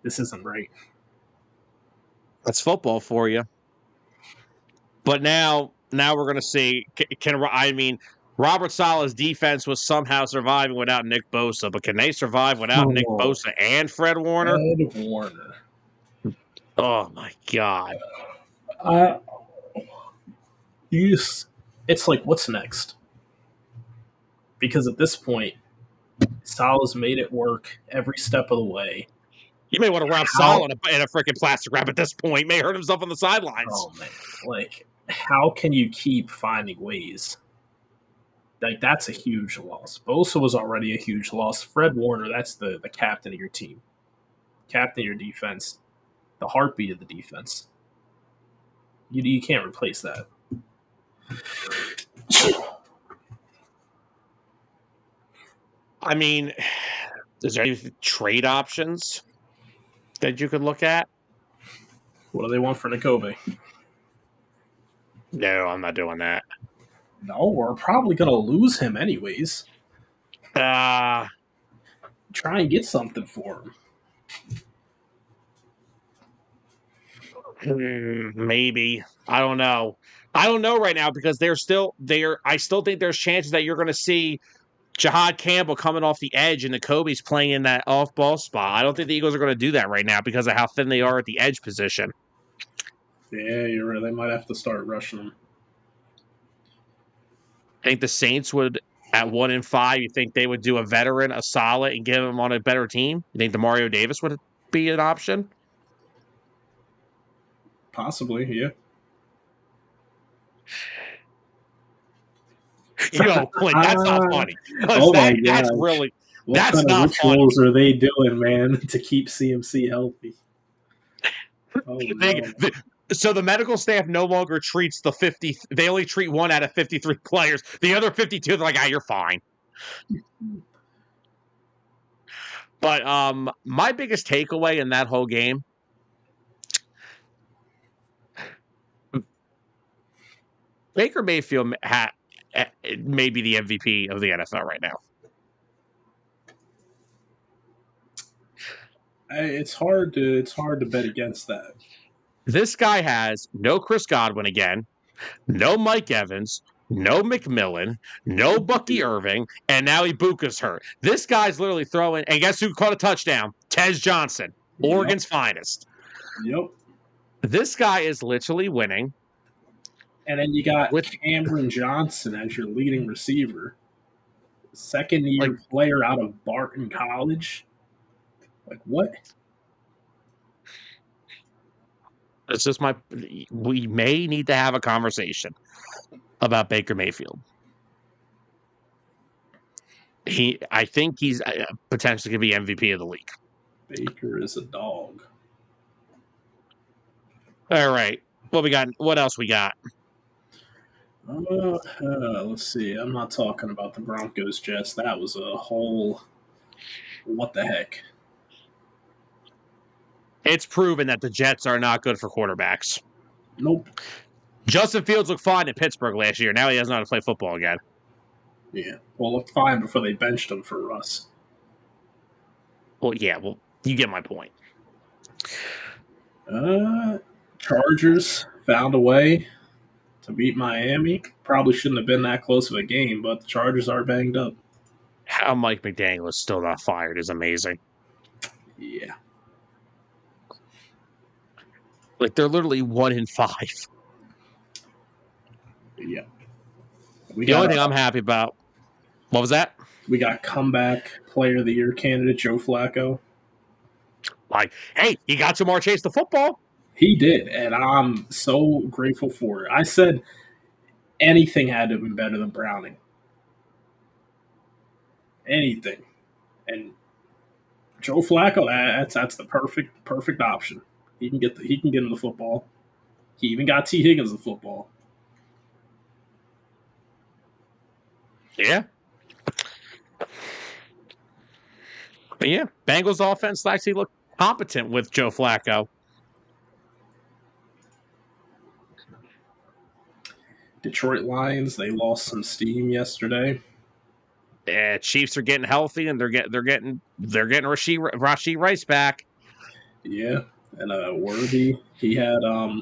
This isn't right. That's football for you. But now we're going to see. Robert Saleh's defense was somehow surviving without Nick Bosa, but can they survive without Nick Bosa and Fred Warner? Fred Warner. Oh my God. It's like, what's next? Because at this point, Saleh's made it work every step of the way. You may want to wrap Saleh in a freaking plastic wrap at this point. He may hurt himself on the sidelines. Oh man, like, how can you keep finding ways? Like, that's a huge loss. Bosa was already a huge loss. Fred Warner, that's the captain of your team, captain of your defense, the heartbeat of the defense. You can't replace that. I mean, is there any trade options that you could look at? What do they want for Nakobe? No, I'm not doing that. No, we're probably going to lose him anyways. Try and get something for him. Maybe. I don't know. I don't know right now because I still think there's chances that you're going to see Jahad Campbell coming off the edge and the Kobe's playing in that off-ball spot. I don't think the Eagles are going to do that right now because of how thin they are at the edge position. Yeah, you're right. They might have to start rushing them. I think the Saints would, at 1-5, you think they would do a veteran, a solid, and get him on a better team? You think Demario Davis would be an option? Possibly, yeah. Yo, Clint, that's not funny. Oh my That's gosh. really, What that's kind of not funny. rituals are they doing, man, to keep CMC healthy? Oh, no. So the medical staff no longer treats the 50. They only treat 1 out of 53 players. The other 52, they're like, you're fine. But my biggest takeaway in that whole game, Baker Mayfield may be the MVP of the NFL right now. It's hard to bet against that. This guy has no Chris Godwin again, no Mike Evans, no McMillan, no Bucky Irving, and now Ibuka's hurt. This guy's literally throwing, and guess who caught a touchdown? Tez Johnson, Oregon's finest. Yep. This guy is literally winning. And then you got Cameron Johnson as your leading receiver. Second-year player out of Barton College. Like, what? It's just we may need to have a conversation about Baker Mayfield. I think he's potentially going to be MVP of the league. Baker is a dog. All right. What else we got? Let's see. I'm not talking about the Broncos Jets. That was a whole what the heck. It's proven that the Jets are not good for quarterbacks. Nope. Justin Fields looked fine in Pittsburgh last year. Now he doesn't know how to play football again. Yeah. Well, looked fine before they benched him for Russ. Well, yeah. Well, you get my point. Chargers found a way to beat Miami. Probably shouldn't have been that close of a game, but the Chargers are banged up. How Mike McDaniel is still not fired is amazing. Yeah. Like, they're literally 1-5. Yeah. The only thing I'm happy about, what was that? We got comeback player of the year candidate Joe Flacco. Like, hey, he got Jamar Chase the football. He did, and I'm so grateful for it. I said anything had to have been better than Browning. Anything. And Joe Flacco, that's the perfect option. He can get him the football. He even got T. Higgins the football. Yeah. But yeah, Bengals offense actually looked competent with Joe Flacco. Detroit Lions, they lost some steam yesterday. Yeah, Chiefs are getting healthy and they're getting Rashee Rice back. Yeah, and Worthy, he had a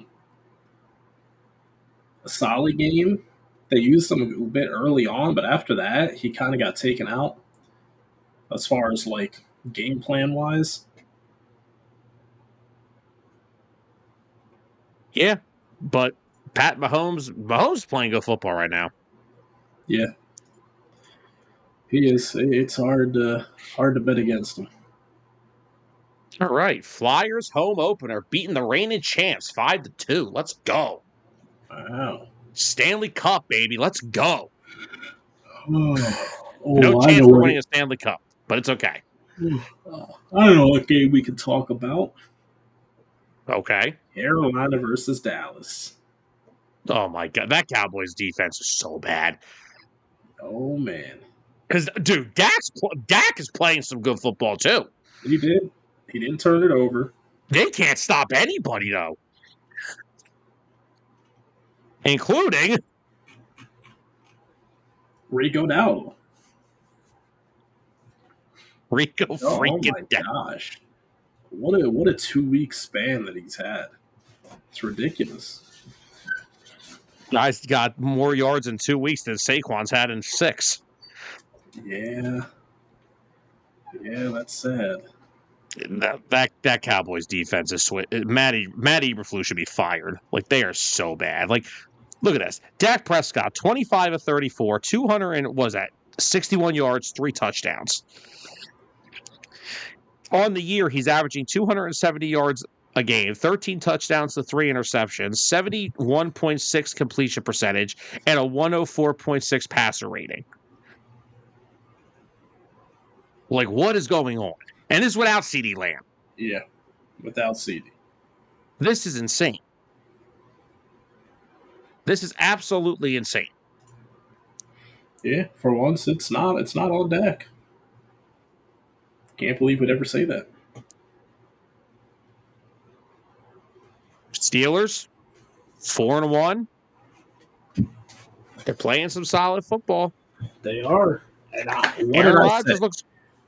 solid game. They used him a bit early on, but after that, he kind of got taken out as far as like game plan wise. Yeah, but Pat Mahomes is playing good football right now. Yeah, he is. It's hard to bet against him. All right, Flyers home opener beating the reigning champs 5-2. Let's go. Wow. Stanley Cup, baby. Let's go. No chance for winning a Stanley Cup, but it's okay. I don't know what game we can talk about. Okay. Carolina versus Dallas. Oh, my God. That Cowboys defense is so bad. Oh, man. Because, dude, Dak is playing some good football, too. He did. He didn't turn it over. They can't stop anybody, though. Including Rico Dowdle. Rico freaking Dowdle. Oh, my gosh. What a 2-week span that he's had. It's ridiculous. Guy's got more yards in 2 weeks than Saquon's had in 6. Yeah. Yeah, that's sad. That Cowboys defense is Matt Eberflus should be fired. Like, they are so bad. Like, look at this. Dak Prescott, 25 of 34, 200 and was that 61 yards, 3 touchdowns. On the year, he's averaging 270 yards a game, 13 touchdowns to 3 interceptions, 71.6 completion percentage, and a 104.6 passer rating. Like, what is going on? And this is without CeeDee Lamb. Yeah, without CD. This is insane. This is absolutely insane. Yeah, for once, it's not. It's not all Dak. Can't believe we'd ever say that. Steelers, 4-1. They're playing some solid football. They are. And Aaron Rodgers looks.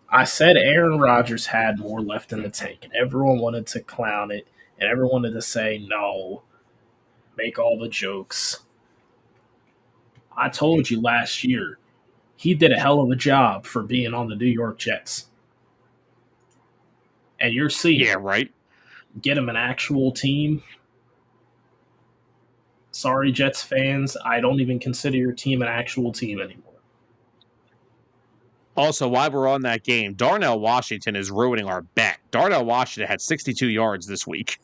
I said Aaron Rodgers had more left in the tank, and everyone wanted to clown it, and everyone wanted to say no, make all the jokes. I told you last year, he did a hell of a job for being on the New York Jets. And you're seeing, Yeah, right. Get him an actual team. Sorry, Jets fans, I don't even consider your team an actual team anymore. Also, while we're on that game, Darnell Washington is ruining our bet. Darnell Washington had 62 yards this week.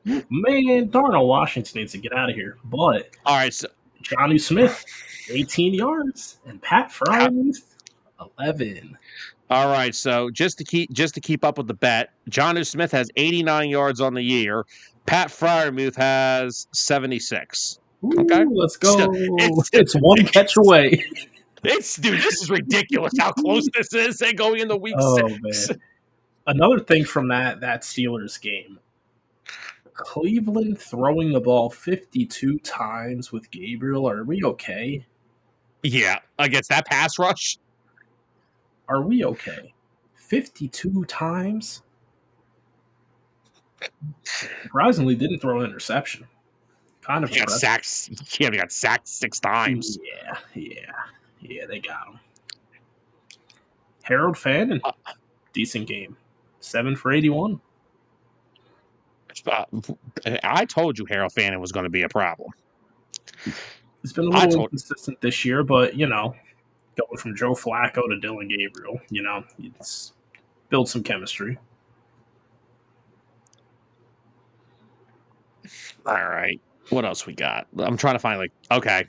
Man, Darnell Washington needs to get out of here. But all right, so Jonnu Smith, 18 yards, and Pat Freiermuth, 11. All right, so just to keep up with the bet, Jonnu Smith has 89 yards on the year. Pat Freiermuth has 76. Ooh, okay, let's go. It's one catch away. Dude, this is ridiculous how close this is and going into week 6. Man. Another thing from that Steelers game, Cleveland throwing the ball 52 times with Gabriel. Are we okay? Yeah, against that pass rush. Are we okay? 52 times? Surprisingly, didn't throw an interception. Kind of he got sacked. Yeah, he got sacked 6 times. Yeah, they got him. Harold Fannin, decent game. 7 for 81. I told you Harold Fannin was going to be a problem. It's been a little inconsistent this year, but, going from Joe Flacco to Dylan Gabriel, it's build some chemistry. All right. What else we got? I'm trying to find, okay.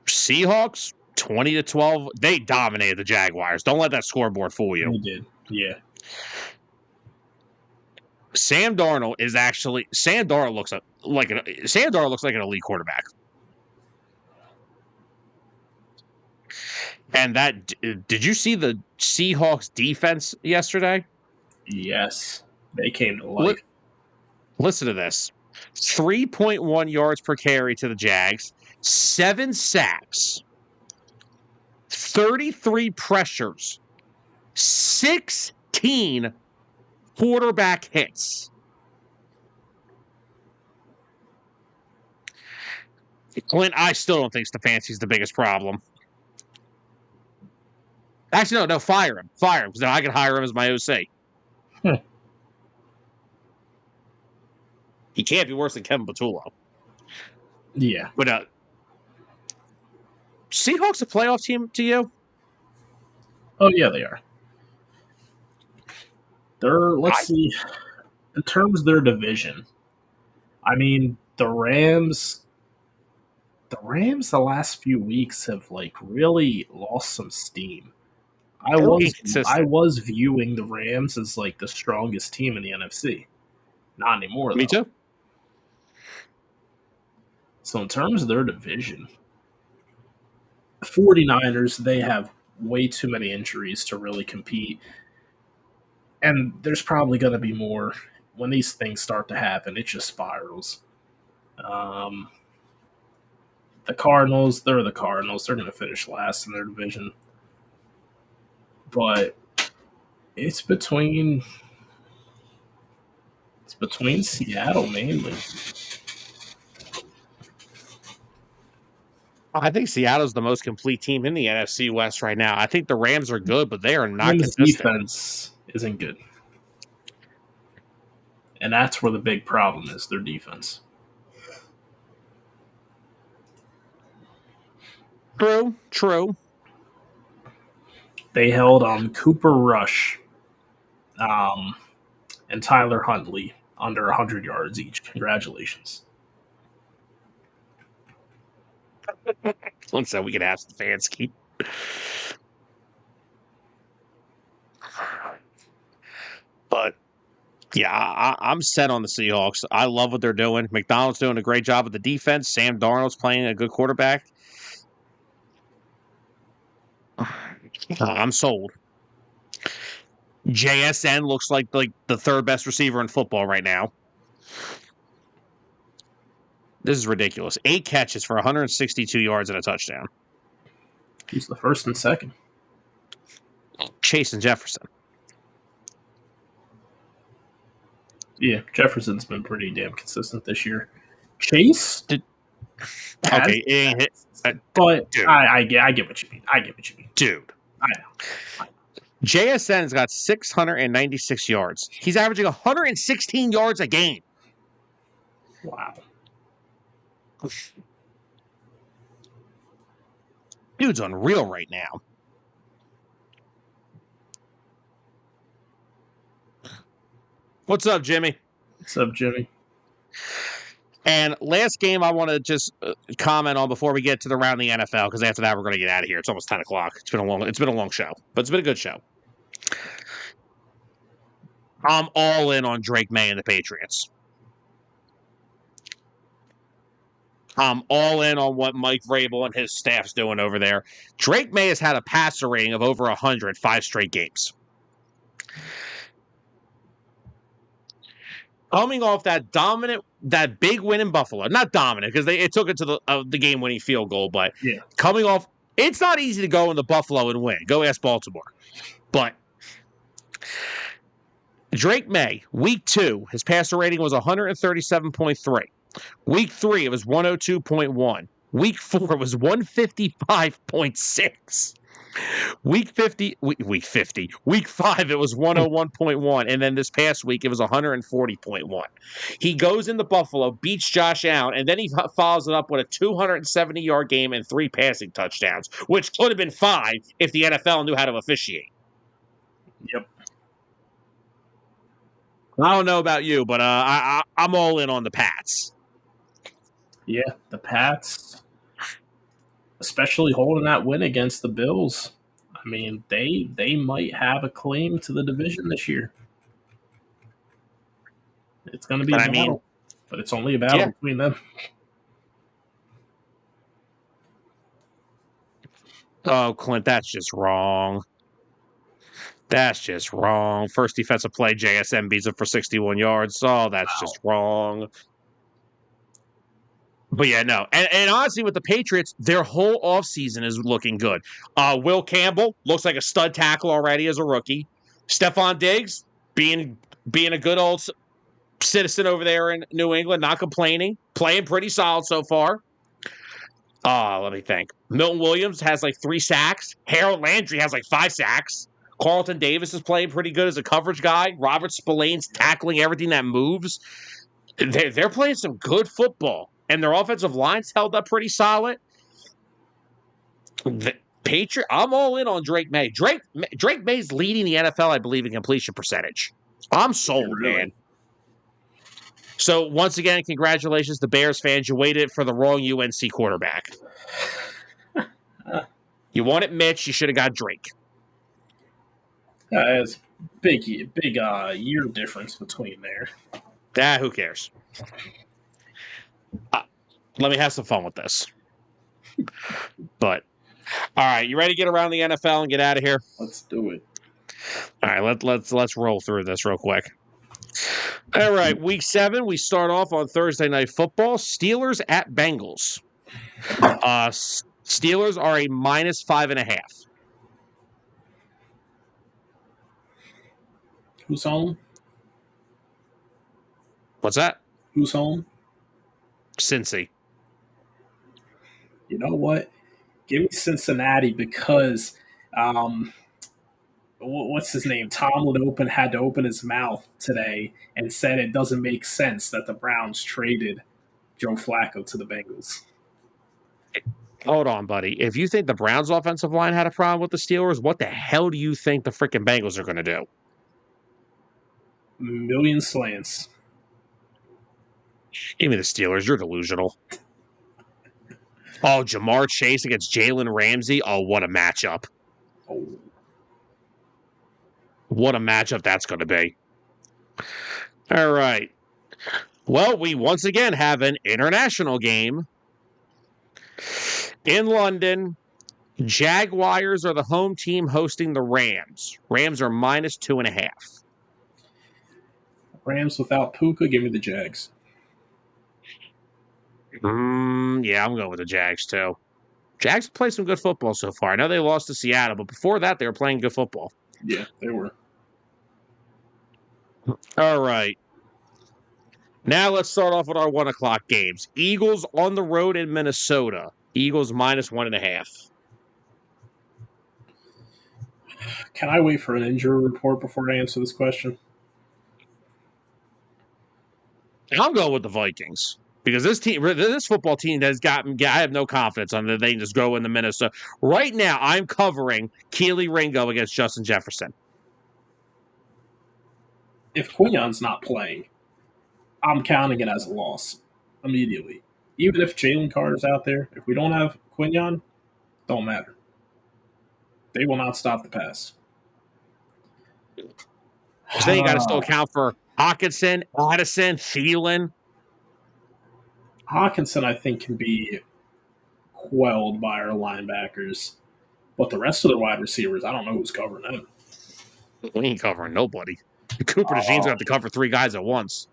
Seahawks, 20-12. They dominated the Jaguars. Don't let that scoreboard fool you. They did, yeah. Sam Darnold looks like an elite quarterback. And did you see the Seahawks defense yesterday? Yes. They came to life. Listen to this. 3.1 yards per carry to the Jags, 7 sacks, 33 pressures, 16 quarterback hits. Clint, I still don't think Stefanski's the biggest problem. Actually, no, fire him. Fire him, because then I can hire him as my OC. He can't be worse than Kevin Patullo. Yeah. But Seahawks a playoff team to you? Oh, yeah, they are. Let's see. In terms of their division, I mean, the Rams the last few weeks have really lost some steam. I was viewing the Rams as the strongest team in the NFC. Not anymore, though. Me too. So in terms of their division, the 49ers, they have way too many injuries to really compete. And there's probably going to be more. When these things start to happen, it just spirals. The Cardinals, they're the Cardinals. They're going to finish last in their division. But it's between Seattle mainly. I think Seattle's the most complete team in the NFC West right now. I think the Rams are good, but they are not Rams' consistent. defense isn't good. And that's where the big problem is, their defense. True. They held Cooper Rush and Tyler Huntley under 100 yards each. Congratulations. So we can ask the fans keep. But yeah, I'm set on the Seahawks. I love what they're doing. McDonald's doing a great job with the defense. Sam Darnold's playing a good quarterback. I'm sold. JSN looks like the third best receiver in football right now. This is ridiculous. 8 catches for 162 yards and a touchdown. Who's the first and second? Chase and Jefferson. Yeah, Jefferson's been pretty damn consistent this year. Chase? Okay, it ain't hit. But I get what you mean. Dude. I know. JSN's got 696 yards. He's averaging 116 yards a game. Wow. Dude's unreal right now. What's up, Jimmy? What's up, Jimmy? And last game I want to just comment on before we get to the round of the NFL, because after that we're going to get out of here. It's almost 10 o'clock. It's been a long show, but it's been a good show. I'm all in on Drake May and the Patriots. I'm all in on what Mike Vrabel and his staff's doing over there. Drake May has had a passer rating of over 100 5 straight games. Coming off that big win in Buffalo. Not dominant, because it took it to the game-winning field goal, but yeah. Coming off, it's not easy to go into Buffalo and win. Go ask Baltimore. But Drake May, week 2, his passer rating was 137.3. Week 3, it was 102.1. Week 4 was 155.6. Week 5, it was 101.1. And then this past week, it was 140.1. He goes into Buffalo, beats Josh Allen, and then he follows it up with a 270-yard game and 3 passing touchdowns, which could have been 5 if the NFL knew how to officiate. Yep. I don't know about you, but I'm all in on the Pats. Yeah, the Pats, especially holding that win against the Bills. I mean, they might have a claim to the division this year. It's going to be a battle, but it's only a battle between them. Oh, Clint, that's just wrong. That's just wrong. First defensive play, JSN beats him for 61 yards. Oh, that's just wrong. But yeah, no. And honestly, with the Patriots, their whole offseason is looking good. Will Campbell looks like a stud tackle already as a rookie. Stephon Diggs being a good old citizen over there in New England, not complaining, playing pretty solid so far. Let me think. Milton Williams has like 3 sacks. Harold Landry has like 5 sacks. Carlton Davis is playing pretty good as a coverage guy. Robert Spillane's tackling everything that moves. They're playing some good football, and their offensive line's held up pretty solid. The Patriot, I'm all in on Drake May. Drake May's leading the NFL, I believe, in completion percentage. I'm sold, man. So once again, congratulations to Bears fans. You waited for the wrong UNC quarterback. You wanted Mitch. You should have got Drake. It's big year difference between there. Who cares? Let me have some fun with this. But all right, you ready to get around the NFL and get out of here? Let's do it. All right, let's roll through this real quick. All right, week 7, we start off on Thursday Night Football. Steelers at Bengals. Steelers are a -5.5. Who's home? What's that? Who's home? Cincy. You know what? Give me Cincinnati because what's his name? Tomlin had to open his mouth today and said it doesn't make sense that the Browns traded Joe Flacco to the Bengals. Hold on, buddy. If you think the Browns' offensive line had a problem with the Steelers, what the hell do you think the freaking Bengals are going to do? Million slants. Give me the Steelers. You're delusional. Oh, Jamar Chase against Jalen Ramsey. Oh, what a matchup. Oh. What a matchup that's going to be. All right. Well, we once again have an international game in London. Jaguars are the home team hosting the Rams. Rams are minus 2.5. Rams without Puka, give me the Jags. Yeah, I'm going with the Jags too. Jags play some good football so far. I know they lost to Seattle, but before that, they were playing good football. Yeah, they were. All right. Now let's start off with our 1 o'clock games. Eagles on the road in Minnesota. Eagles minus 1.5. Can I wait for an injury report before I answer this question? I'm going with the Vikings because this football team has gotten. I have no confidence on that they can just go in the Minnesota. Right now, I'm covering Keely Ringo against Justin Jefferson. If Quignon's not playing, I'm counting it as a loss immediately. Even if Jalen Carter's out there, if we don't have Quignon, don't matter. They will not stop the pass. So then you got to still account for Hawkinson, Addison, Thielen. Hawkinson, I think, can be quelled by our linebackers, but the rest of the wide receivers, I don't know who's covering them. We ain't covering nobody. Cooper DeJean's going to have to cover 3 guys at once.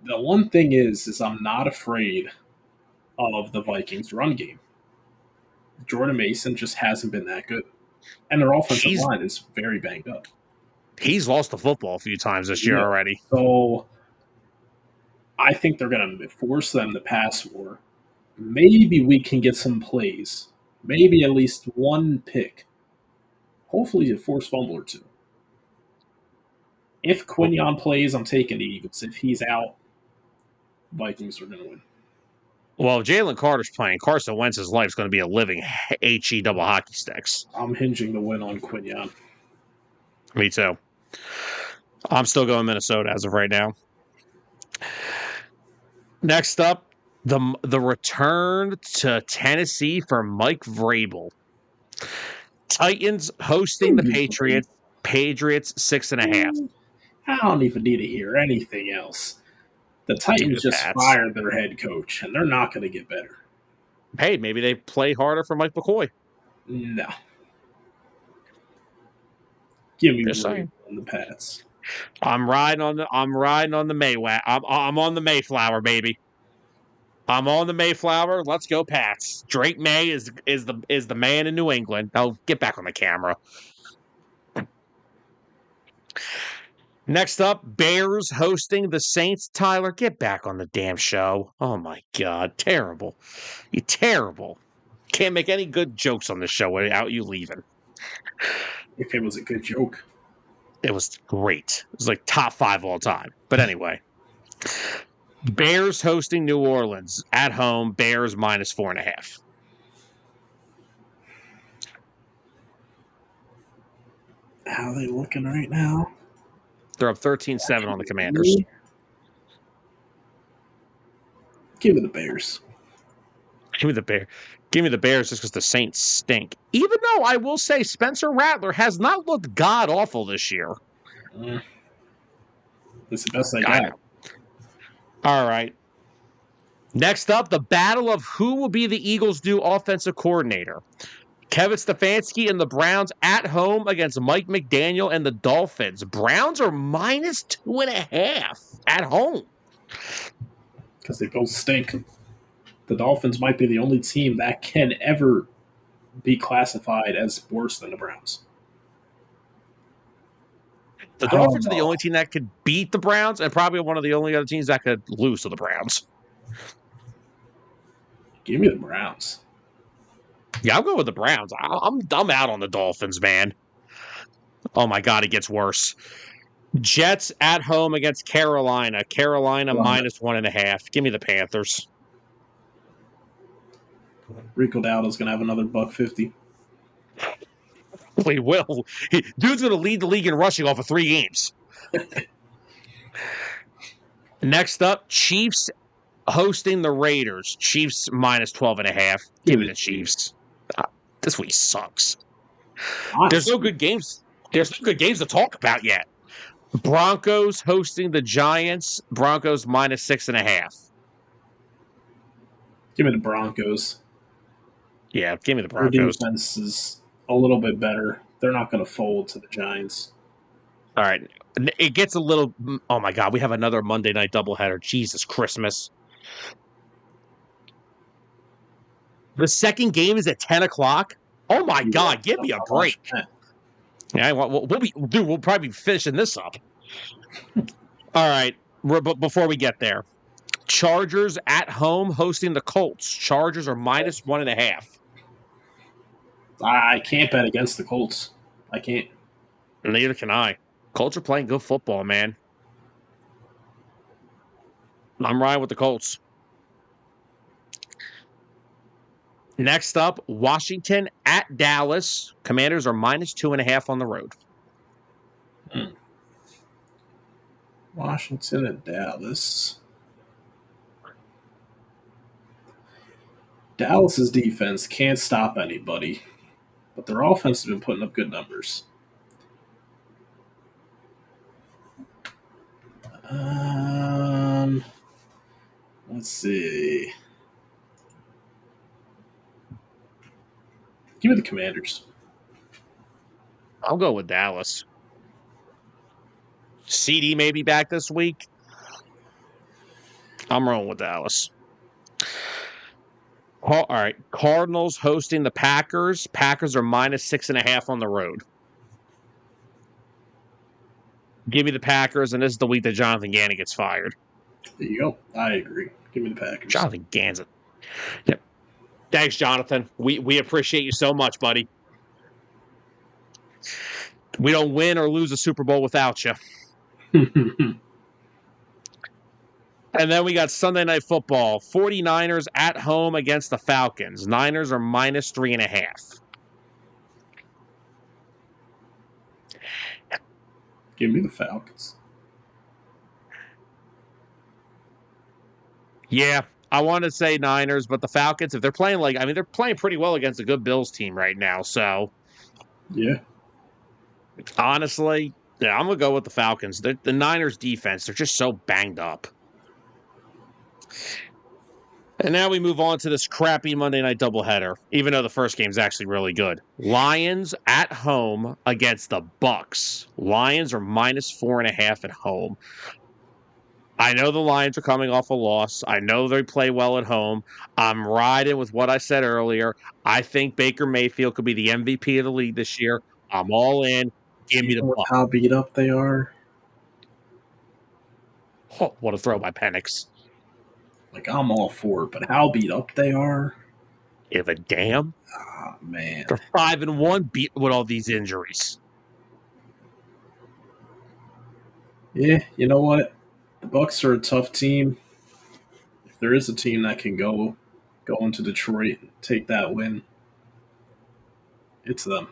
The one thing is I'm not afraid of the Vikings' run game. Jordan Mason just hasn't been that good, and their offensive line is very banged up. He's lost the football a few times this year already. So I think they're going to force them to pass more. Maybe we can get some plays. Maybe at least one pick. Hopefully a forced fumble or two. If Quignon plays, I'm taking the Eagles. If he's out, Vikings are going to win. Well, if Jalen Carter's playing, Carson Wentz's life is going to be a living HE double hockey sticks. I'm hinging the win on Quignon. Me too. I'm still going Minnesota as of right now. Next up, the return to Tennessee for Mike Vrabel. Titans hosting the Patriots. Patriots 6.5. I don't even need to hear anything else. The Titans just fired their head coach, and they're not going to get better. Hey, maybe they play harder for Mike McCoy. No. Give me Vrabel on the Pats. I'm riding on the Mayweather. I'm on the Mayflower, baby. I'm on the Mayflower. Let's go, Pats. Drake May is the man in New England. Oh, get back on the camera. Next up, Bears hosting the Saints. Tyler, get back on the damn show. Oh my God, terrible. You're terrible. Can't make any good jokes on the show without you leaving. If it was a good joke. It was great. It was like top 5 all time. But anyway. Bears hosting New Orleans at home. Bears minus 4.5. How are they looking right now? They're up 13-7 on the Commanders. Give me the Bears. Give me the Bears just because the Saints stink. Even though I will say Spencer Rattler has not looked god-awful this year. It's the best they got. All right. Next up, the battle of who will be the Eagles' new offensive coordinator. Kevin Stefanski and the Browns at home against Mike McDaniel and the Dolphins. Browns are minus 2.5 at home. Because they both stink. The Dolphins might be the only team that can ever be classified as worse than the Browns. The Dolphins are the only team that could beat the Browns and probably one of the only other teams that could lose to the Browns. Give me the Browns. Yeah, I'll go with the Browns. I'm out on the Dolphins, man. Oh my God, it gets worse. Jets at home against Carolina. Carolina minus 1.5. Give me the Panthers. Rico Dowdle's going to have another $150. He will. Dude's going to lead the league in rushing off of 3 games. Next up, Chiefs hosting the Raiders. Chiefs minus 12.5. Give me the Chiefs. This week sucks. Honestly. There's no good games. There's no good games to talk about yet. Broncos hosting the Giants. Broncos minus 6.5. Give me the Broncos. Yeah, give me the Their Broncos. defense is a little bit better. They're not going to fold to the Giants. All right. It gets a little. Oh my God, we have another Monday night doubleheader. Jesus Christmas. The second game is at 10 o'clock. Oh my God, give me a break. Yeah, we'll probably be finishing this up. All right. But before we get there, Chargers at home hosting the Colts. Chargers are minus 1.5. I can't bet against the Colts. I can't. Neither can I. Colts are playing good football, man. I'm riding with the Colts. Next up, Washington at Dallas. Commanders are minus 2.5 on the road. Washington and Dallas. Dallas's defense can't stop anybody, but their offense has been putting up good numbers. Let's see. Give me the Commanders. I'll go with Dallas. CD may be back this week. I'm rolling with Dallas. All right. Cardinals hosting the Packers. Packers are minus 6.5 on the road. Give me the Packers, and this is the week that Jonathan Gannon gets fired. There you go. I agree. Give me the Packers. Jonathan Gannon. Yep. Thanks, Jonathan. We appreciate you so much, buddy. We don't win or lose a Super Bowl without you. And then we got Sunday Night Football. 49ers at home against the Falcons. Niners are minus 3.5. Give me the Falcons. Yeah, I want to say Niners, but the Falcons, if they're playing they're playing pretty well against a good Bills team right now. So, yeah. Honestly, yeah, I'm going to go with the Falcons. The Niners defense, they're just so banged up. And now we move on to this crappy Monday night doubleheader, even though the first game's actually really good. Lions at home against the Bucks. Lions are minus 4.5 at home. I know the Lions are coming off a loss. I know they play well at home. I'm riding with what I said earlier. I think Baker Mayfield could be the MVP of the league this year. I'm all in. Give me the Bucks. How beat up they are. Oh, what a throw by Penix. Like, I'm all for it, but how beat up they are. Give a damn. Oh, man. They're 5-1 beat with all these injuries. Yeah, you know what? The Bucks are a tough team. If there is a team that can go into Detroit and take that win, it's them.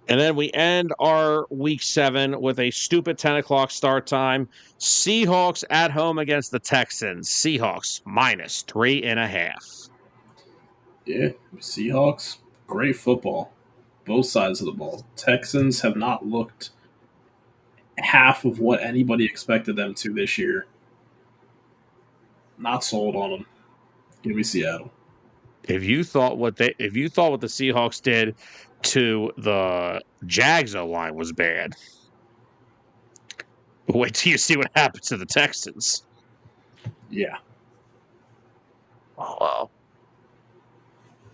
And then we end our week 7 with a stupid 10 o'clock start time. Seahawks at home against the Texans. Seahawks minus 3.5. Yeah, Seahawks, great football. Both sides of the ball. Texans have not looked half of what anybody expected them to this year. Not sold on them. Give me Seattle. If you thought what the Seahawks did to the Jags O-line was bad, wait till you see what happens to the Texans. Yeah. Oh, well.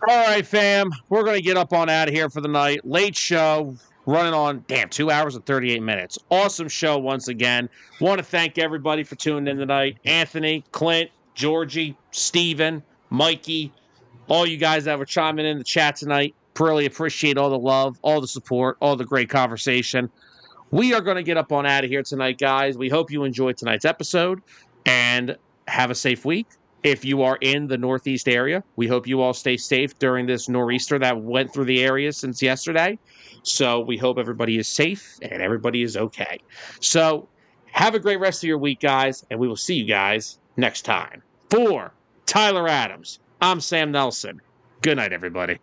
All right, fam. We're going to get up on out of here for the night. Late show, running on, 2 hours and 38 minutes. Awesome show once again. Want to thank everybody for tuning in tonight. Anthony, Clint, Georgie, Steven, Mikey, all you guys that were chiming in the chat tonight. Really appreciate all the love, all the support, all the great conversation. We are going to get up on out of here tonight, guys. We hope you enjoyed tonight's episode and have a safe week. If you are in the Northeast area, we hope you all stay safe during this nor'easter that went through the area since yesterday. So we hope everybody is safe and everybody is okay. So have a great rest of your week, guys, and we will see you guys next time. For Tyler Adams, I'm Sam Nelson. Good night, everybody.